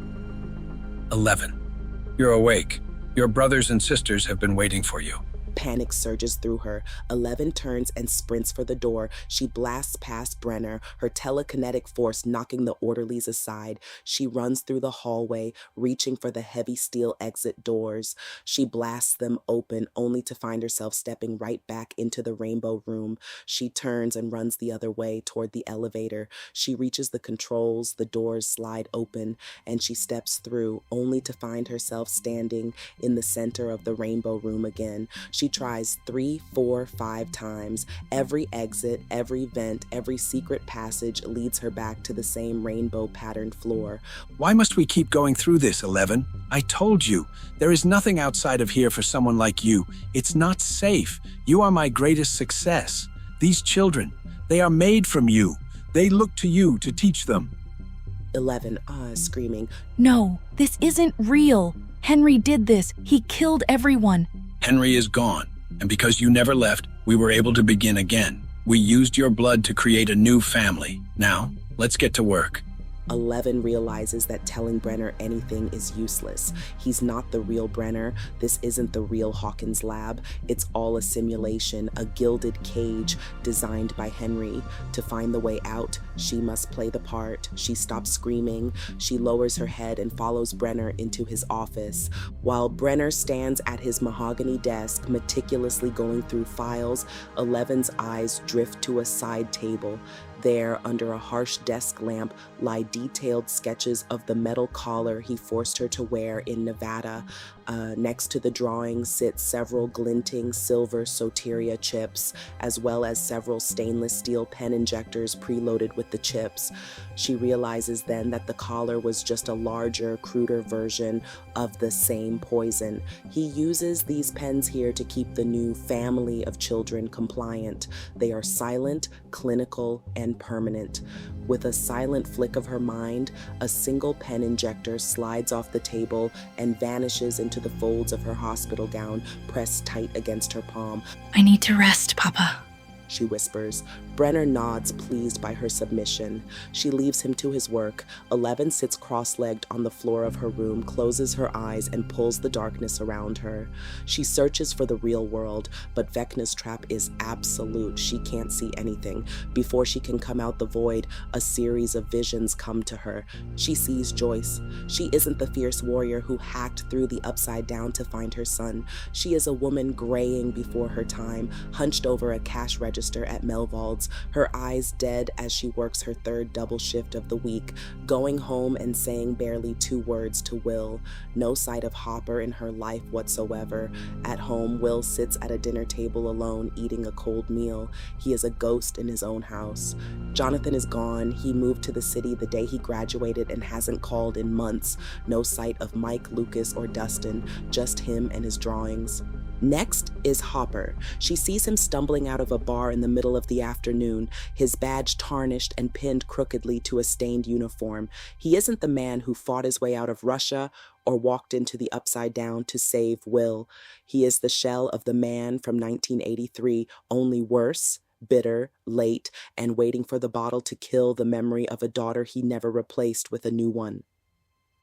11. You're awake. Your brothers and sisters have been waiting for you. Panic surges through her. 11 turns and sprints for the door. She blasts past Brenner, her telekinetic force knocking the orderlies aside. She runs through the hallway, reaching for the heavy steel exit doors. She blasts them open, only to find herself stepping right back into the rainbow room. She turns and runs the other way toward the elevator. She reaches the controls, the doors slide open, and she steps through, only to find herself standing in the center of the rainbow room again. She tries 3, 4, 5 times. Every exit, every vent, every secret passage leads her back to the same rainbow-patterned floor. Why must we keep going through this, 11? I told you, there is nothing outside of here for someone like you. It's not safe. You are my greatest success. These children, they are made from you. They look to you to teach them. 11, screaming. No, this isn't real. Henry did this. He killed everyone. Henry is gone, and because you never left, we were able to begin again. We used your blood to create a new family. Now, let's get to work. 11 realizes that telling Brenner anything is useless. He's not the real Brenner. This isn't the real Hawkins lab. It's all a simulation, a gilded cage designed by Henry. To find the way out, she must play the part. She stops screaming. She lowers her head and follows Brenner into his office. While Brenner stands at his mahogany desk, meticulously going through files, 11's eyes drift to a side table. There, under a harsh desk lamp, lie detailed sketches of the metal collar he forced her to wear in Nevada. Next to the drawings sit several glinting silver Soteria chips, as well as several stainless steel pen injectors preloaded with the chips. She realizes then that the collar was just a larger, cruder version of the same poison. He uses these pens here to keep the new family of children compliant. They are silent, clinical, and permanent. With a silent flick of her mind, a single pen injector slides off the table and vanishes into the folds of her hospital gown, pressed tight against her palm. I need to rest, Papa, she whispers. Brenner nods, pleased by her submission. She leaves him to his work. 11 sits cross-legged on the floor of her room, closes her eyes, and pulls the darkness around her. She searches for the real world, but Vecna's trap is absolute. She can't see anything. Before she can come out the void, a series of visions come to her. She sees Joyce. She isn't the fierce warrior who hacked through the Upside Down to find her son. She is a woman graying before her time, hunched over a cash register at Melvald's, her eyes dead as she works her third double shift of the week, going home and saying barely 2 words to Will. No sight of Hopper in her life whatsoever. At home, Will sits at a dinner table alone, eating a cold meal. He is a ghost in his own house. Jonathan is gone. He moved to the city the day he graduated and hasn't called in months. No sight of Mike, Lucas, or Dustin, just him and his drawings. Next is Hopper. She sees him stumbling out of a bar in the middle of the afternoon, his badge tarnished and pinned crookedly to a stained uniform. He isn't the man who fought his way out of Russia or walked into the Upside Down to save Will. He is the shell of the man from 1983, only worse, bitter, late, and waiting for the bottle to kill the memory of a daughter he never replaced with a new one.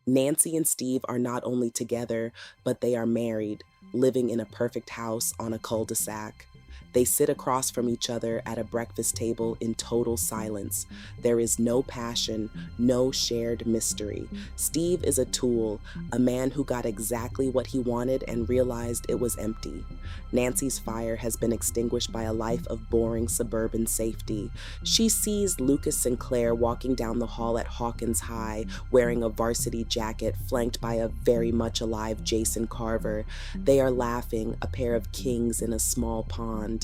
Nancy and Steve are not only together, but they are married, living in a perfect house on a cul-de-sac. They sit across from each other at a breakfast table in total silence. There is no passion, no shared mystery. Steve is a tool, a man who got exactly what he wanted and realized it was empty. Nancy's fire has been extinguished by a life of boring suburban safety. She sees Lucas Sinclair walking down the hall at Hawkins High, wearing a varsity jacket flanked by a very much alive Jason Carver. They are laughing, a pair of kings in a small pond.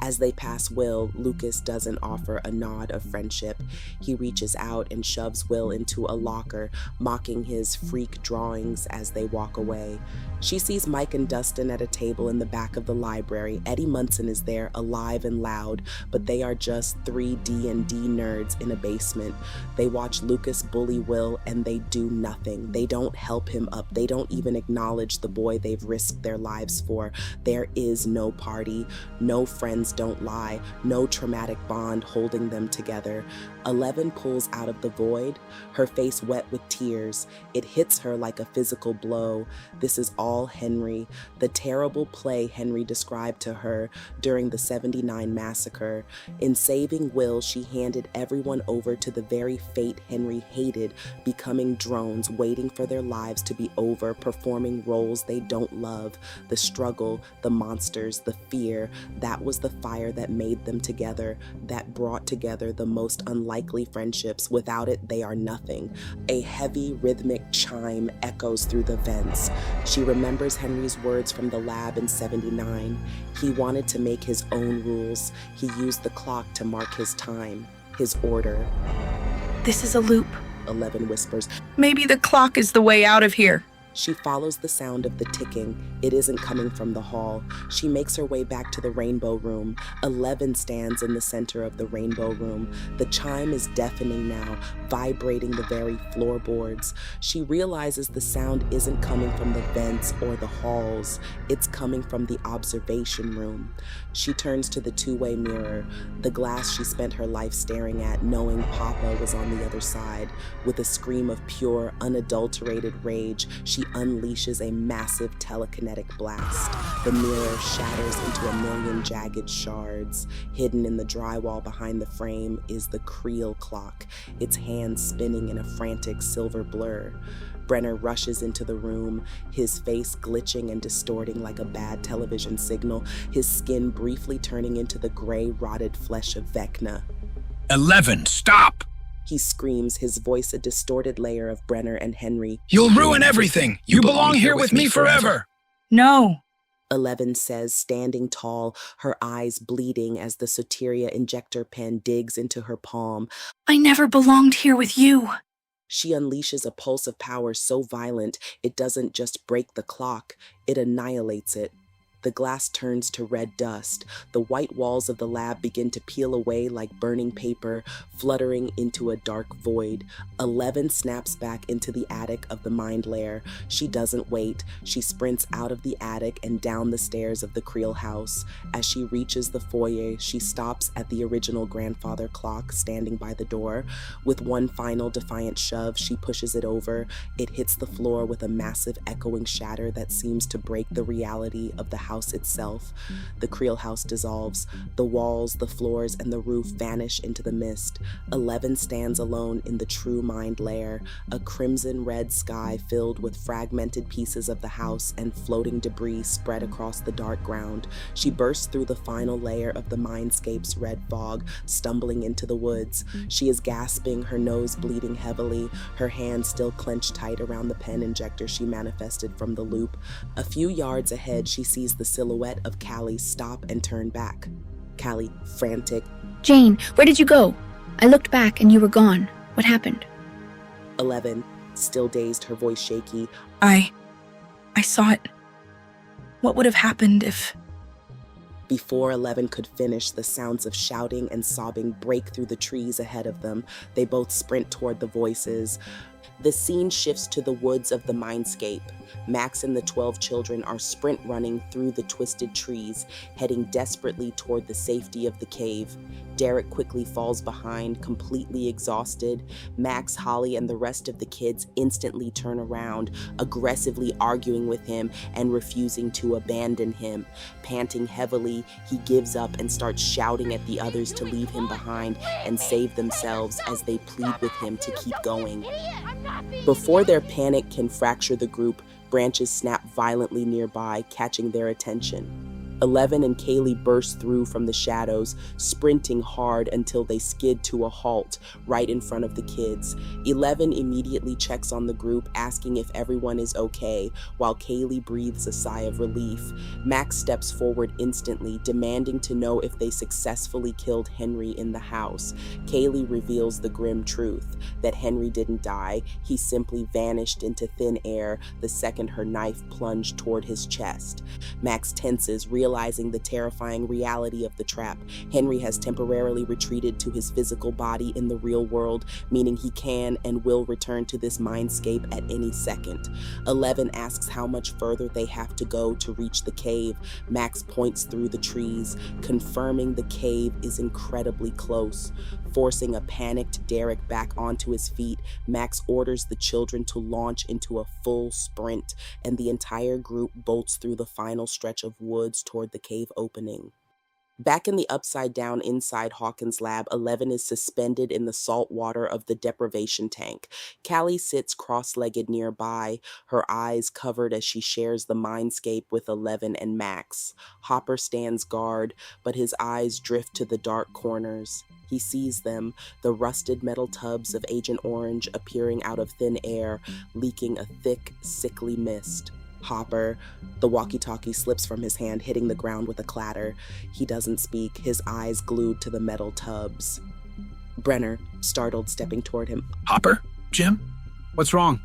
As they pass Will, Lucas doesn't offer a nod of friendship. He reaches out and shoves Will into a locker, mocking his freak drawings as they walk away. She sees Mike and Dustin at a table in the back of the library. Eddie Munson is there, alive and loud, but they are just 3 D&D nerds in a basement. They watch Lucas bully Will, and they do nothing. They don't help him up. They don't even acknowledge the boy they've risked their lives for. There is no party. No friends don't lie. No traumatic bond holding them together. 11 pulls out of the void, her face wet with tears. It hits her like a physical blow. This is all Henry, the terrible play Henry described to her during the 79 massacre. In saving Will, she handed everyone over to the very fate Henry hated, becoming drones, waiting for their lives to be over, performing roles they don't love. The struggle, the monsters, the fear, that was the fire that made them together, that brought together the most unlikely friendships. Without it, they are nothing. A heavy, rhythmic chime echoes through the vents. She remembers Henry's words from the lab in 79. He wanted to make his own rules. He used the clock to mark his time, his order. This is a loop, 11 whispers. Maybe the clock is the way out of here. She follows the sound of the ticking. It isn't coming from the hall. She makes her way back to the rainbow room. 11 stands in the center of the rainbow room. The chime is deafening now, vibrating the very floorboards. She realizes the sound isn't coming from the vents or the halls. It's coming from the observation room. She turns to the two-way mirror, the glass she spent her life staring at, knowing Papa was on the other side. With a scream of pure, unadulterated rage, she unleashes a massive telekinetic blast. The mirror shatters into a million jagged shards. Hidden in the drywall behind the frame is the creel clock, its hands spinning in a frantic silver blur. Brenner rushes into the room, his face glitching and distorting like a bad television signal, his skin briefly turning into the gray, rotted flesh of Vecna. 11, stop! He screams, his voice a distorted layer of Brenner and Henry. You'll ruin everything! You belong here with me forever! No. 11 says, standing tall, her eyes bleeding as the Soteria injector pen digs into her palm. I never belonged here with you. She unleashes a pulse of power so violent it doesn't just break the clock, it annihilates it. The glass turns to red dust. The white walls of the lab begin to peel away like burning paper, fluttering into a dark void. 11 snaps back into the attic of the mind lair. She doesn't wait. She sprints out of the attic and down the stairs of the Creel house. As she reaches the foyer, she stops at the original grandfather clock standing by the door. With one final defiant shove, she pushes it over. It hits the floor with a massive echoing shatter that seems to break the reality of the house itself. The Creel house dissolves. The walls, the floors, and the roof vanish into the mist. 11 stands alone in the true mind lair, a crimson-red sky filled with fragmented pieces of the house and floating debris spread across the dark ground. She bursts through the final layer of the mindscape's red fog, stumbling into the woods. She is gasping, her nose bleeding heavily, her hand still clenched tight around the pen injector she manifested from the loop. A few yards ahead, she sees the silhouette of Callie stop and turn back. Callie, frantic. Jane, where did you go? I looked back and you were gone. What happened? 11, still dazed, her voice shaky. I saw it. What would have happened if... Before 11 could finish, the sounds of shouting and sobbing break through the trees ahead of them. They both sprint toward the voices. The scene shifts to the woods of the mindscape. Max and the 12 children are sprint running through the twisted trees, heading desperately toward the safety of the cave. Derek quickly falls behind, completely exhausted. Max, Holly, and the rest of the kids instantly turn around, aggressively arguing with him and refusing to abandon him. Panting heavily, he gives up and starts shouting at the others to leave him behind and save themselves as they plead with him to keep going. Before their panic can fracture the group, branches snap violently nearby, catching their attention. 11 and Kaylee burst through from the shadows, sprinting hard until they skid to a halt right in front of the kids. 11 immediately checks on the group, asking if everyone is okay, while Kaylee breathes a sigh of relief. Max steps forward instantly, demanding to know if they successfully killed Henry in the house. Kaylee reveals the grim truth, that Henry didn't die, he simply vanished into thin air the second her knife plunged toward his chest. Max tenses, realizing the terrifying reality of the trap. Henry has temporarily retreated to his physical body in the real world, meaning he can and will return to this mindscape at any second. 11 asks how much further they have to go to reach the cave. Max points through the trees, confirming the cave is incredibly close. Forcing a panicked Derek back onto his feet, Max orders the children to launch into a full sprint, and the entire group bolts through the final stretch of woods toward the cave opening. Back in the upside-down inside Hawkins' lab, 11 is suspended in the salt water of the deprivation tank. Callie sits cross-legged nearby, her eyes covered as she shares the mindscape with 11 and Max. Hopper stands guard, but his eyes drift to the dark corners. He sees them, the rusted metal tubs of Agent Orange appearing out of thin air, leaking a thick, sickly mist. Hopper. The walkie-talkie slips from his hand, hitting the ground with a clatter. He doesn't speak, his eyes glued to the metal tubs. Brenner, startled, stepping toward him. Hopper? Jim? What's wrong?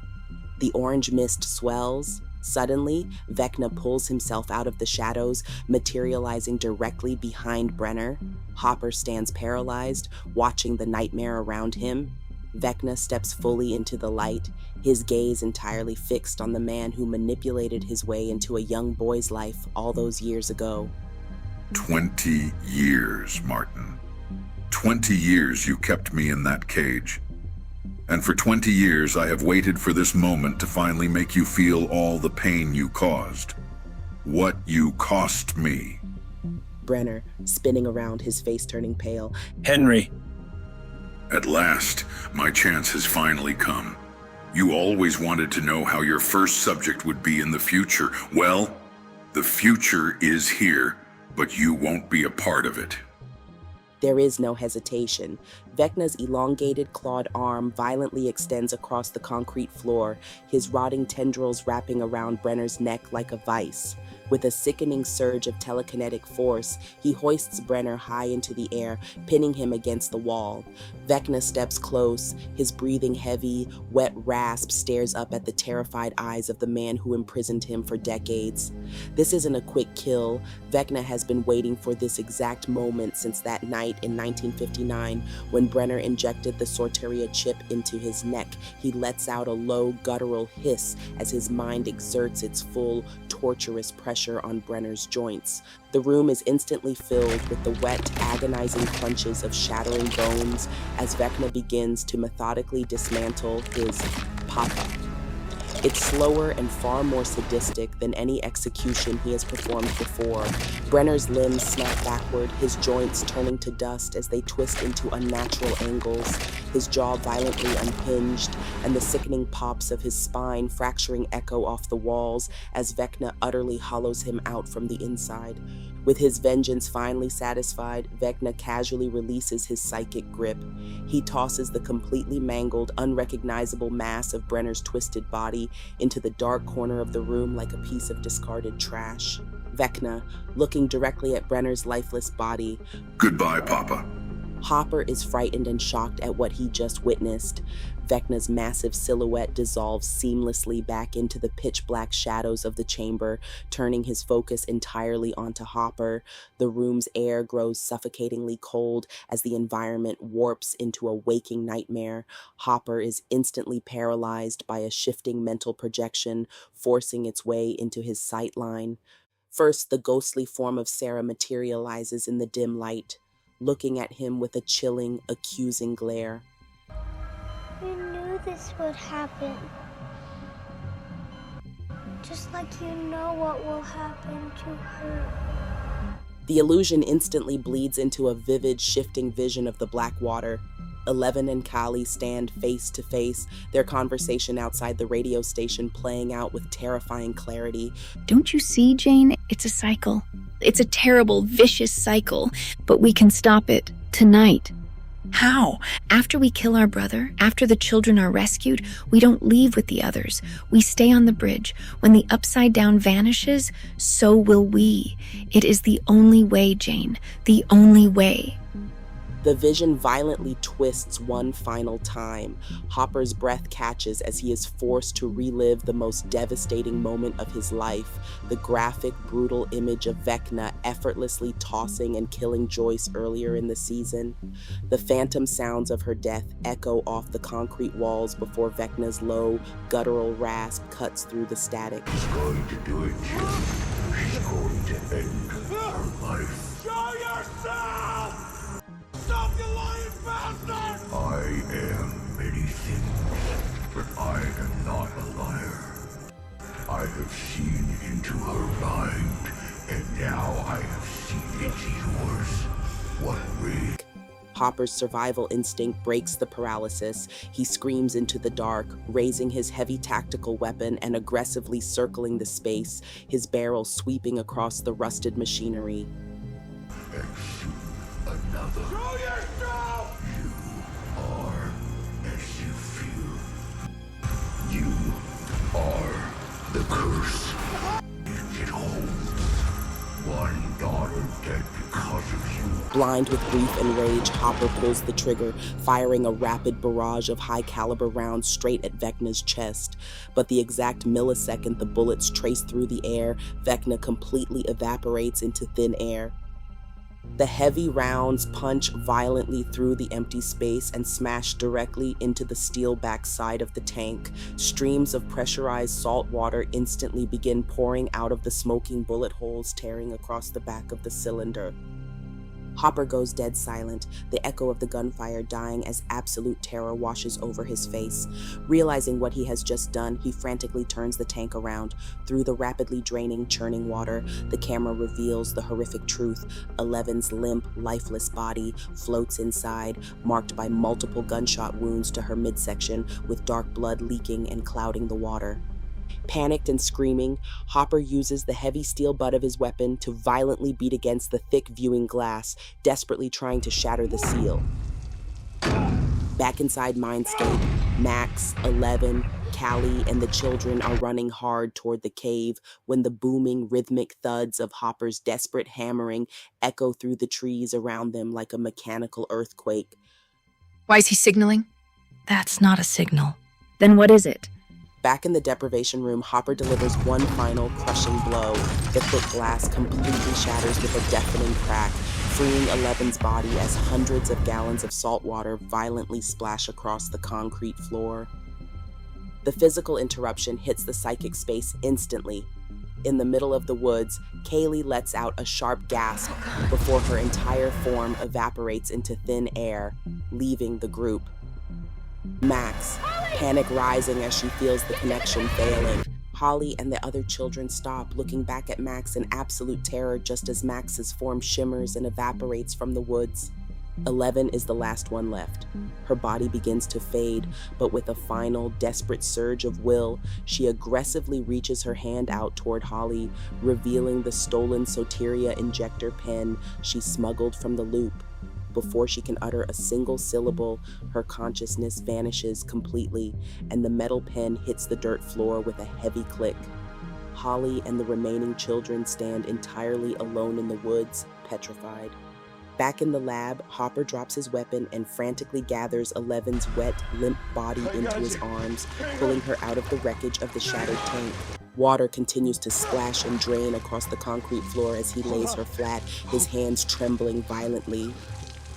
The orange mist swells. Suddenly, Vecna pulls himself out of the shadows, materializing directly behind Brenner. Hopper stands paralyzed, watching the nightmare around him. Vecna steps fully into the light, his gaze entirely fixed on the man who manipulated his way into a young boy's life all those years ago. 20 years, Martin. 20 years you kept me in that cage. And for 20 years I have waited for this moment to finally make you feel all the pain you caused. What you cost me. Brenner, spinning around, his face turning pale. Henry. At last, my chance has finally come. You always wanted to know how your first subject would be in the future. Well, the future is here, but you won't be a part of it. There is no hesitation. Vecna's elongated, clawed arm violently extends across the concrete floor, his rotting tendrils wrapping around Brenner's neck like a vice. With a sickening surge of telekinetic force, he hoists Brenner high into the air, pinning him against the wall. Vecna steps close, his breathing heavy, wet rasp stares up at the terrified eyes of the man who imprisoned him for decades. This isn't a quick kill. Vecna has been waiting for this exact moment since that night in 1959 when Brenner injected the Sorteria chip into his neck. He lets out a low, guttural hiss as his mind exerts its full, torturous pressure on Brenner's joints. The room is instantly filled with the wet, agonizing crunches of shattering bones as Vecna begins to methodically dismantle his papa. It's slower and far more sadistic than any execution he has performed before. Brenner's limbs snap backward, his joints turning to dust as they twist into unnatural angles, his jaw violently unhinged, and the sickening pops of his spine fracturing echo off the walls as Vecna utterly hollows him out from the inside. With his vengeance finally satisfied, Vecna casually releases his psychic grip. He tosses the completely mangled, unrecognizable mass of Brenner's twisted body into the dark corner of the room like a piece of discarded trash. Vecna, looking directly at Brenner's lifeless body. Goodbye, Papa. Hopper is frightened and shocked at what he just witnessed. Vecna's massive silhouette dissolves seamlessly back into the pitch-black shadows of the chamber, turning his focus entirely onto Hopper. The room's air grows suffocatingly cold as the environment warps into a waking nightmare. Hopper is instantly paralyzed by a shifting mental projection, forcing its way into his sight line. First, the ghostly form of Sarah materializes in the dim light, looking at him with a chilling, accusing glare. You knew this would happen. Just like you know what will happen to her. The illusion instantly bleeds into a vivid, shifting vision of the black water. 11 and Kali stand face to face, their conversation outside the radio station playing out with terrifying clarity. Don't you see, Jane? It's a cycle. It's a terrible, vicious cycle, but we can stop it tonight. How? After we kill our brother, after the children are rescued, we don't leave with the others. We stay on the bridge. When the Upside Down vanishes, so will we. It is the only way, Jane. The only way. The vision violently twists one final time. Hopper's breath catches as he is forced to relive the most devastating moment of his life, the graphic, brutal image of Vecna effortlessly tossing and killing Joyce earlier in the season. The phantom sounds of her death echo off the concrete walls before Vecna's low, guttural rasp cuts through the static. She's going to do it, Jim. She's going to end her life. Show yourself! Stop, you lying bastard! I am many things, but I am not a liar. I have seen into her mind, and now I have seen into yours. What ray? Hopper's survival instinct breaks the paralysis. He screams into the dark, raising his heavy tactical weapon and aggressively circling the space, his barrel sweeping across the rusted machinery. And soon another. Show yourself! You are as you feel. You are the curse. It holds one daughter dead because of you. Blind with grief and rage, Hopper pulls the trigger, firing a rapid barrage of high-caliber rounds straight at Vecna's chest. But the exact millisecond the bullets trace through the air, Vecna completely evaporates into thin air. The heavy rounds punch violently through the empty space and smash directly into the steel backside of the tank. Streams of pressurized salt water instantly begin pouring out of the smoking bullet holes, tearing across the back of the cylinder. Hopper goes dead silent, the echo of the gunfire dying as absolute terror washes over his face. Realizing what he has just done, he frantically turns the tank around. Through the rapidly draining, churning water, the camera reveals the horrific truth. Eleven's limp, lifeless body floats inside, marked by multiple gunshot wounds to her midsection, with dark blood leaking and clouding the water. Panicked and screaming, Hopper uses the heavy steel butt of his weapon to violently beat against the thick viewing glass, desperately trying to shatter the seal. Back inside Mindscape, Max, 11, Callie, and the children are running hard toward the cave when the booming, rhythmic thuds of Hopper's desperate hammering echo through the trees around them like a mechanical earthquake. Why is he signaling? That's not a signal. Then what is it? Back in the deprivation room, Hopper delivers one final crushing blow. The thick glass completely shatters with a deafening crack, freeing Eleven's body as hundreds of gallons of salt water violently splash across the concrete floor. The physical interruption hits the psychic space instantly. In the middle of the woods, Kaylee lets out a sharp gasp before her entire form evaporates into thin air, leaving the group. Max, panic rising as she feels the connection failing. Holly and the other children stop, looking back at Max in absolute terror just as Max's form shimmers and evaporates from the woods. 11 is the last one left. Her body begins to fade, but with a final, desperate surge of will, she aggressively reaches her hand out toward Holly, revealing the stolen Soteria injector pen she smuggled from the loop. Before she can utter a single syllable, her consciousness vanishes completely, and the metal pen hits the dirt floor with a heavy click. Holly and the remaining children stand entirely alone in the woods, petrified. Back in the lab, Hopper drops his weapon and frantically gathers 11's wet, limp body into his arms, pulling her out of the wreckage of the shattered tank. Water continues to splash and drain across the concrete floor as he lays her flat, his hands trembling violently.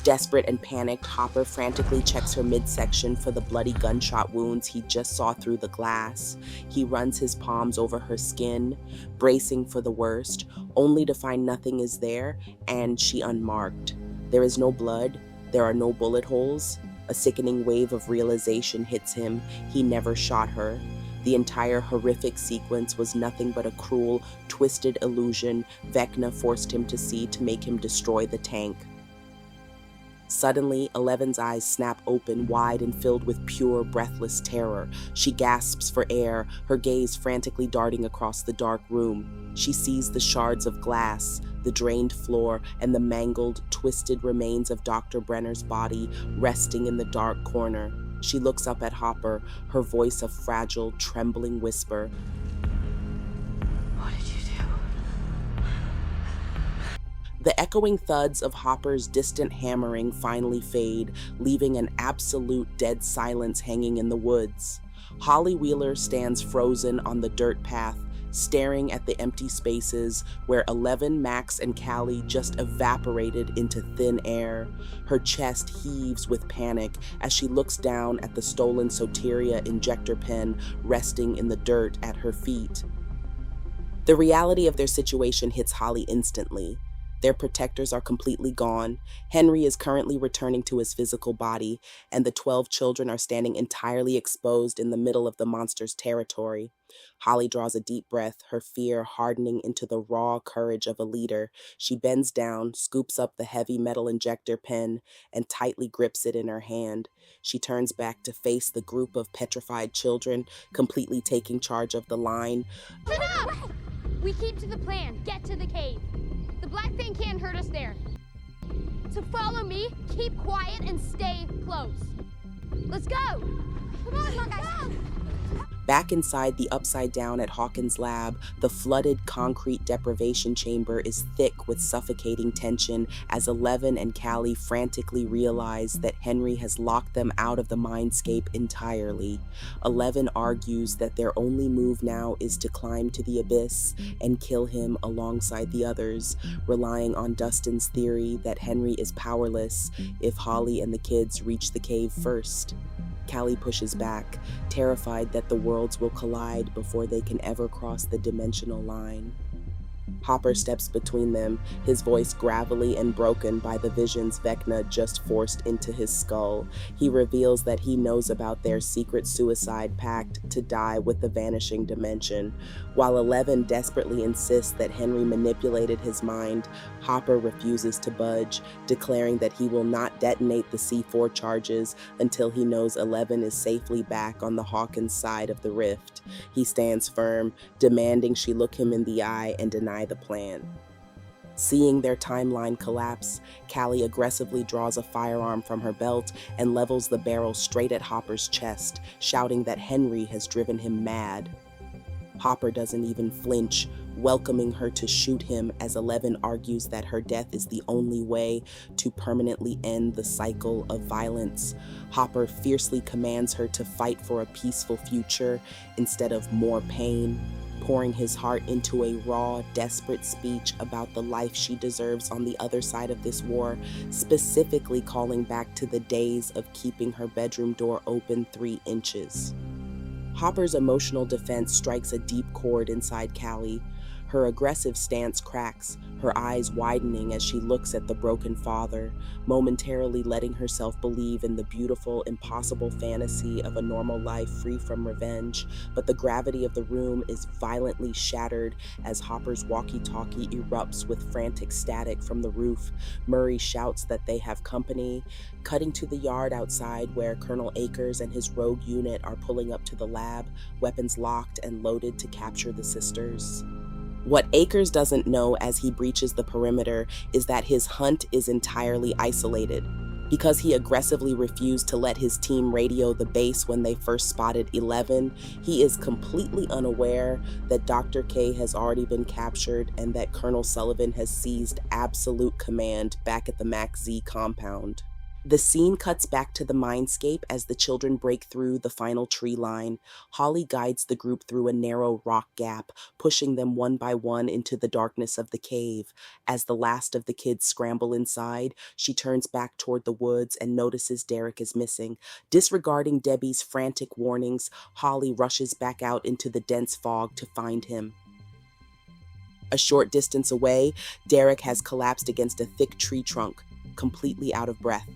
Desperate and panicked, Hopper frantically checks her midsection for the bloody gunshot wounds he just saw through the glass. He runs his palms over her skin, bracing for the worst, only to find nothing is there, and she unmarked. There is no blood, there are no bullet holes. A sickening wave of realization hits him. He never shot her. The entire horrific sequence was nothing but a cruel, twisted illusion Vecna forced him to see to make him destroy the tank. Suddenly, 11's eyes snap open, wide and filled with pure, breathless terror. She gasps for air, her gaze frantically darting across the dark room. She sees the shards of glass, the drained floor, and the mangled, twisted remains of Dr. Brenner's body resting in the dark corner. She looks up at Hopper, her voice a fragile, trembling whisper. What did you do? The echoing thuds of Hopper's distant hammering finally fade, leaving an absolute dead silence hanging in the woods. Holly Wheeler stands frozen on the dirt path, staring at the empty spaces where 11, Max, and Callie just evaporated into thin air. Her chest heaves with panic as she looks down at the stolen Soteria injector pen resting in the dirt at her feet. The reality of their situation hits Holly instantly. Their protectors are completely gone. Henry is currently returning to his physical body, and the 12 children are standing entirely exposed in the middle of the monster's territory. Holly draws a deep breath, her fear hardening into the raw courage of a leader. She bends down, scoops up the heavy metal injector pen, and tightly grips it in her hand. She turns back to face the group of petrified children, completely taking charge of the line. Enough! We keep to the plan. Get to the cave. The black thing can't hurt us there. So follow me, keep quiet, and stay close. Let's go! Come on, guys! Back inside the Upside Down at Hawkins' lab, the flooded concrete deprivation chamber is thick with suffocating tension as Eleven and Callie frantically realize that Henry has locked them out of the mindscape entirely. Eleven argues that their only move now is to climb to the abyss and kill him alongside the others, relying on Dustin's theory that Henry is powerless if Holly and the kids reach the cave first. Callie pushes back, terrified that the worlds will collide before they can ever cross the dimensional line. Hopper steps between them, his voice gravelly and broken by the visions Vecna just forced into his skull. He reveals that he knows about their secret suicide pact to die with the vanishing dimension. While Eleven desperately insists that Henry manipulated his mind, Hopper refuses to budge, declaring that he will not detonate the C4 charges until he knows Eleven is safely back on the Hawkins side of the rift. He stands firm, demanding she look him in the eye and deny the plan. Seeing their timeline collapse, Callie aggressively draws a firearm from her belt and levels the barrel straight at Hopper's chest, shouting that Henry has driven him mad. Hopper doesn't even flinch, welcoming her to shoot him as Eleven argues that her death is the only way to permanently end the cycle of violence. Hopper fiercely commands her to fight for a peaceful future instead of more pain, pouring his heart into a raw, desperate speech about the life she deserves on the other side of this war, specifically calling back to the days of keeping her bedroom door open 3 inches. Hopper's emotional defense strikes a deep chord inside Callie. Her aggressive stance cracks, her eyes widening as she looks at the broken father, momentarily letting herself believe in the beautiful, impossible fantasy of a normal life free from revenge. But the gravity of the room is violently shattered as Hopper's walkie-talkie erupts with frantic static from the roof. Murray shouts that they have company, cutting to the yard outside where Colonel Akers and his rogue unit are pulling up to the lab, weapons locked and loaded to capture the sisters. What Akers doesn't know as he breaches the perimeter is that his hunt is entirely isolated. Because he aggressively refused to let his team radio the base when they first spotted 11, he is completely unaware that Dr. K has already been captured and that Colonel Sullivan has seized absolute command back at the Max Z compound. The scene cuts back to the mindscape as the children break through the final tree line. Holly guides the group through a narrow rock gap, pushing them one by one into the darkness of the cave. As the last of the kids scramble inside, she turns back toward the woods and notices Derek is missing. Disregarding Debbie's frantic warnings, Holly rushes back out into the dense fog to find him. A short distance away, Derek has collapsed against a thick tree trunk, completely out of breath.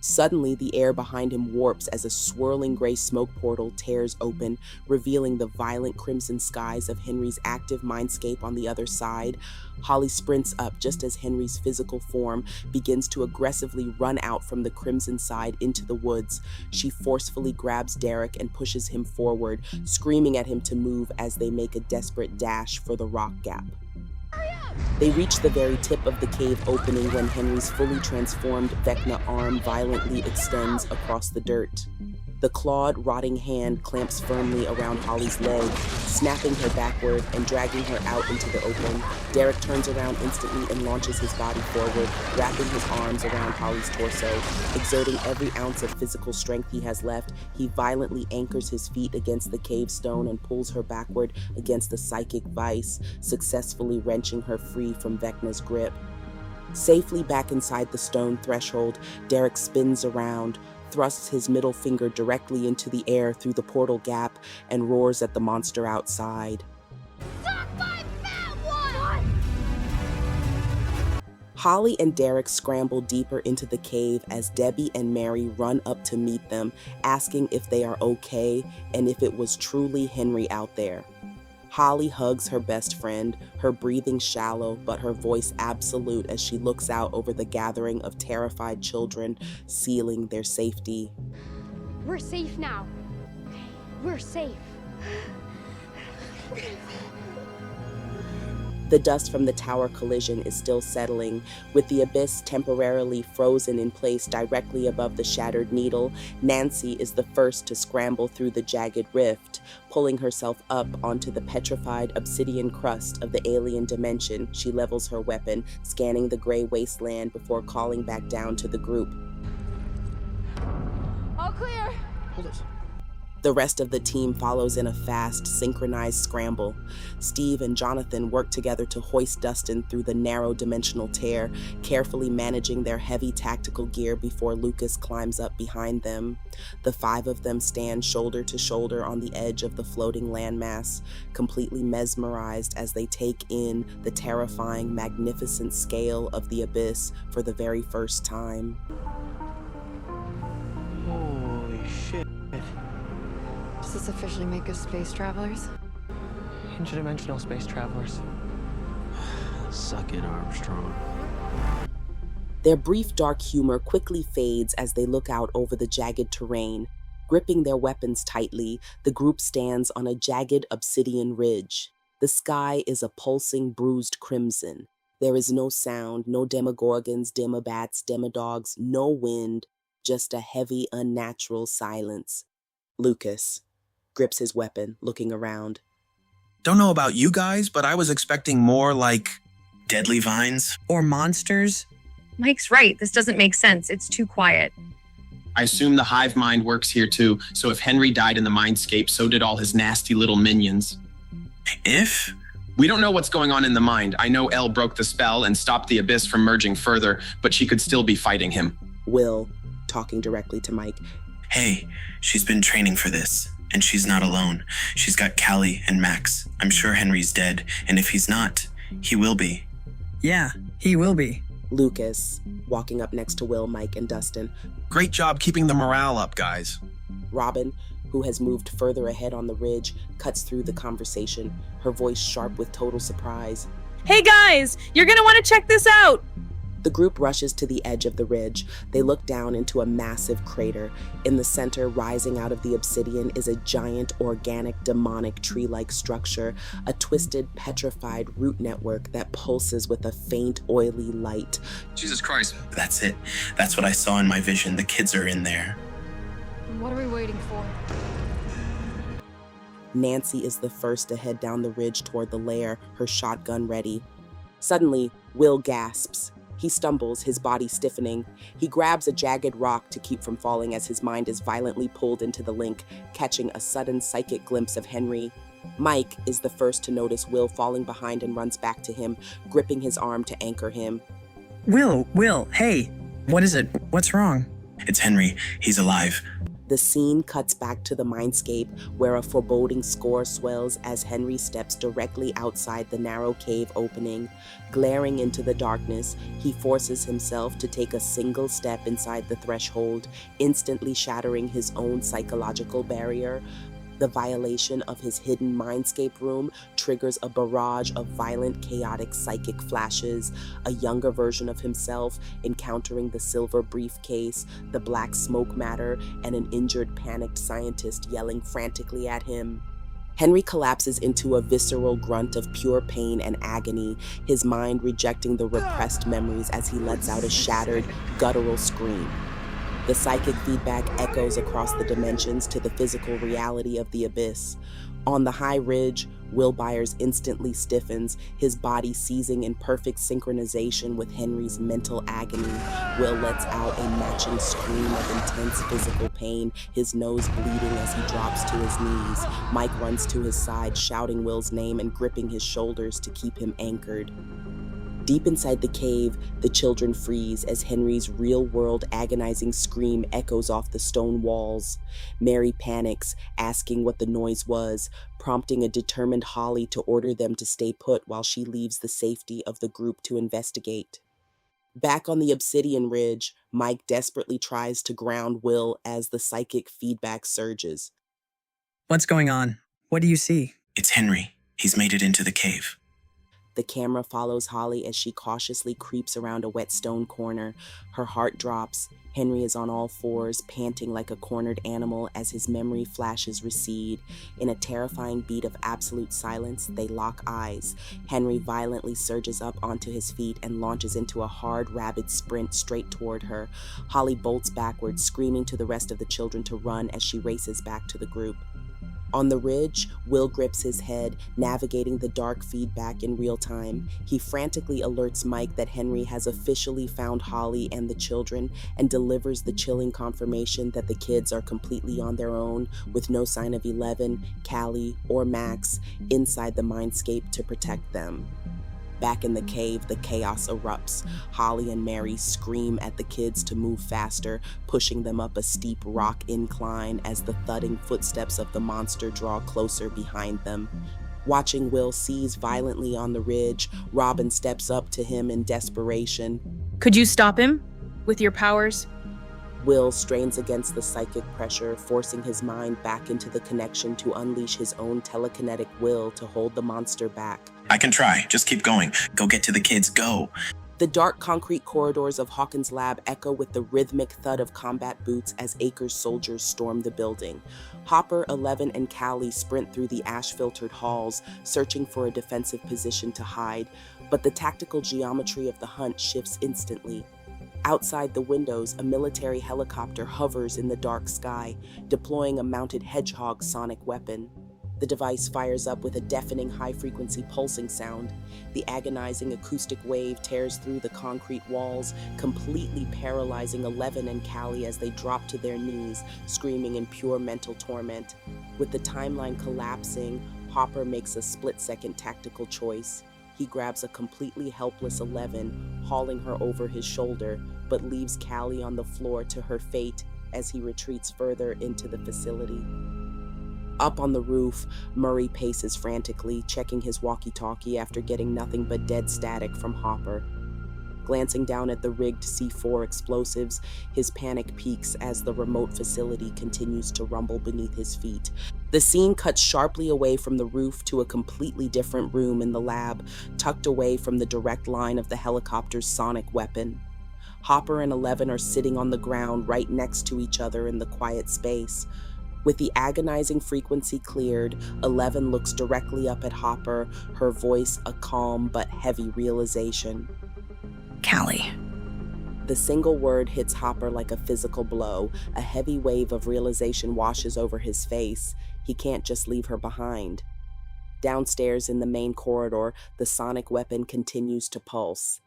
Suddenly, the air behind him warps as a swirling gray smoke portal tears open, revealing the violent crimson skies of Henry's active mindscape on the other side. Holly sprints up just as Henry's physical form begins to aggressively run out from the crimson side into the woods. She forcefully grabs Derek and pushes him forward, screaming at him to move as they make a desperate dash for the rock gap. They reach the very tip of the cave opening when Henry's fully transformed Vecna arm violently extends across the dirt. The clawed, rotting hand clamps firmly around Holly's leg, snapping her backward and dragging her out into the open. Derek turns around instantly and launches his body forward, wrapping his arms around Holly's torso. Exerting every ounce of physical strength he has left, he violently anchors his feet against the cave stone and pulls her backward against the psychic vice, successfully wrenching her free from Vecna's grip. Safely back inside the stone threshold, Derek spins around, thrusts his middle finger directly into the air through the portal gap, and roars at the monster outside. Suck my fat one! Holly and Derek scramble deeper into the cave as Debbie and Mary run up to meet them, asking if they are okay and if it was truly Henry out there. Holly hugs her best friend, her breathing shallow but her voice absolute as she looks out over the gathering of terrified children, sealing their safety. We're safe now. We're safe. The dust from the tower collision is still settling, with the abyss temporarily frozen in place directly above the shattered needle. Nancy is the first to scramble through the jagged rift, pulling herself up onto the petrified obsidian crust of the alien dimension. She levels her weapon, scanning the gray wasteland before calling back down to the group. All clear. Hold it. The rest of the team follows in a fast, synchronized scramble. Steve and Jonathan work together to hoist Dustin through the narrow dimensional tear, carefully managing their heavy tactical gear before Lucas climbs up behind them. The 5 of them stand shoulder to shoulder on the edge of the floating landmass, completely mesmerized as they take in the terrifying, magnificent scale of the abyss for the very first time. Holy shit. Does this officially make us space travelers? Interdimensional space travelers. Suck it, Armstrong. Their brief dark humor quickly fades as they look out over the jagged terrain. Gripping their weapons tightly, the group stands on a jagged obsidian ridge. The sky is a pulsing, bruised crimson. There is no sound, no demogorgons, demobats, demodogs, no wind, just a heavy, unnatural silence. Lucas grips his weapon, looking around. Don't know about you guys, but I was expecting more like deadly vines. Or monsters? Mike's right. This doesn't make sense. It's too quiet. I assume the hive mind works here too, so if Henry died in the mindscape, so did all his nasty little minions. If? We don't know what's going on in the mind. I know Elle broke the spell and stopped the abyss from merging further, but she could still be fighting him. Will, talking directly to Mike. Hey, she's been training for this. And she's not alone. She's got Callie and Max. I'm sure Henry's dead, and if he's not, he will be. Yeah, he will be. Lucas, walking up next to Will, Mike, and Dustin. Great job keeping the morale up, guys. Robin, who has moved further ahead on the ridge, cuts through the conversation, her voice sharp with total surprise. Hey guys, you're gonna want to check this out! The group rushes to the edge of the ridge. They look down into a massive crater. In the center, rising out of the obsidian, is a giant, organic, demonic tree-like structure, a twisted, petrified root network that pulses with a faint, oily light. Jesus Christ. That's it. That's what I saw in my vision. The kids are in there. What are we waiting for? Nancy is the first to head down the ridge toward the lair, her shotgun ready. Suddenly, Will gasps. He stumbles, his body stiffening. He grabs a jagged rock to keep from falling as his mind is violently pulled into the link, catching a sudden psychic glimpse of Henry. Mike is the first to notice Will falling behind and runs back to him, gripping his arm to anchor him. Will, hey, what is it? What's wrong? It's Henry. He's alive. The scene cuts back to the mindscape, where a foreboding score swells as Henry steps directly outside the narrow cave opening. Glaring into the darkness, he forces himself to take a single step inside the threshold, instantly shattering his own psychological barrier. The violation of his hidden mindscape room triggers a barrage of violent, chaotic psychic flashes, a younger version of himself encountering the silver briefcase, the black smoke matter, and an injured, panicked scientist yelling frantically at him. Henry collapses into a visceral grunt of pure pain and agony, his mind rejecting the repressed memories as he lets out a shattered, guttural scream. The psychic feedback echoes across the dimensions to the physical reality of the abyss. On the high ridge, Will Byers instantly stiffens, his body seizing in perfect synchronization with Henry's mental agony. Will lets out a matching scream of intense physical pain, his nose bleeding as he drops to his knees. Mike runs to his side, shouting Will's name and gripping his shoulders to keep him anchored. Deep inside the cave, the children freeze as Henry's real-world agonizing scream echoes off the stone walls. Mary panics, asking what the noise was, prompting a determined Holly to order them to stay put while she leaves the safety of the group to investigate. Back on the obsidian ridge, Mike desperately tries to ground Will as the psychic feedback surges. What's going on? What do you see? It's Henry. He's made it into the cave. The camera follows Holly as she cautiously creeps around a wet stone corner. Her heart drops. Henry is on all fours, panting like a cornered animal as his memory flashes recede. In a terrifying beat of absolute silence, they lock eyes. Henry violently surges up onto his feet and launches into a hard, rabid sprint straight toward her. Holly bolts backwards, screaming to the rest of the children to run as she races back to the group. On the ridge, Will grips his head, navigating the dark feedback in real time. He frantically alerts Mike that Henry has officially found Holly and the children and delivers the chilling confirmation that the kids are completely on their own, with no sign of 11, Callie, or Max inside the mindscape to protect them. Back in the cave, the chaos erupts. Holly and Mary scream at the kids to move faster, pushing them up a steep rock incline as the thudding footsteps of the monster draw closer behind them. Watching Will seize violently on the ridge, Robin steps up to him in desperation. Could you stop him? With your powers? Will strains against the psychic pressure, forcing his mind back into the connection to unleash his own telekinetic will to hold the monster back. I can try. Just keep going. Go get to the kids. Go. The dark concrete corridors of Hawkins' lab echo with the rhythmic thud of combat boots as Akers' soldiers storm the building. Hopper, 11, and Callie sprint through the ash-filtered halls, searching for a defensive position to hide, but the tactical geometry of the hunt shifts instantly. Outside the windows, a military helicopter hovers in the dark sky, deploying a mounted hedgehog sonic weapon. The device fires up with a deafening high-frequency pulsing sound. The agonizing acoustic wave tears through the concrete walls, completely paralyzing 11 and Callie as they drop to their knees, screaming in pure mental torment. With the timeline collapsing, Hopper makes a split-second tactical choice. He grabs a completely helpless 11, hauling her over his shoulder, but leaves Callie on the floor to her fate as he retreats further into the facility. Up on the roof, Murray paces frantically, checking his walkie-talkie after getting nothing but dead static from Hopper. Glancing down at the rigged C4 explosives, his panic peaks as the remote facility continues to rumble beneath his feet. The scene cuts sharply away from the roof to a completely different room in the lab, tucked away from the direct line of the helicopter's sonic weapon. Hopper and 11 are sitting on the ground right next to each other in the quiet space. With the agonizing frequency cleared, 11 looks directly up at Hopper, her voice a calm but heavy realization. Callie. The single word hits Hopper like a physical blow. A heavy wave of realization washes over his face. He can't just leave her behind. Downstairs in the main corridor, the sonic weapon continues to pulse.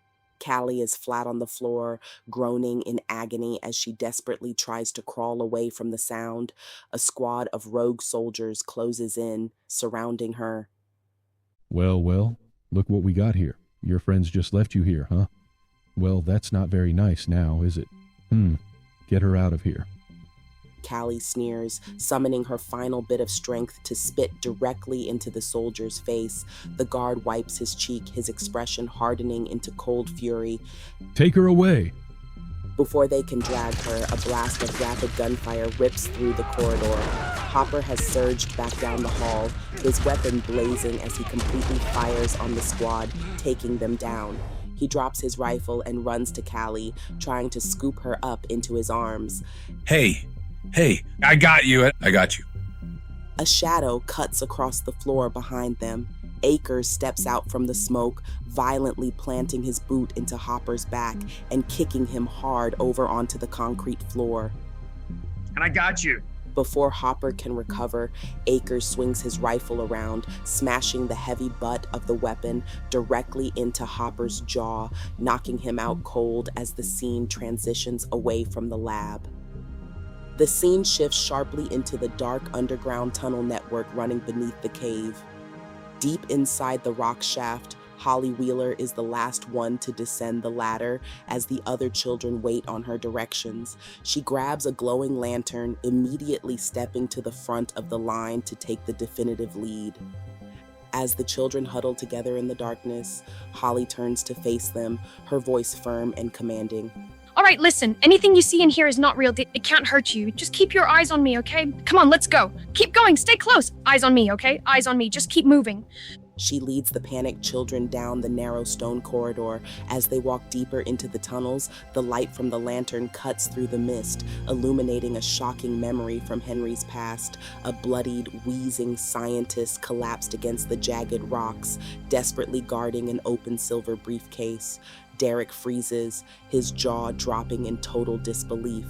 Callie is flat on the floor, groaning in agony as she desperately tries to crawl away from the sound. A squad of rogue soldiers closes in, surrounding her. Well, look what we got here. Your friends just left you here, huh? Well, that's not very nice now, is it? Get her out of here. Callie sneers, summoning her final bit of strength to spit directly into the soldier's face. The guard wipes his cheek, his expression hardening into cold fury. Take her away! Before they can drag her, a blast of rapid gunfire rips through the corridor. Hopper has surged back down the hall, his weapon blazing as he completely fires on the squad, taking them down. He drops his rifle and runs to Callie, trying to scoop her up into his arms. Hey, I got you. A shadow cuts across the floor behind them. Akers steps out from the smoke, violently planting his boot into Hopper's back and kicking him hard over onto the concrete floor. And I got you. Before Hopper can recover, Akers swings his rifle around, smashing the heavy butt of the weapon directly into Hopper's jaw, knocking him out cold as the scene transitions away from the lab. The scene shifts sharply into the dark underground tunnel network running beneath the cave. Deep inside the rock shaft, Holly Wheeler is the last one to descend the ladder as the other children wait on her directions. She grabs a glowing lantern, immediately stepping to the front of the line to take the definitive lead. As the children huddle together in the darkness, Holly turns to face them, her voice firm and commanding. All right, listen, anything you see in here is not real. It can't hurt you. Just keep your eyes on me, okay? Come on, let's go. Keep going, stay close. Eyes on me, okay? Eyes on me, just keep moving. She leads the panicked children down the narrow stone corridor. As they walk deeper into the tunnels, the light from the lantern cuts through the mist, illuminating a shocking memory from Henry's past. A bloodied, wheezing scientist collapsed against the jagged rocks, desperately guarding an open silver briefcase. Derek freezes, his jaw dropping in total disbelief.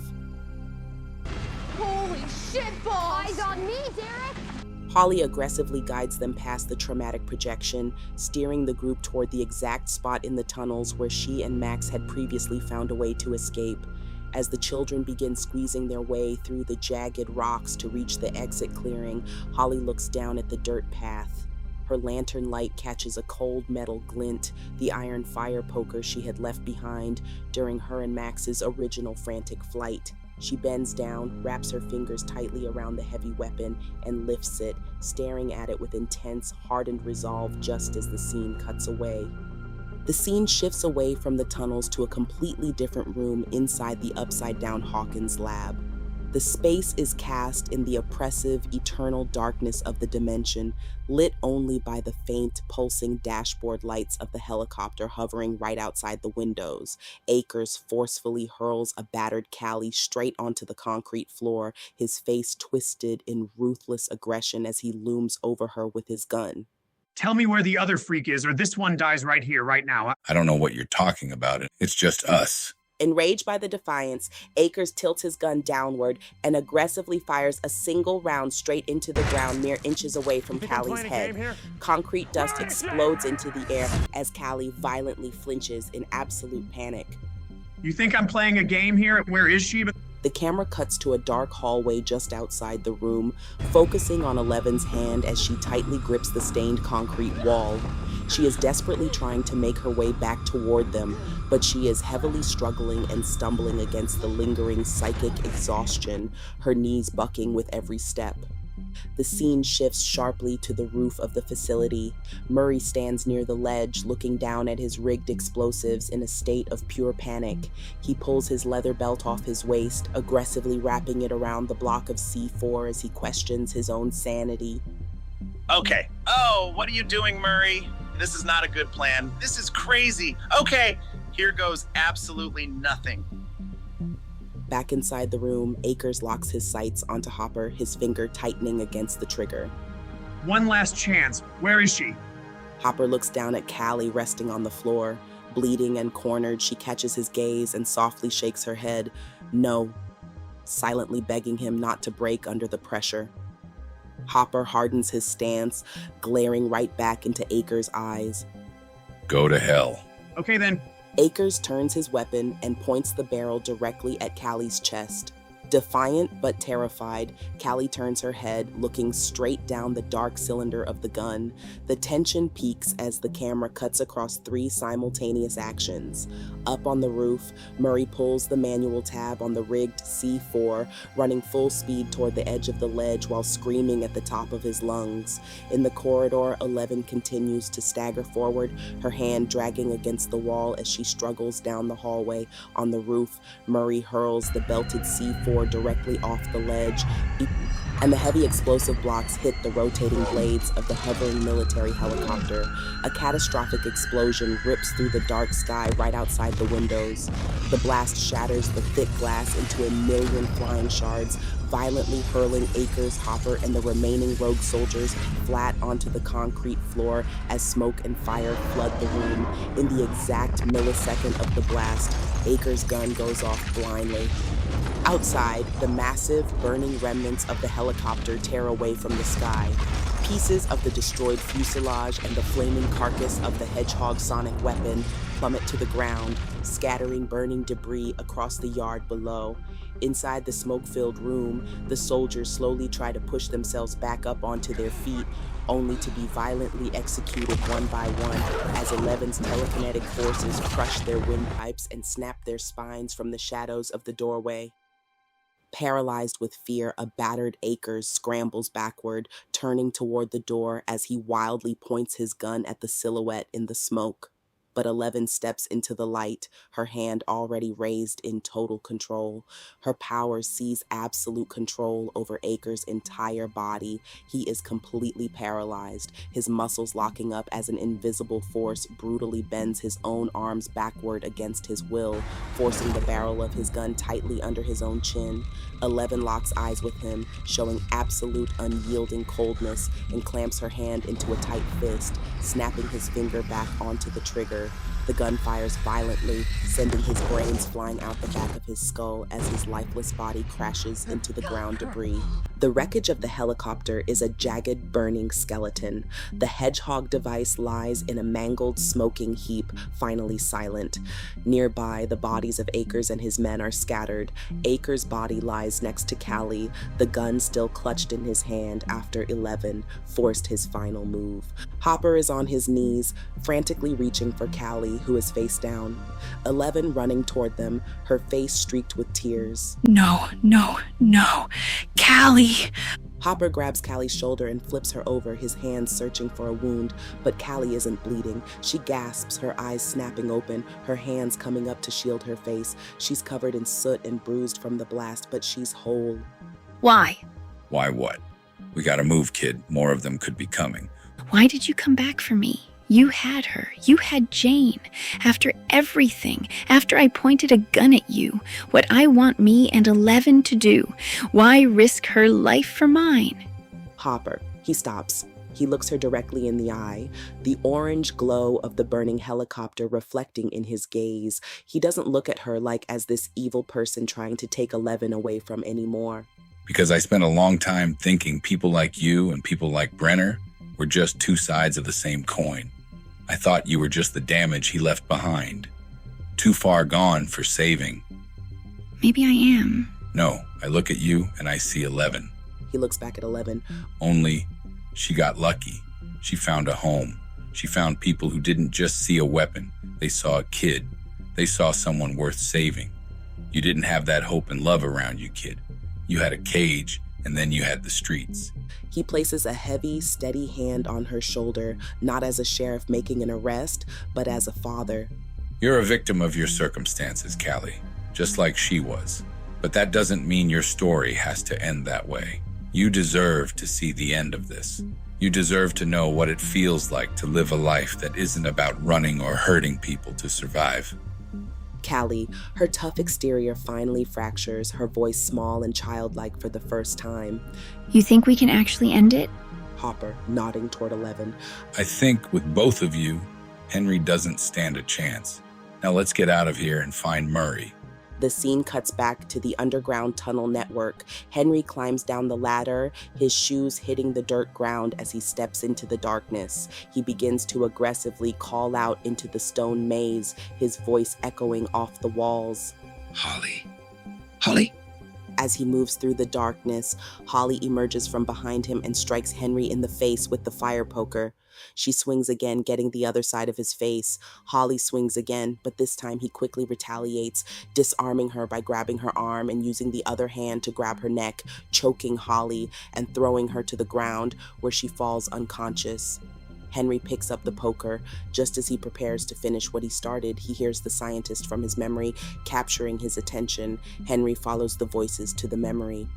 Holy shit balls! Eyes on me, Derek! Holly aggressively guides them past the traumatic projection, steering the group toward the exact spot in the tunnels where she and Max had previously found a way to escape. As the children begin squeezing their way through the jagged rocks to reach the exit clearing, Holly looks down at the dirt path. Her lantern light catches a cold metal glint, the iron fire poker she had left behind during her and Max's original frantic flight. She bends down, wraps her fingers tightly around the heavy weapon, and lifts it, staring at it with intense, hardened resolve just as the scene cuts away. The scene shifts away from the tunnels to a completely different room inside the upside-down Hawkins lab. The space is cast in the oppressive, eternal darkness of the dimension, lit only by the faint, pulsing dashboard lights of the helicopter hovering right outside the windows. Akers forcefully hurls a battered Callie straight onto the concrete floor, his face twisted in ruthless aggression as he looms over her with his gun. Tell me where the other freak is, or this one dies right here, right now. I don't know what you're talking about. It's just us. Enraged by the defiance, Akers tilts his gun downward and aggressively fires a single round straight into the ground mere inches away from Callie's head. Concrete dust explodes into the air as Callie violently flinches in absolute panic. You think I'm playing a game here? Where is she? The camera cuts to a dark hallway just outside the room, focusing on Eleven's hand as she tightly grips the stained concrete wall. She is desperately trying to make her way back toward them, but she is heavily struggling and stumbling against the lingering psychic exhaustion, her knees bucking with every step. The scene shifts sharply to the roof of the facility. Murray stands near the ledge, looking down at his rigged explosives in a state of pure panic. He pulls his leather belt off his waist, aggressively wrapping it around the block of C4 as he questions his own sanity. Okay. Oh, what are you doing, Murray? This is not a good plan. This is crazy. Okay, here goes absolutely nothing. Back inside the room, Akers locks his sights onto Hopper, his finger tightening against the trigger. One last chance. Where is she? Hopper looks down at Callie resting on the floor. Bleeding and cornered, she catches his gaze and softly shakes her head. No, silently begging him not to break under the pressure. Hopper hardens his stance, glaring right back into Akers' eyes. Go to hell. Okay then. Akers turns his weapon and points the barrel directly at Callie's chest. Defiant but terrified, Callie turns her head, looking straight down the dark cylinder of the gun. The tension peaks as the camera cuts across 3 simultaneous actions. Up on the roof, Murray pulls the manual tab on the rigged C4, running full speed toward the edge of the ledge while screaming at the top of his lungs. In the corridor, 11 continues to stagger forward, her hand dragging against the wall as she struggles down the hallway. On the roof, Murray hurls the belted C4 directly off the ledge, and the heavy explosive blocks hit the rotating blades of the hovering military helicopter. A catastrophic explosion rips through the dark sky right outside the windows. The blast shatters the thick glass into a million flying shards, violently hurling Akers, Hopper, and the remaining rogue soldiers flat onto the concrete floor as smoke and fire flood the room. In the exact millisecond of the blast, Akers' gun goes off blindly. Outside, the massive, burning remnants of the helicopter tear away from the sky. Pieces of the destroyed fuselage and the flaming carcass of the Hedgehog sonic weapon plummet to the ground, scattering burning debris across the yard below. Inside the smoke-filled room, the soldiers slowly try to push themselves back up onto their feet, only to be violently executed one by one as 11's telekinetic forces crush their windpipes and snap their spines from the shadows of the doorway. Paralyzed with fear, a battered Akers scrambles backward, turning toward the door as he wildly points his gun at the silhouette in the smoke. but 11 steps into the light, her hand already raised in total control. Her power sees absolute control over Acre's entire body. He is completely paralyzed, his muscles locking up as an invisible force brutally bends his own arms backward against his will, forcing the barrel of his gun tightly under his own chin. 11 locks eyes with him, showing absolute unyielding coldness, and clamps her hand into a tight fist, snapping his finger back onto the trigger. The gun fires violently, sending his brains flying out the back of his skull as his lifeless body crashes into the ground debris. The wreckage of the helicopter is a jagged, burning skeleton. The hedgehog device lies in a mangled, smoking heap, finally silent. Nearby, the bodies of Akers and his men are scattered. Akers' body lies next to Callie, the gun still clutched in his hand after 11 forced his final move. Hopper is on his knees, frantically reaching for Callie, who is face down. 11 running toward them, her face streaked with tears. No, no, no. Callie! Hopper grabs Callie's shoulder and flips her over, his hands searching for a wound, but Callie isn't bleeding. She gasps, her eyes snapping open, her hands coming up to shield her face. She's covered in soot and bruised from the blast, but she's whole. Why? Why what? We gotta move, kid. More of them could be coming. Why did you come back for me? You had her. You had Jane. After everything, after I pointed a gun at you, what I want me and 11 to do, why risk her life for mine? Hopper. He stops. He looks her directly in the eye, the orange glow of the burning helicopter reflecting in his gaze. He doesn't look at her like as this evil person trying to take 11 away from anymore. Because I spent a long time thinking people like you and people like Brenner were just two sides of the same coin. I thought you were just the damage he left behind. Too far gone for saving. Maybe I am. No, I look at you and I see 11. He looks back at 11. Only she got lucky. She found a home. She found people who didn't just see a weapon. They saw a kid. They saw someone worth saving. You didn't have that hope and love around you, kid. You had a cage, and then you had the streets. He places a heavy, steady hand on her shoulder, not as a sheriff making an arrest, but as a father. You're a victim of your circumstances, Callie, just like she was. But that doesn't mean your story has to end that way. You deserve to see the end of this. You deserve to know what it feels like to live a life that isn't about running or hurting people to survive. Callie, her tough exterior finally fractures, her voice small and childlike for the first time. You think we can actually end it? Hopper, nodding toward 11. I think with both of you, Henry doesn't stand a chance. Now let's get out of here and find Murray. The scene cuts back to the underground tunnel network. Henry climbs down the ladder, his shoes hitting the dirt ground as he steps into the darkness. He begins to aggressively call out into the stone maze, his voice echoing off the walls. Holly. Holly? As he moves through the darkness, Holly emerges from behind him and strikes Henry in the face with the fire poker. She swings again, getting the other side of his face. Holly swings again, but this time he quickly retaliates, disarming her by grabbing her arm and using the other hand to grab her neck, choking Holly and throwing her to the ground, where she falls unconscious. Henry picks up the poker. Just as he prepares to finish what he started, he hears the scientist from his memory, capturing his attention. Henry follows the voices to the memory.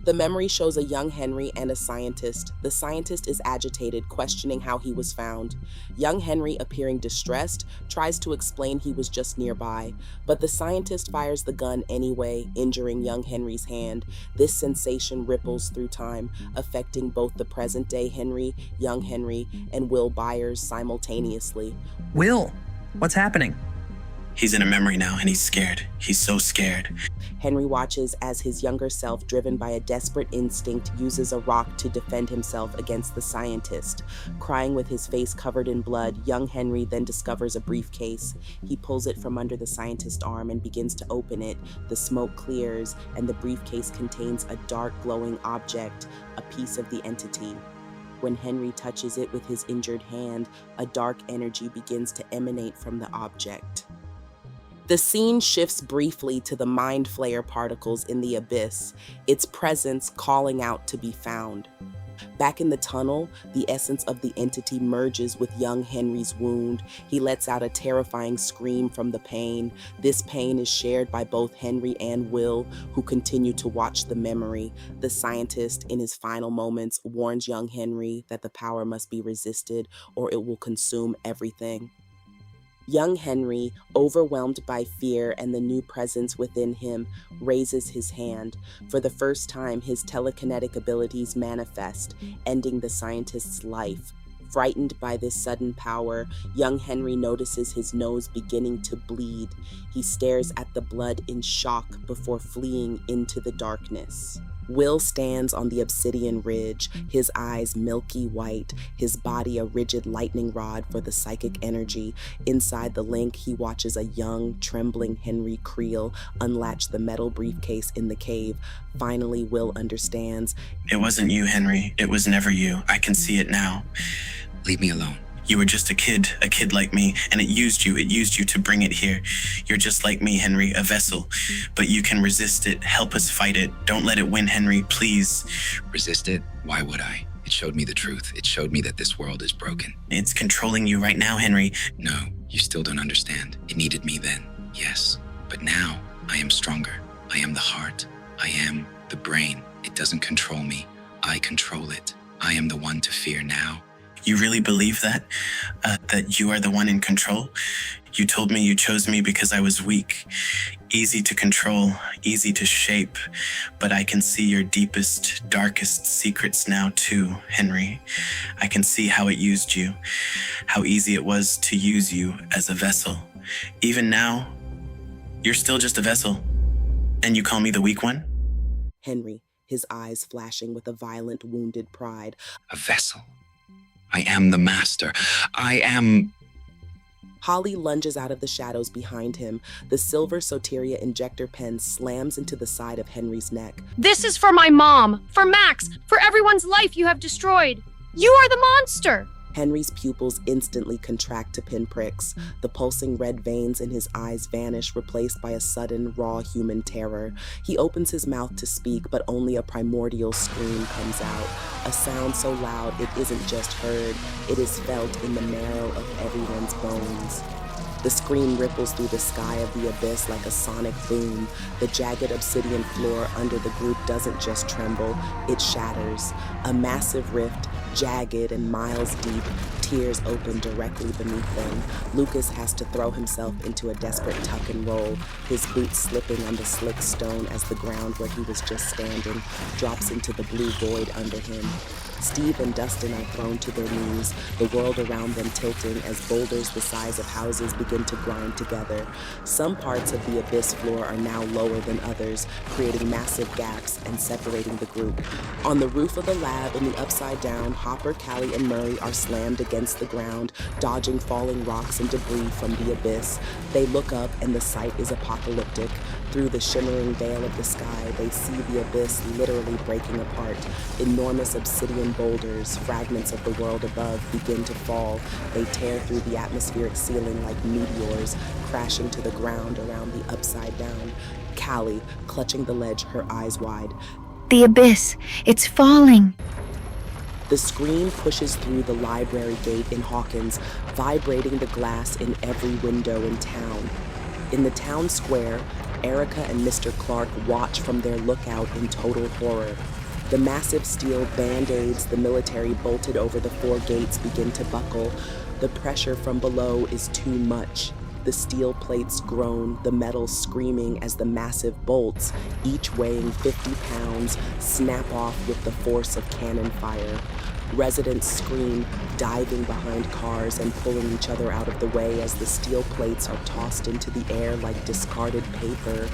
The memory shows a young Henry and a scientist. The scientist is agitated, questioning how he was found. Young Henry, appearing distressed, tries to explain he was just nearby, but the scientist fires the gun anyway, injuring young Henry's hand. This sensation ripples through time, affecting both the present-day Henry, young Henry, and Will Byers simultaneously. Will, what's happening? He's in a memory now, and he's scared. He's so scared. Henry watches as his younger self, driven by a desperate instinct, uses a rock to defend himself against the scientist. Crying with his face covered in blood, young Henry then discovers a briefcase. He pulls it from under the scientist's arm and begins to open it. The smoke clears, and the briefcase contains a dark, glowing object, a piece of the entity. When Henry touches it with his injured hand, a dark energy begins to emanate from the object. The scene shifts briefly to the mind flayer particles in the abyss, its presence calling out to be found. Back in the tunnel, the essence of the entity merges with young Henry's wound. He lets out a terrifying scream from the pain. This pain is shared by both Henry and Will, who continue to watch the memory. The scientist, in his final moments, warns young Henry that the power must be resisted or it will consume everything. Young Henry, overwhelmed by fear and the new presence within him, raises his hand. For the first time, his telekinetic abilities manifest, ending the scientist's life. Frightened by this sudden power, young Henry notices his nose beginning to bleed. He stares at the blood in shock before fleeing into the darkness. Will stands on the obsidian ridge, his eyes milky white, his body a rigid lightning rod for the psychic energy. Inside the link, he watches a young, trembling Henry Creel unlatch the metal briefcase in the cave. Finally, Will understands. It wasn't you, Henry. It was never you. I can see it now. Leave me alone. You were just a kid like me, and it used you to bring it here. You're just like me, Henry, a vessel, but you can resist it. Help us fight it. Don't let it win, Henry, please. Resist it? Why would I? It showed me the truth. It showed me that this world is broken. It's controlling you right now, Henry. No, you still don't understand. It needed me then, yes. But now, I am stronger. I am the heart. I am the brain. It doesn't control me. I control it. I am the one to fear now. You really believe that? That you are the one in control? You told me you chose me because I was weak. Easy to control, easy to shape. But I can see your deepest, darkest secrets now too, Henry. I can see how it used you. How easy it was to use you as a vessel. Even now, you're still just a vessel. And you call me the weak one? Henry, his eyes flashing with a violent, wounded pride. A vessel. I am the master. I am... Holly lunges out of the shadows behind him. The silver Soteria injector pen slams into the side of Henry's neck. This is for my mom, for Max, for everyone's life you have destroyed. You are the monster. Henry's pupils instantly contract to pinpricks. The pulsing red veins in his eyes vanish, replaced by a sudden, raw human terror. He opens his mouth to speak, but only a primordial scream comes out. A sound so loud it isn't just heard, it is felt in the marrow of everyone's bones. The scream ripples through the sky of the abyss like a sonic boom. The jagged obsidian floor under the group doesn't just tremble, it shatters. A massive rift, jagged and miles deep, tears open directly beneath them. Lucas has to throw himself into a desperate tuck and roll, his boots slipping on the slick stone as the ground where he was just standing drops into the blue void under him. Steve and Dustin are thrown to their knees, the world around them tilting as boulders the size of houses begin to grind together. Some parts of the abyss floor are now lower than others, creating massive gaps and separating the group. On the roof of the lab in the upside down, Hopper, Callie, and Murray are slammed against the ground, dodging falling rocks and debris from the abyss. They look up and the sight is apocalyptic. Through the shimmering veil of the sky, they see the abyss literally breaking apart. Enormous obsidian boulders, fragments of the world above, begin to fall. They tear through the atmospheric ceiling like meteors, crashing to the ground around the upside down. Callie, clutching the ledge, her eyes wide. The abyss, it's falling. The scream pushes through the library gate in Hawkins, vibrating the glass in every window in town. In the town square, Erica and Mr. Clark watch from their lookout in total horror. The massive steel band-aids the military bolted over the 4 gates begin to buckle. The pressure from below is too much. The steel plates groan, the metal screaming as the massive bolts, each weighing 50 pounds, snap off with the force of cannon fire. Residents scream, diving behind cars and pulling each other out of the way as the steel plates are tossed into the air like discarded paper.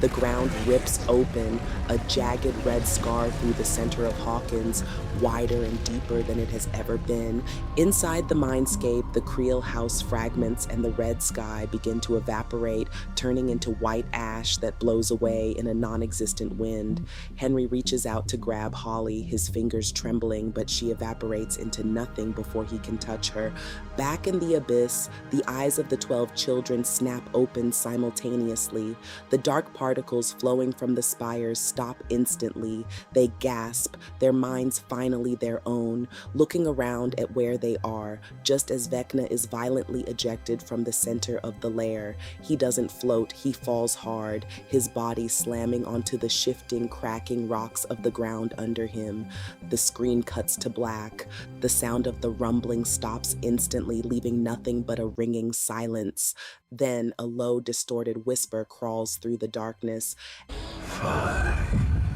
The ground rips open, a jagged red scar through the center of Hawkins, wider and deeper than it has ever been. Inside the mindscape, the Creel house fragments and the red sky begin to evaporate, turning into white ash that blows away in a non-existent wind. Henry reaches out to grab Holly, his fingers trembling, but she evaporates into nothing before he can touch her. Back in the abyss, the eyes of the 12 children snap open simultaneously. The dark part particles flowing from the spires stop instantly. They gasp, their minds finally their own, looking around at where they are, just as Vecna is violently ejected from the center of the lair. He doesn't float, he falls hard, his body slamming onto the shifting, cracking rocks of the ground under him. The screen cuts to black. The sound of the rumbling stops instantly, leaving nothing but a ringing silence. Then a low, distorted whisper crawls through the darkness. 5,